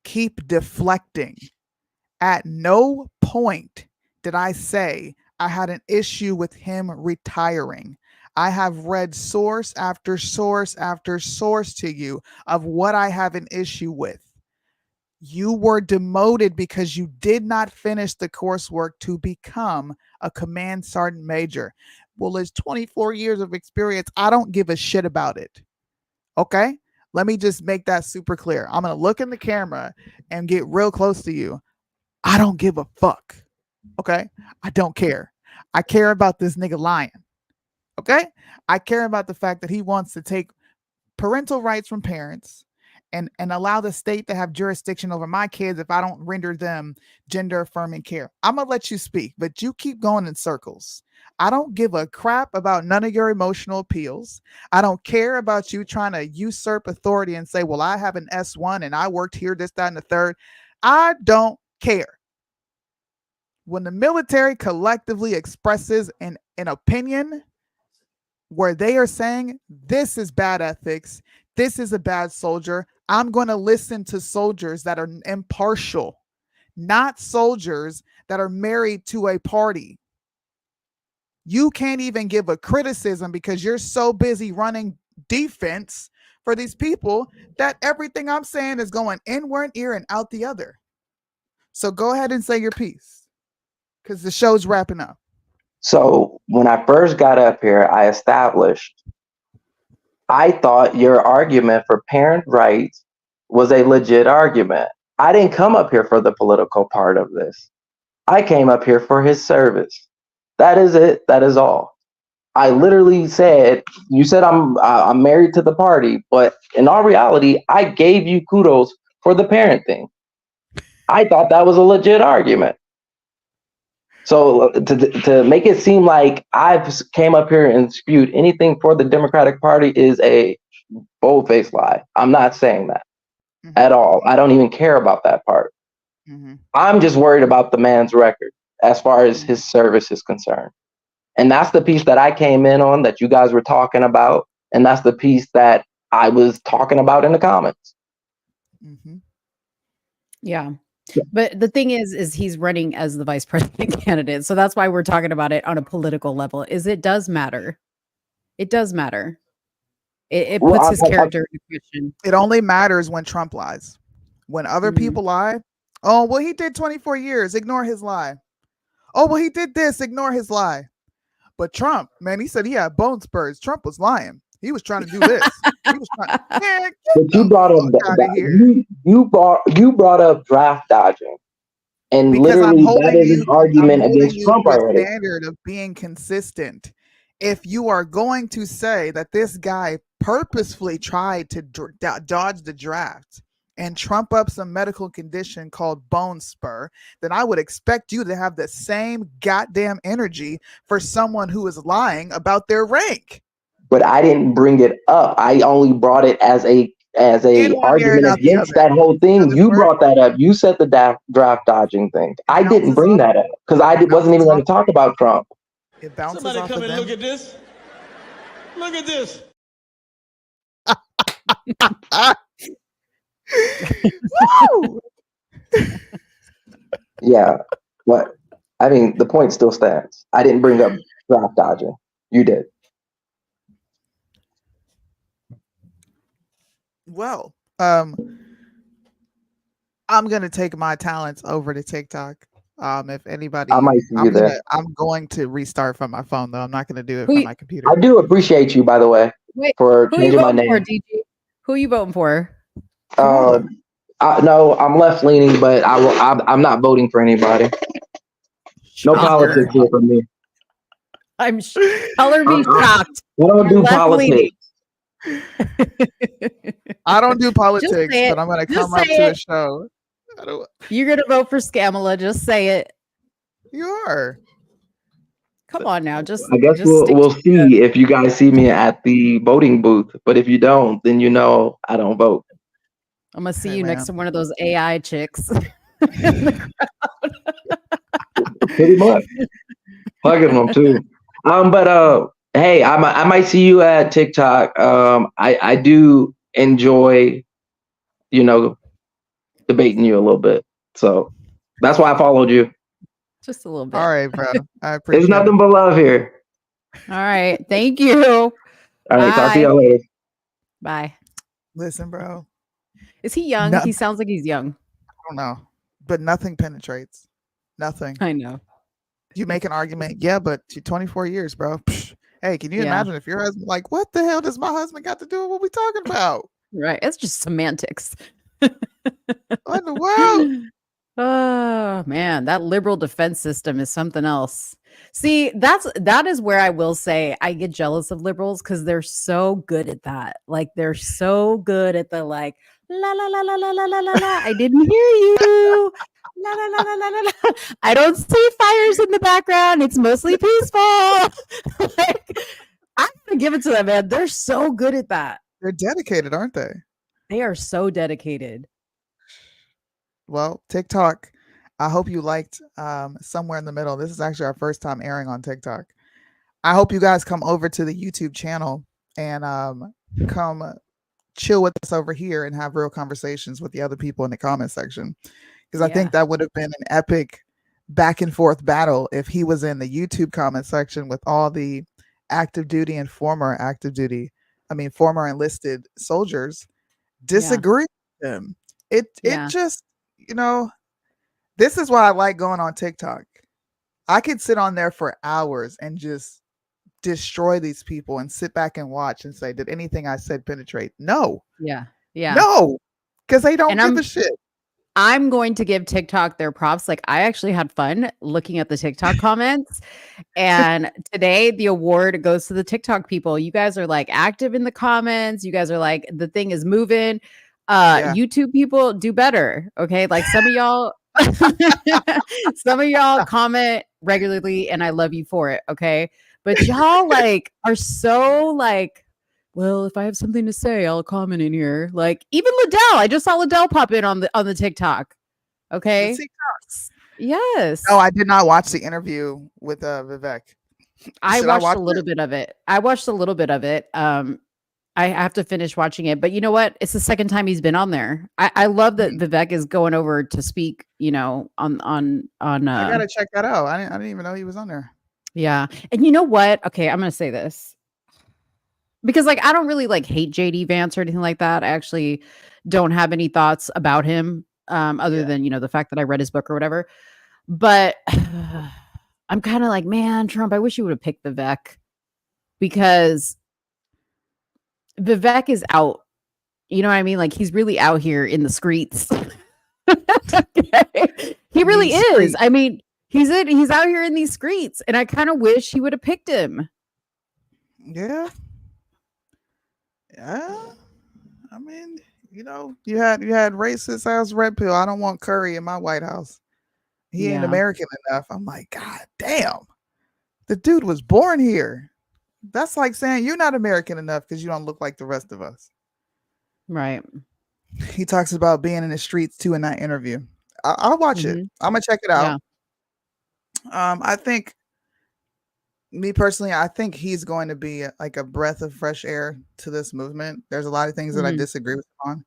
keep deflecting. At no point did I say I had an issue with him retiring. I have read source after source after source to you of what I have an issue with. You were demoted because you did not finish the coursework to become a command sergeant major. Well, it's 24 years of experience. I don't give a shit about it. Okay? Let me just make that super clear. I'm going to look in the camera and get real close to you. I don't give a fuck. Okay? I don't care. I care about this nigga lying. Okay? I care about the fact that he wants to take parental rights from parents and allow the state to have jurisdiction over my kids if I don't render them gender affirming care. I'm going to let you speak, but you keep going in circles. I don't give a crap about none of your emotional appeals. I don't care about you trying to usurp authority and say, well, I have an S1 and I worked here, this, that, and the third. I don't care. When the military collectively expresses an opinion where they are saying this is bad ethics, this is a bad soldier, I'm going to listen to soldiers that are impartial, not soldiers that are married to a party. You can't even give a criticism because you're so busy running defense for these people that everything I'm saying is going in one ear and out the other. So go ahead and say your piece because the show's wrapping up. So when I first got up here, I thought your argument for parent rights was a legit argument. I didn't come up here for the political part of this. I came up here for his service. That is it. That is all. I literally said, you said I'm married to the party, but in all reality, I gave you kudos for the parent thing. I thought that was a legit argument. So to make it seem like I've came up here and spewed anything for the Democratic Party is a bold-faced lie. I'm not saying that at all. I don't even care about that part. I'm just worried about the man's record as far as his service is concerned. And that's the piece that I came in on that you guys were talking about. And that's the piece that I was talking about in the comments. Yeah. But the thing is he's running as the vice president candidate. So that's why we're talking about it on a political level, is it does matter. It does matter. It puts his character into question. It only matters when Trump lies. When other people lie, oh, well, he did 24 years. Ignore his lie. Oh, well, he did this. Ignore his lie. But Trump, man, he said he had bone spurs. Trump was lying. He was trying to do this. He was trying. Man, but you brought up you brought up draft dodging, and because literally that is an argument against Trump already. Standard of being consistent. If you are going to say that this guy purposefully tried to dodge the draft and trump up some medical condition called bone spur, then I would expect you to have the same goddamn energy for someone who is lying about their rank. But I didn't bring it up. I only brought it as as In a one ear and argument out the against other. that whole How thing. this You work? brought that up. You said the draft dodging thing. It I didn't bounces bring off. that up because I wasn't even Bounces going off. to talk about Trump. It bounces Somebody off come of and them. look at this. Look at this. Woo! Yeah, but I mean, the point still stands. I didn't bring up draft dodging. You did. Well, I'm gonna take my talents over to TikTok. If anybody, I might see you there. I'm going to restart from my phone though. I'm not gonna do it Who from you, my computer. I do appreciate you, by the way, wait, for who you changing my voting for, name. DG? Who you voting for? Uh, Kamala. no, I'm left leaning, but I'm not voting for anybody. No Shocker. politics here for me. I'm color me I shocked. don't You're do left politics. I don't do Just politics, say it. but I'm gonna Just come up say to a it. show. I don't, You're gonna vote for Scamala. Just say it. you are. Come on now. Just I guess just stick we'll to the see if you guys see me at the voting booth. But if you don't, then you know I don't vote. I'm gonna see Hey, you next man. to one of those AI chicks. Pretty much. Hugging them too. But hey, I might see you at TikTok. I do enjoy, debating you a little bit. So that's why I followed you. Just a little bit. All right, bro. I There's appreciate nothing it. but love here. All right. Thank you. All right, talk to Bye. y'all later. Bye. Listen, bro. Is he young? No, He sounds like he's young. I don't know, but nothing penetrates. Nothing. I know. You make an argument, yeah, but 24 years, bro. Psh. Hey, can you Yeah. imagine if your husband, like, what the hell does my husband got to do with what we talking about? Right. It's just semantics. What in the world? Oh man, that liberal defense system is something else. See, that is where I will say I get jealous of liberals because they're so good at that. Like they're so good at the like la la la la la la la la la. I didn't hear you. La la la la la la la. I don't see fires in the background. It's mostly peaceful. Like, I'm gonna give it to them, man. They're so good at that. They're dedicated, aren't they? They are so dedicated. Well, TikTok. I hope you liked Somewhere in the Middle. This is actually our first time airing on TikTok. I hope you guys come over to the YouTube channel and come chill with us over here and have real conversations with the other people in the comment section. Because I think that would have been an epic back and forth battle if he was in the YouTube comment section with all the active duty and former enlisted soldiers disagree with him. It just, this is why I like going on TikTok. I could sit on there for hours and just destroy these people and sit back and watch and say, did anything I said penetrate? No. Yeah. Yeah. No. Because they don't give a shit. I'm going to give TikTok their props. Like I actually had fun looking at the TikTok comments. And today the award goes to the TikTok people. You guys are like active in the comments. You guys are like, the thing is moving. YouTube people do better. Okay. Like some of y'all comment regularly and I love you for it. Okay. But y'all like are so like, well, if I have something to say, I'll comment in here. Like even Liddell, I just saw Liddell pop in on the TikTok. Okay. Yes. No, I did not watch the interview with Vivek. I watched a little bit of it. I have to finish watching it, but you know what? It's the second time he's been on there. I love that Vivek is going over to speak. On. I gotta check that out. I didn't even know he was on there. Yeah, and you know what? Okay, I'm gonna say this because like I don't really like hate JD Vance or anything like that. I actually don't have any thoughts about him other than the fact that I read his book or whatever. But I'm kind of like, man, Trump, I wish you would have picked Vivek because Vivek is out. You know what I mean? Like he's really out here in the streets. Okay. He really is. I mean, he's out here in these streets, and I kind of wish he would have picked him. Yeah. Yeah. I mean, you had racist ass red pill. I don't want Curry in my White House. He ain't American enough. I'm like, God damn. The dude was born here. That's like saying you're not American enough because you don't look like the rest of us. Right. He talks about being in the streets too in that interview. I'll watch it. I'm gonna check it Yeah. out. I think, me personally, I think he's going to be like a breath of fresh air to this movement. There's a lot of things that I Mhm. disagree with him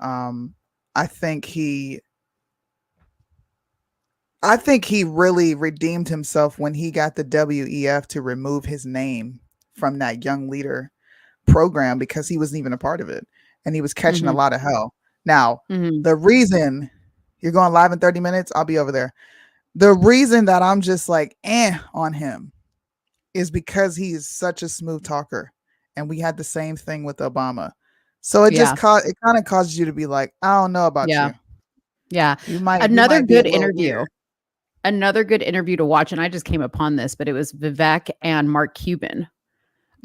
on. I think he really redeemed himself when he got the WEF to remove his name from that young leader program because he wasn't even a part of it and he was catching a Mhm. lot of hell. Now, Mhm. the reason you're going live in 30 minutes, I'll be over there. The reason that I'm just like on him is because he is such a smooth talker, and we had the same thing with Obama. So it Yeah. it kind of causes you to be like, I don't know about Yeah. you. Yeah. You Another might be a good little interview. weird. Another good interview to watch, and I just came upon this, but it was Vivek and Mark Cuban.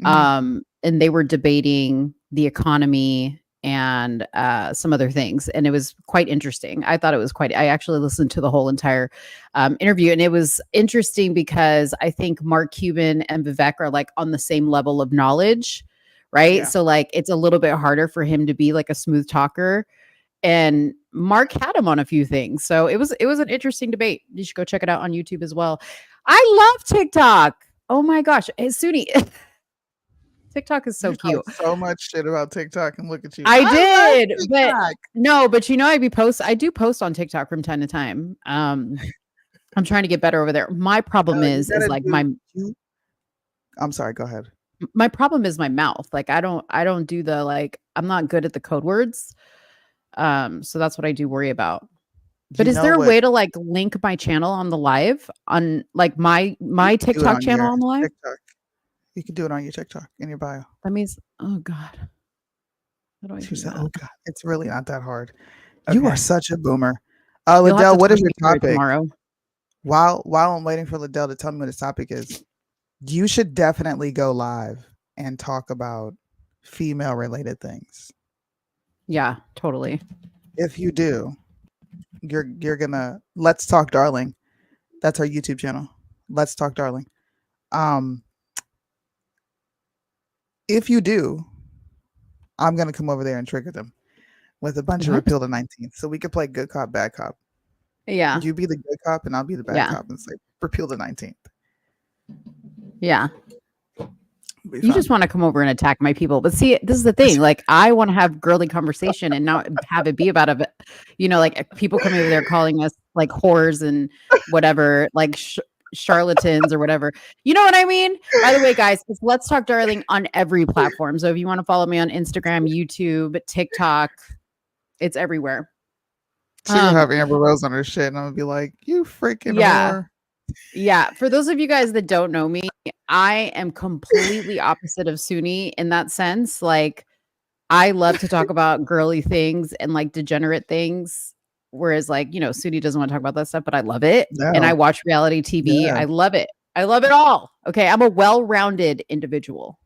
And they were debating the economy and some other things, and it was quite interesting. I thought it was I actually listened to the whole entire interview, and it was interesting because I think Mark Cuban and Vivek are like on the same level of knowledge, right? Yeah. So like it's a little bit harder for him to be like a smooth talker, and Mark had him on a few things. So it was an interesting debate. You should go check it out on YouTube as well. I love TikTok. Oh my gosh. Hey, Soonie. TikTok is so You talk cute. so much shit about TikTok, and look at you. I love did, but TikTok. no, but you know, I do post on TikTok from time to time. I'm trying to get better over there. My problem You is gotta like I'm sorry, go ahead. my problem is my mouth. Like I don't do the like I'm not good at the code words. So that's what I do worry about. But You is know there a what? way to like link my channel on the live on like my You can do it TikTok on channel your on the live? TikTok. You can do it on your TikTok in your bio. That means oh God. How do I She do said, that? "Oh God, it's really not that hard." You are Okay. such a boomer. You'll have Liddell, to what talk is your me through it topic? tomorrow. While I'm waiting for Liddell to tell me what his topic is, you should definitely go live and talk about female related things. Yeah, totally. If you do, you're gonna Let's Talk Darling. That's our YouTube channel. Let's Talk Darling. If you do, I'm gonna come over there and trigger them with a bunch of What? repeal the 19th, so we could play good cop, bad cop. Yeah. You be the good cop, and I'll be the bad Yeah. cop, and say repeal the 19th. Yeah. Be You fun. just want to come over and attack my people. But see, this is the thing. Like, I want to have girly conversation and not have it be about a, you know, like people coming over there calling us like whores and whatever, like charlatans or whatever. You know what I mean? By the way, guys, it's Let's Talk Darling on every platform. So if you want to follow me on Instagram, YouTube, TikTok, it's everywhere. She gonna have Amber Rose on her shit, and I'm gonna be like, "You freaking whore." Yeah. For those of you guys that don't know me, I am completely opposite of Soonie in that sense. Like, I love to talk about girly things and like degenerate things. Whereas, like, you know, Soonie doesn't want to talk about that stuff, but I love it. And I No. watch reality TV. Yeah. I love it. I love it all. Okay. I'm a well-rounded individual.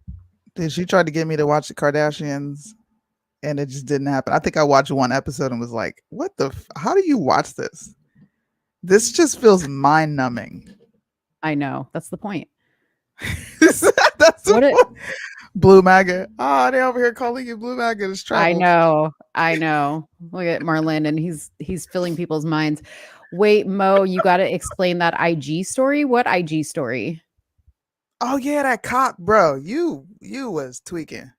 Dude, she tried to get me to watch the Kardashians, and it just didn't happen. I think I watched one episode and was like, "What the? How do you watch this? This just feels mind numbing." I know. That's the point. That's What the point. Blue maggot. Oh, they over here calling you blue maggot. It's trouble. I know. Look at Marlon, and he's filling people's minds. Wait, Mo, you got to explain that IG story. What IG story? Oh yeah, that cop, bro. You was tweaking.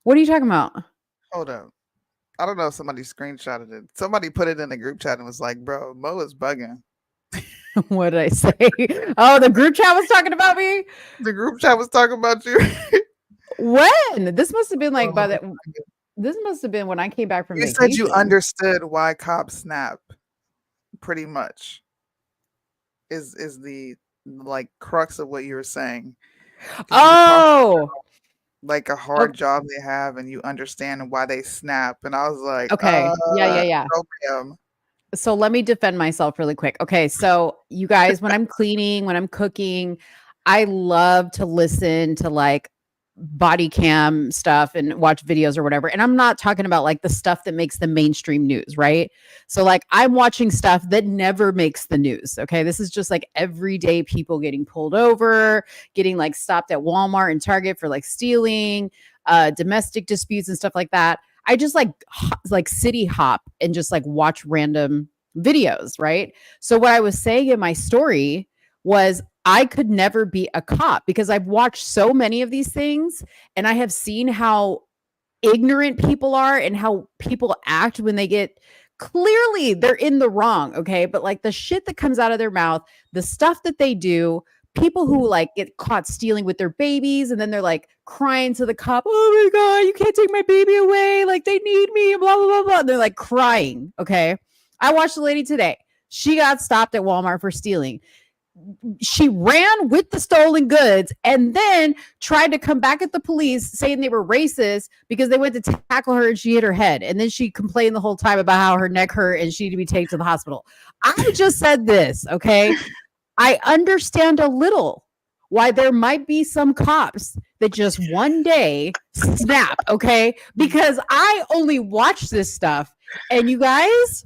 What are you talking about? Hold up. I don't know if somebody screenshotted it. Somebody put it in the group chat and was like, "Bro, Mo is bugging." What did I say? Oh, the group chat was talking about me. The group chat was talking about you. When? This must have been like by Oh, the. This must have been when I came back from you vacation. said you understood why cops snap. Pretty much is the like crux of what you were saying. 'Cause you were talking Oh, about, like a hard job they have, and you understand why they snap. And I was like, okay. Yeah. no, ma'am. So let me defend myself really quick. Okay, so you guys, when I'm cleaning, when I'm cooking, I love to listen to like body cam stuff and watch videos or whatever. And I'm not talking about like the stuff that makes the mainstream news, right? So like I'm watching stuff that never makes the news. Okay. This is just like everyday people getting pulled over, getting like stopped at Walmart and Target for like stealing, domestic disputes and stuff like that. I just like city hop and just like watch random videos, right? So what I was saying in my story was I could never be a cop because I've watched so many of these things and I have seen how ignorant people are and how people act when they get clearly they're in the wrong, okay? But like the shit that comes out of their mouth, the stuff that they do, people who like get caught stealing with their babies and then they're like crying to the cop, oh my God, you can't take my baby away. Like they need me, blah, blah, blah, blah. And they're like crying, okay? I watched a lady today. She got stopped at Walmart for stealing. She ran with the stolen goods and then tried to come back at the police saying they were racist because they went to tackle her and she hit her head. And then she complained the whole time about how her neck hurt and she needed to be taken to the hospital. I just said this, okay? I understand a little why there might be some cops that just one day snap, okay? Because I only watch this stuff and you guys,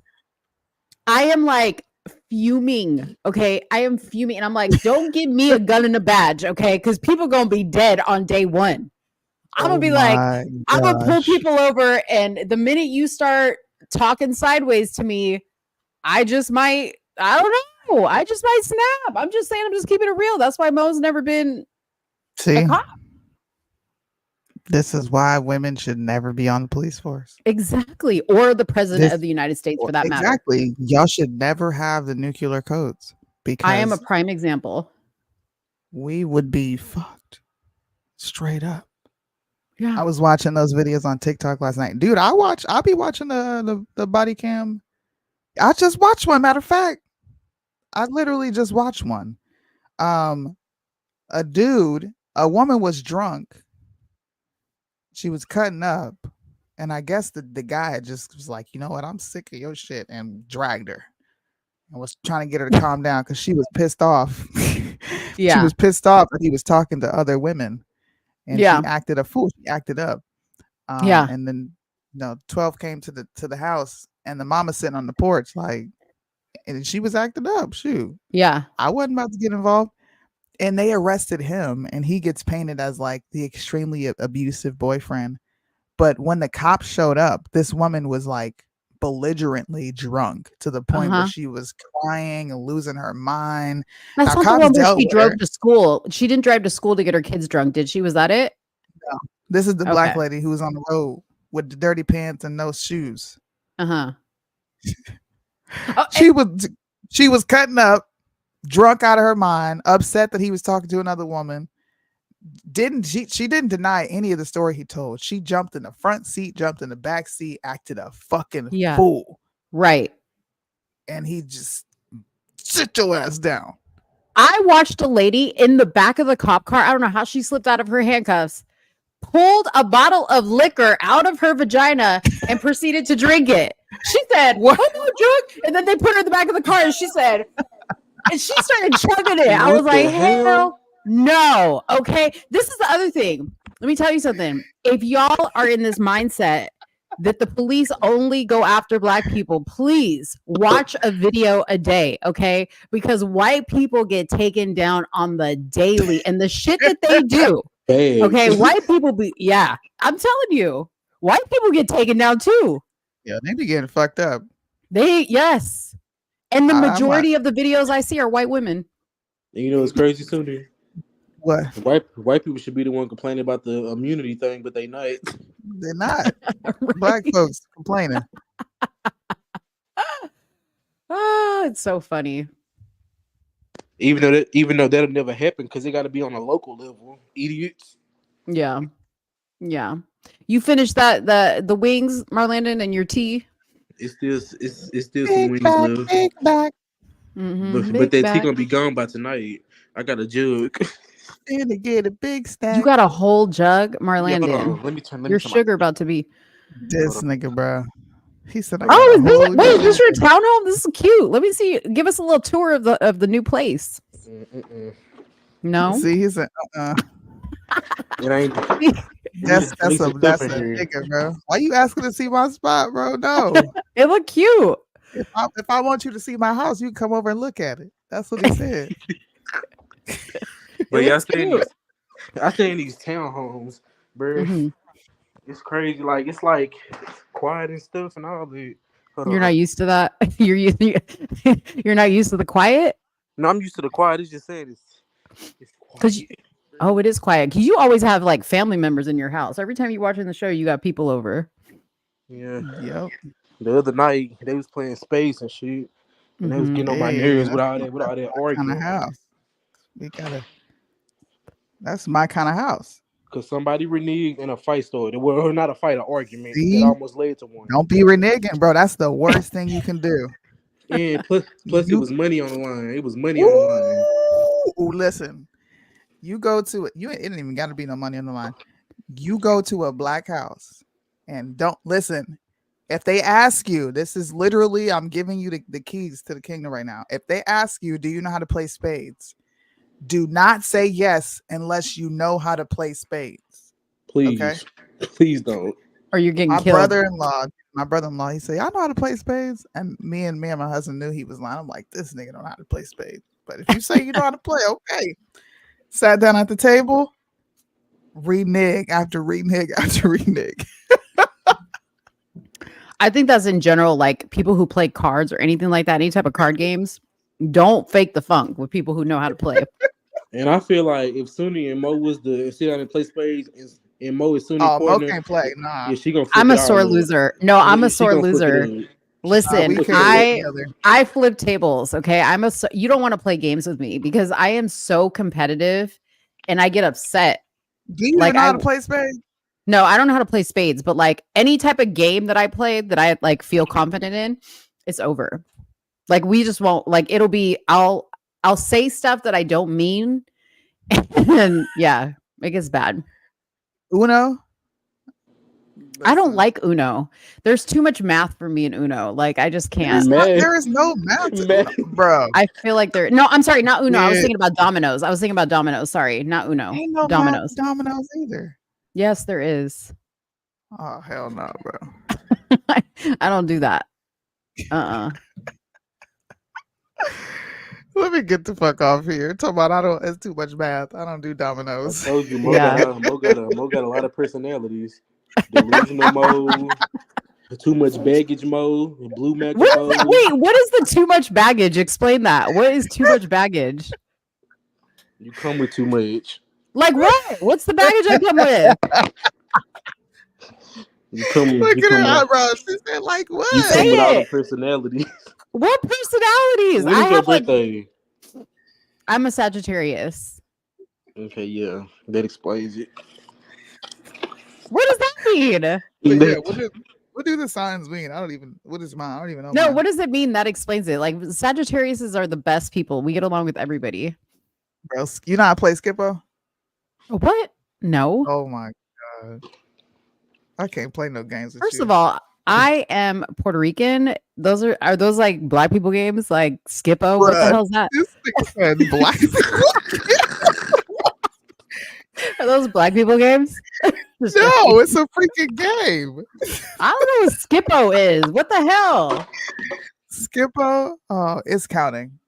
I am like, fuming, okay? I am fuming and I'm like, don't give me a gun and a badge, okay? Because people gonna be dead on day one. I'm gonna be like, I'm gonna pull people over and the minute you start talking sideways to me, I just might, I don't know, I just might snap. I'm just saying, I'm just keeping it real. That's why Mo's never been a cop. This is why women should never be on the police force. Exactly. Or the president of the United States for that matter. Exactly. Y'all should never have the nuclear codes because I am a prime example. We would be fucked straight up. Yeah. I was watching those videos on TikTok last night. Dude, I'll be watching the body cam. I just watched one. Matter of fact, I literally just watched one. A woman was drunk. She was cutting up, and I guess the guy just was like, you know what, I'm sick of your shit, and dragged her and was trying to get her to calm down because she was pissed off. Yeah. She was pissed off that he was talking to other women, and she acted a fool. She acted up. And then 12 came to the house, and the mama sitting on the porch like, and she was acting up. Shoot. Yeah. I wasn't about to get involved. And they arrested him, and he gets painted as like the extremely abusive boyfriend. But when the cops showed up, this woman was like belligerently drunk to the point where she was crying and losing her mind. That's not the one where she drove to school. She didn't drive to school to get her kids drunk, did she? Was that it? No. This is the black lady who was on the road with the dirty pants and no shoes. She was cutting up, drunk out of her mind, upset that he was talking to another woman. She didn't deny any of the story he told. She jumped in the front seat, jumped in the back seat, acted a fucking fool. Right. And he just sit your ass down. I watched a lady in the back of the cop car. I don't know how she slipped out of her handcuffs, pulled a bottle of liquor out of her vagina and proceeded to drink it. She said, "What? I'm not drunk." And then they put her in the back of the car and she said, and she started chugging it. I was like, hell no. Okay. This is the other thing. Let me tell you something. If y'all are in this mindset that the police only go after black people, please watch a video a day. Okay. Because white people get taken down on the daily and the shit that they do. Okay. White people I'm telling you, white people get taken down too. Yeah. They be getting fucked up. Yes. And the majority of the videos I see are white women. And you know what's crazy, Soonie? What? White people should be the one complaining about the immunity thing, but they not. They're not. Black folks complaining. Oh, it's so funny. Even though that'll never happen because they got to be on a local level. Idiots. Yeah. You finished the wings, Marlandon, and your tea. It's still some wings left. Big back. But that tea gonna be gone by tonight. I got a jug. And to get a big stack. You got a whole jug, Marlandon. Yeah, let me turn. Your sugar about to be. This nigga, bro. He said, is this your townhome? This is cute. Let me see. Give us a little tour of the new place. No. See, he said, It ain't. That's a nigga, bro. Why you asking to see my spot, bro? No. It look cute. If I want you to see my house, you can come over and look at it. That's what he said. But yeah, I stay in these townhomes, bro. It's crazy. Like it's like quiet and stuff and all that. Hold You're on. not used to that. You're not used to the quiet. No, I'm used to the quiet. It's just saying it's Because quiet. oh, it is quiet. Because you always have like family members in your house. Every time you're watching the show, you got people over. Yeah. Yep. The other night they was playing space and shit, and they was getting on my nerves with all that Kind of arguing. house. That's my kind of house. Cause somebody reneged in a fight story. Well, not a fight, an argument See? that almost led to one. Don't be reneging, bro. That's the worst thing you can do. And plus it was money on the line. It was money on the line. Ooh, listen. You go to it. It didn't even got to be no money on the line. You go to a black house and don't listen. If they ask you, this is literally, I'm giving you the keys to the kingdom right now. If they ask you, do you know how to play spades? Do not say yes unless you know how to play spades. Please. Okay? Please don't. Or you're getting My killed. brother-in-law, he said, I know how to play spades. And me and my husband knew he was lying. I'm like, this nigga don't know how to play spades. But if you say you know how to play, okay. Sat down at the table, renege after renege after renege. I think that's in general, like people who play cards or anything like that, any type of card games, don't fake the funk with people who know how to play. And I feel like if Soonie and Mo was the sit down and play spades and Mo is Soonie Oh, Mo partner, can't play. Nah. yeah, she gonna. I'm a flip it sore all up. loser. No, I'm a She sore gonna flip loser. it up. Listen, we can't I flip tables. Okay, you don't want to play games with me because I am so competitive, and I get upset. Do you Like, even know how to play spades? No, I don't know how to play spades, but like any type of game that I play that I like feel confident in, it's over. Like we just won't. Like it'll be. I'll say stuff that I don't mean, and yeah, it gets bad. Uno? I don't like Uno. There's too much math for me in Uno. Like I just can't. There is no math to Uno, bro. I feel like there. No, I'm sorry, not Uno. I was Yeah. thinking about dominoes. Sorry, not Uno. Ain't no Dominoes. dominoes either. Yes, there is. Oh hell no, bro. I don't do that. Let me get the fuck off here. Talk about it's too much math. I don't do dominoes. I told you, Mo, Yeah. Mo got a lot of personalities. Delusional Mo, too much baggage Mo, blue magic Mo. Wait, what is the too much baggage? Explain that. What is too much baggage? You come with too much. Like what? What's the baggage I come with? Look at her eyebrows. She said, like what? You come with all the personalities. What personalities? When is your birthday? I'm a Sagittarius. Okay, yeah, that explains it. What does that mean? Yeah, what do the signs mean? What is mine? I don't even know. No, mine. what does it mean? That explains it. Like Sagittariuses are the best people. We get along with everybody. Bro, you know how to play Skippo? What? No. Oh my god. I can't play no games with First you. of all, I am Puerto Rican. Those are those like black people games like Skippo? What the hell is that? This nigga said black people. Are those black people games? No, it's a freaking game. I don't know what Skippo is. What the hell? Skippo? Oh, it's counting.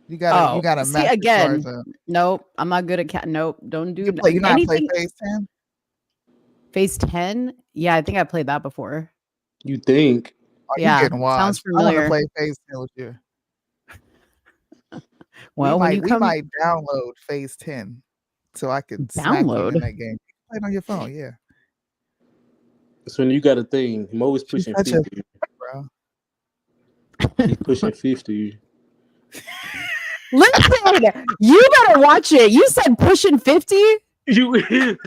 You gotta see, match again. the cards up. Nope, I'm not good at Nope, don't do You know how to play anything. Phase 10? Phase 10? Yeah, I think I played that before. You think? Oh, Yeah, you getting wild. sounds I want familiar. to play Phase 10 with you. Well, we might download Phase 10 so I could smack you Download? in that game. Play it on your phone, yeah, So when you got a thing, Mo is pushing such a- 50. bro. He's pushing 50. Listen, you better watch it. You said pushing 50? You is.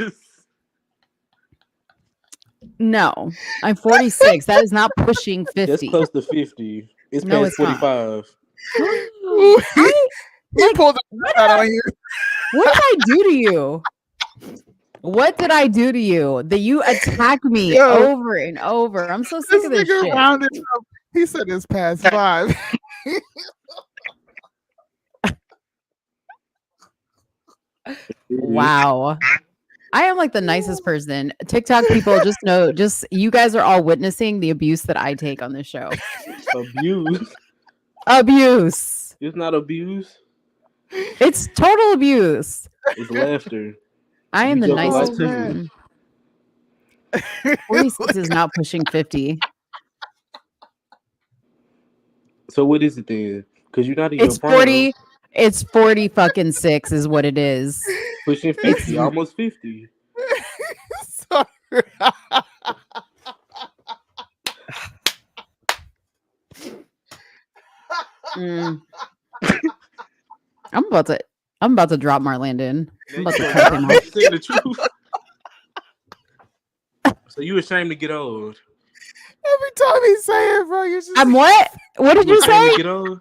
No, I'm 46. That is not pushing 50. That's close to 50. It's No, past it's not. 45. He pulled the out on you. What did I do to you? What did I do to you that you attack me Yo. over and over? I'm so sick This of this nigga shit. rounded up. He said it's past 5. Wow. I am like the nicest person. TikTok people just you guys are all witnessing the abuse that I take on this show. Abuse. Abuse. It's not abuse. It's total abuse. It's laughter. I am You the joke a lot nicest too. person. 46 is not pushing 50. So what is it then? Because you're not in It's your prime. 40. It's 40 fucking 6 is what it is. Pushing 50, almost 50. Sorry. I'm about to drop Marlandon. I'm about to cut him off. Say the truth. So you ashamed to get old? Every time he say it, bro, you're just. I'm what? What did you ashamed to say? get old?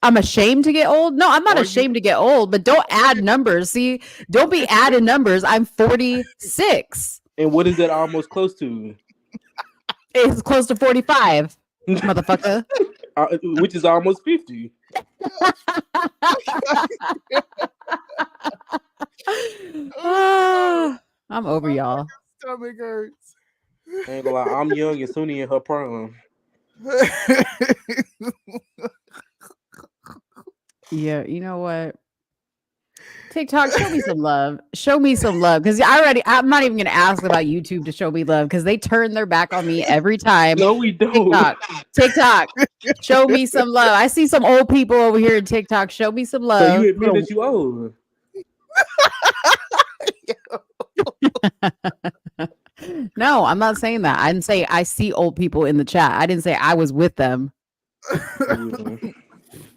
I'm ashamed to get old? No, I'm not ashamed to get old, but don't add numbers. See, don't be adding numbers. I'm 46. And what is that almost close to? It's close to 45, motherfucker. Which is almost 50. I'm over y'all. Stomach hurts. I ain't gonna lie, I'm young and Soonie in her prime. Yeah, you know what? TikTok, show me some love. Show me some love. Because I'm not even gonna ask about YouTube to show me love because they turn their back on me every time. No, we don't. TikTok, show me some love. I see some old people over here in TikTok. Show me some love. So you admit that you old. No, I'm not saying that. I didn't say I see old people in the chat. I didn't say I was with them.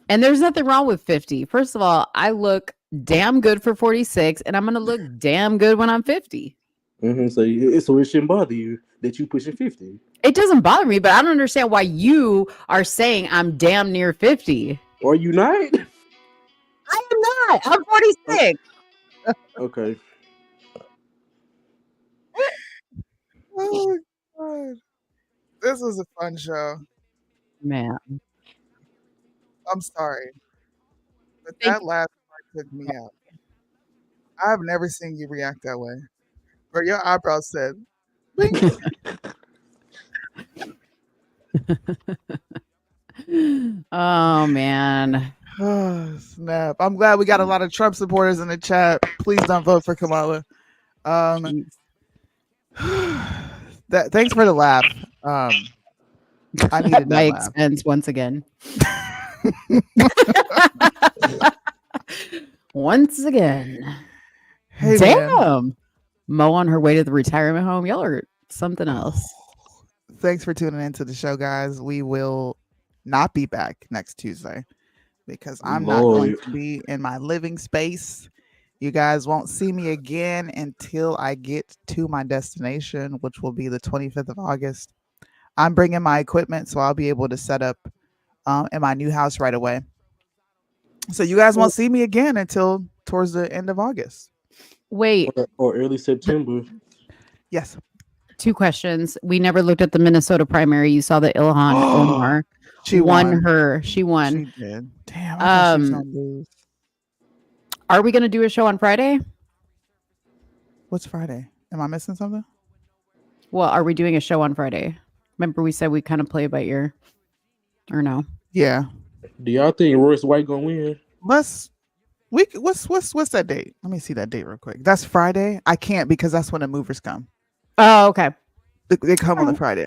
And there's nothing wrong with 50. First of all, I look damn good for 46, and I'm gonna look damn good when I'm 50. Mm-hmm. So it shouldn't bother you that you pushing 50. It doesn't bother me, but I don't understand why you are saying I'm damn near 50. Are you not? I am not. I'm 46. Okay. Oh God. This was a fun show. Man. I'm sorry. But that last part took me out. I've never seen you react that way. Where your eyebrows said, "Blink." Oh man. Oh, snap. I'm glad we got a lot of Trump supporters in the chat. Please don't vote for Kamala. Thanks for the laugh. I needed my that laugh. expense once again. Once again. Hey, damn. man. Mo on her way to the retirement home. Y'all are something else. Thanks for tuning into the show, guys. We will not be back next Tuesday because I'm not going to be in my living space. You guys won't see me again until I get to my destination, which will be the 25th of August. I'm bringing my equipment, so I'll be able to set up in my new house right away. So you guys won't see me again until towards the end of August. Wait. Or early September. Yes. 2 questions. We never looked at the Minnesota primary. You saw that Ilhan Omar. She won. She won. She did. Damn. I thought she was gonna lose. Are we going to do a show on Friday? What's Friday? Am I missing something? Well, are we doing a show on Friday? Remember we said we kind of play by ear, or no? Yeah. Do y'all think Royce White gonna win? What's that date? Let me see that date real quick. That's Friday. I can't because that's when the movers come. Oh, okay. They come on the Friday.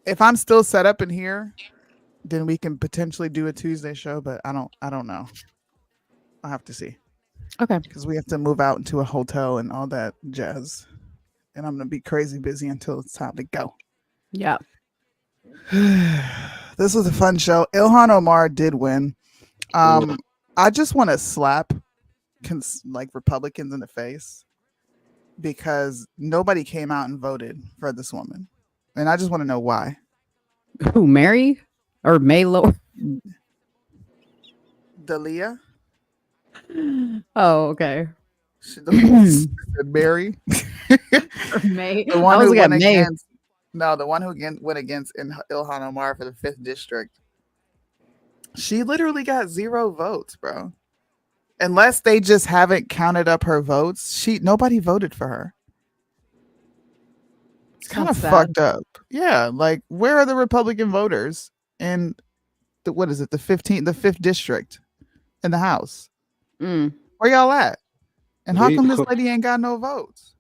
If I'm still set up in here, then we can potentially do a Tuesday show, but I don't know. I'll have to see. Okay. Because we have to move out into a hotel and all that jazz. And I'm gonna be crazy busy until it's time to go. Yeah. This was a fun show. Ilhan Omar did win. I just want to slap Republicans in the face because nobody came out and voted for this woman. And I just want to know why. Who, Mary or Maylo? Dalia? Oh, okay. Mary? May. The one who went May. against, no, the one who went against Ilhan Omar for the 5th district. She literally got 0 votes, bro. Unless they just haven't counted up her votes, nobody voted for her. It's kind of fucked up. Yeah, like where are the Republican voters in the 5th district in the House? Where y'all at? And how They need come to this come- lady ain't got no votes?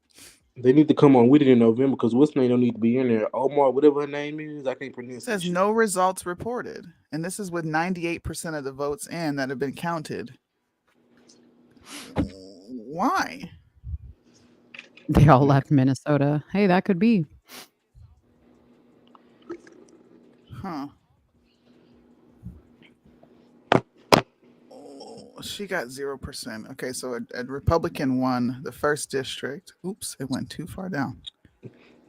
They need to come on with it in November because what's name don't need to be in there. Omar, whatever her name is, I can't It pronounce says it. no results reported. And this is with 98% of the votes in that have been counted. Why? They all left Minnesota. Hey, that could be. Huh. Oh, she got 0%. Okay, so a Republican won the first district. Oops, it went too far down.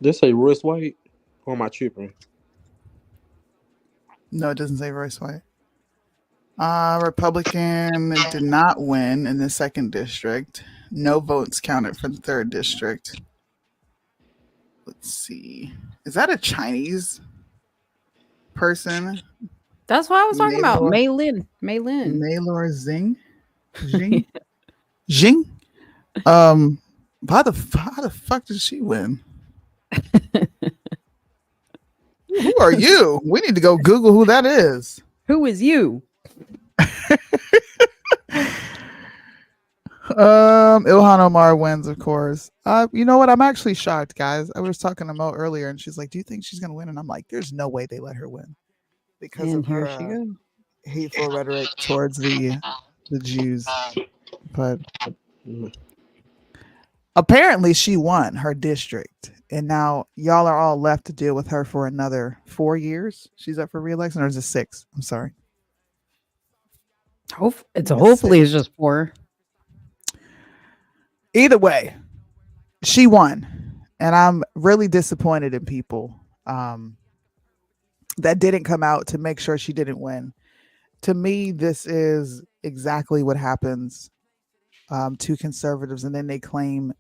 They say Royce White, or am I tripping? No, it doesn't say Royce White. Republican did not win in the second district. No votes counted for the third district. Let's see. Is that a Chinese person? That's what I was talking about. Maylor- Maylin. Maylin. Maylor Zing? Jing? Jing? How the fuck did she win? Who are you? We need to go Google who that is. Who is you? Ilhan Omar wins, of course. You know what? I'm actually shocked, guys. I was talking to Mo earlier, and she's like, "Do you think she's gonna win?" And I'm like, "There's no way they let her win because And of here her she goes. hateful rhetoric towards the Jews." But apparently, she won her district, and now y'all are all left to deal with her for another 4 years. She's up for re-election, or is it 6? I'm sorry. Hopefully it's just 4. Either way, she won, and I'm really disappointed in people that didn't come out to make sure she didn't win. To me, this is exactly what happens to conservatives, and then they claim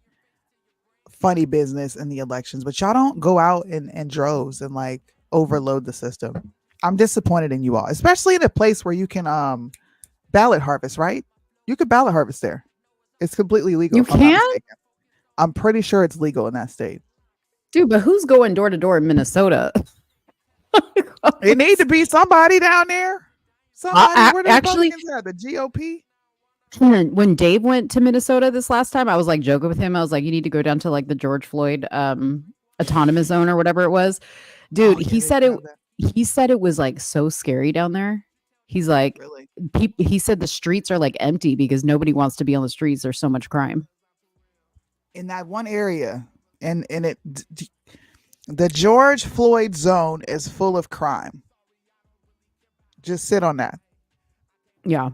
funny business in the elections, but y'all don't go out in droves and like overload the system. I'm disappointed in you all, especially in a place where you can ballot harvest, right? You could ballot harvest there. It's completely legal. You if I'm not can? mistaken. I'm pretty sure it's legal in that state. Dude, but who's going door to door in Minnesota? It needs to be somebody down there. Somebody. Where the actually- Republicans at? The GOP? When Dave went to Minnesota this last time, I was like joking with him. I was like, you need to go down to like the George Floyd autonomous zone or whatever it was. Dude, Oh, yeah, he they said do it have that. he said it was like so scary down there. He's like, Really? he said the streets are like empty because nobody wants to be on the streets. There's so much crime. In that one area, and the George Floyd zone is full of crime. Just sit on that. Yeah.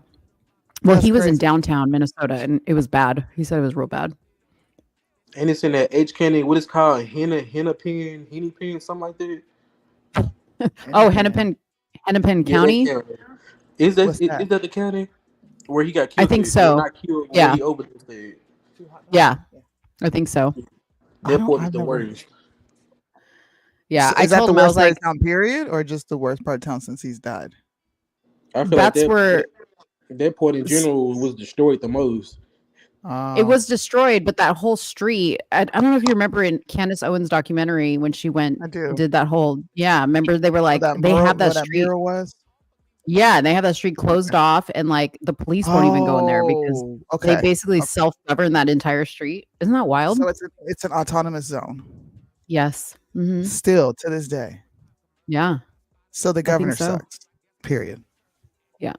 Well, That's he was in crazy. downtown Minnesota and it was bad. He said it was real bad. And it's in that H County, what is called Hennepin, something like that. Oh, Hennepin County. Yeah, is that What's that? is that the county where he got killed? I think at? so. Not killed, where Yeah. he overdosed at. Yeah, I think so. That part is I've the never- worst. Yeah, So I is that told the him, I worst was part like, of town, period, or just the worst part of town since he's died? I feel that's like where that part in general was destroyed the most. it was destroyed, but that whole street, I don't know if you remember in Candace Owens' documentary when she went, I do. did that whole, remember they were like, they have that street. mural was. Yeah, and they have that street closed off and like the police won't even go in there because okay. they basically self-govern that entire street. Isn't that wild? So it's an autonomous zone Yes. Hmm. still to this day. Yeah. So the governor so. sucks. Period. Yeah.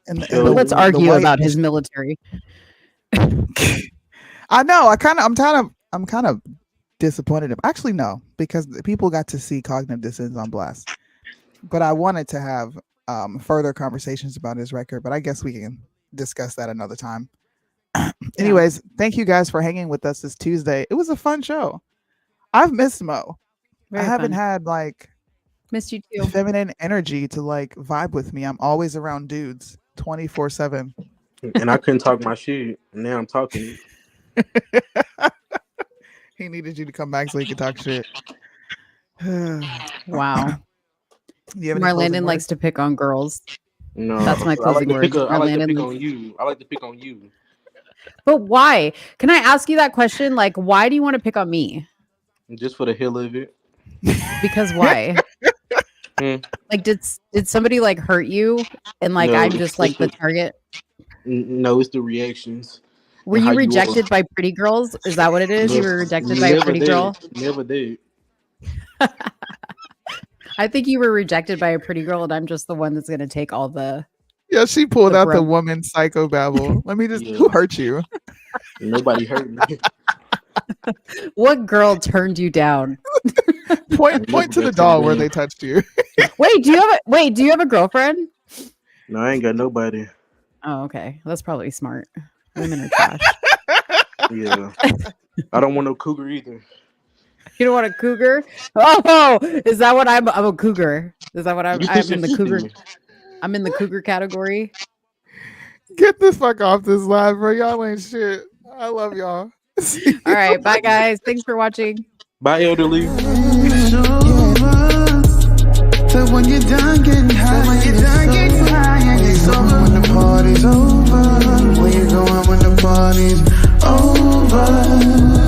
And, So the- Let's the argue white- about his military. I know. I'm kind of disappointed. Actually, no, because the people got to see cognitive dissonance on blast. But I wanted to have further conversations about his record. But I guess we can discuss that another time. Anyways, thank you guys for hanging with us this Tuesday. It was a fun show. I've missed Mo. Very I haven't fun. had like Missed you too. feminine energy to like vibe with me. I'm always around dudes 24/7. And I couldn't talk my shit. And now I'm talking. He needed you to come back so he could talk shit. Wow. Do you have any closing Marlandon likes words? to pick on girls. No, That's my I like closing to words. pick on, I like to Marlandon pick likes- on you. I like to pick on you. But why? Can I ask you that question? Like, why do you want to pick on me? Just for the hell of it. Because why? Like, did somebody like hurt you? And like, No, I'm just like the it's target. No, it's the reactions. Were you rejected by pretty girls? Is that what it is? You were rejected by a pretty girl? Never did. I think you were rejected by a pretty girl, and I'm just the one that's going to take all the. Yeah, she pulled out the woman psychobabble. Let me just. Who hurt you? Nobody hurt me. What girl turned you down? Point to the doll where they touched you. Wait, do you have a girlfriend? No, I ain't got nobody. Oh, okay. That's probably smart. Women are trash. Yeah. I don't want no cougar either. You don't want a cougar? Oh, is that what I'm a cougar? Is that what I'm in the cougar? I'm in the cougar category. Get the fuck off this live, bro. Y'all ain't shit. I love y'all. All right, bye guys. Thanks for watching. Bye, elderly. So when you're done getting high, and it's over, when the party's over, where you going when the party's over?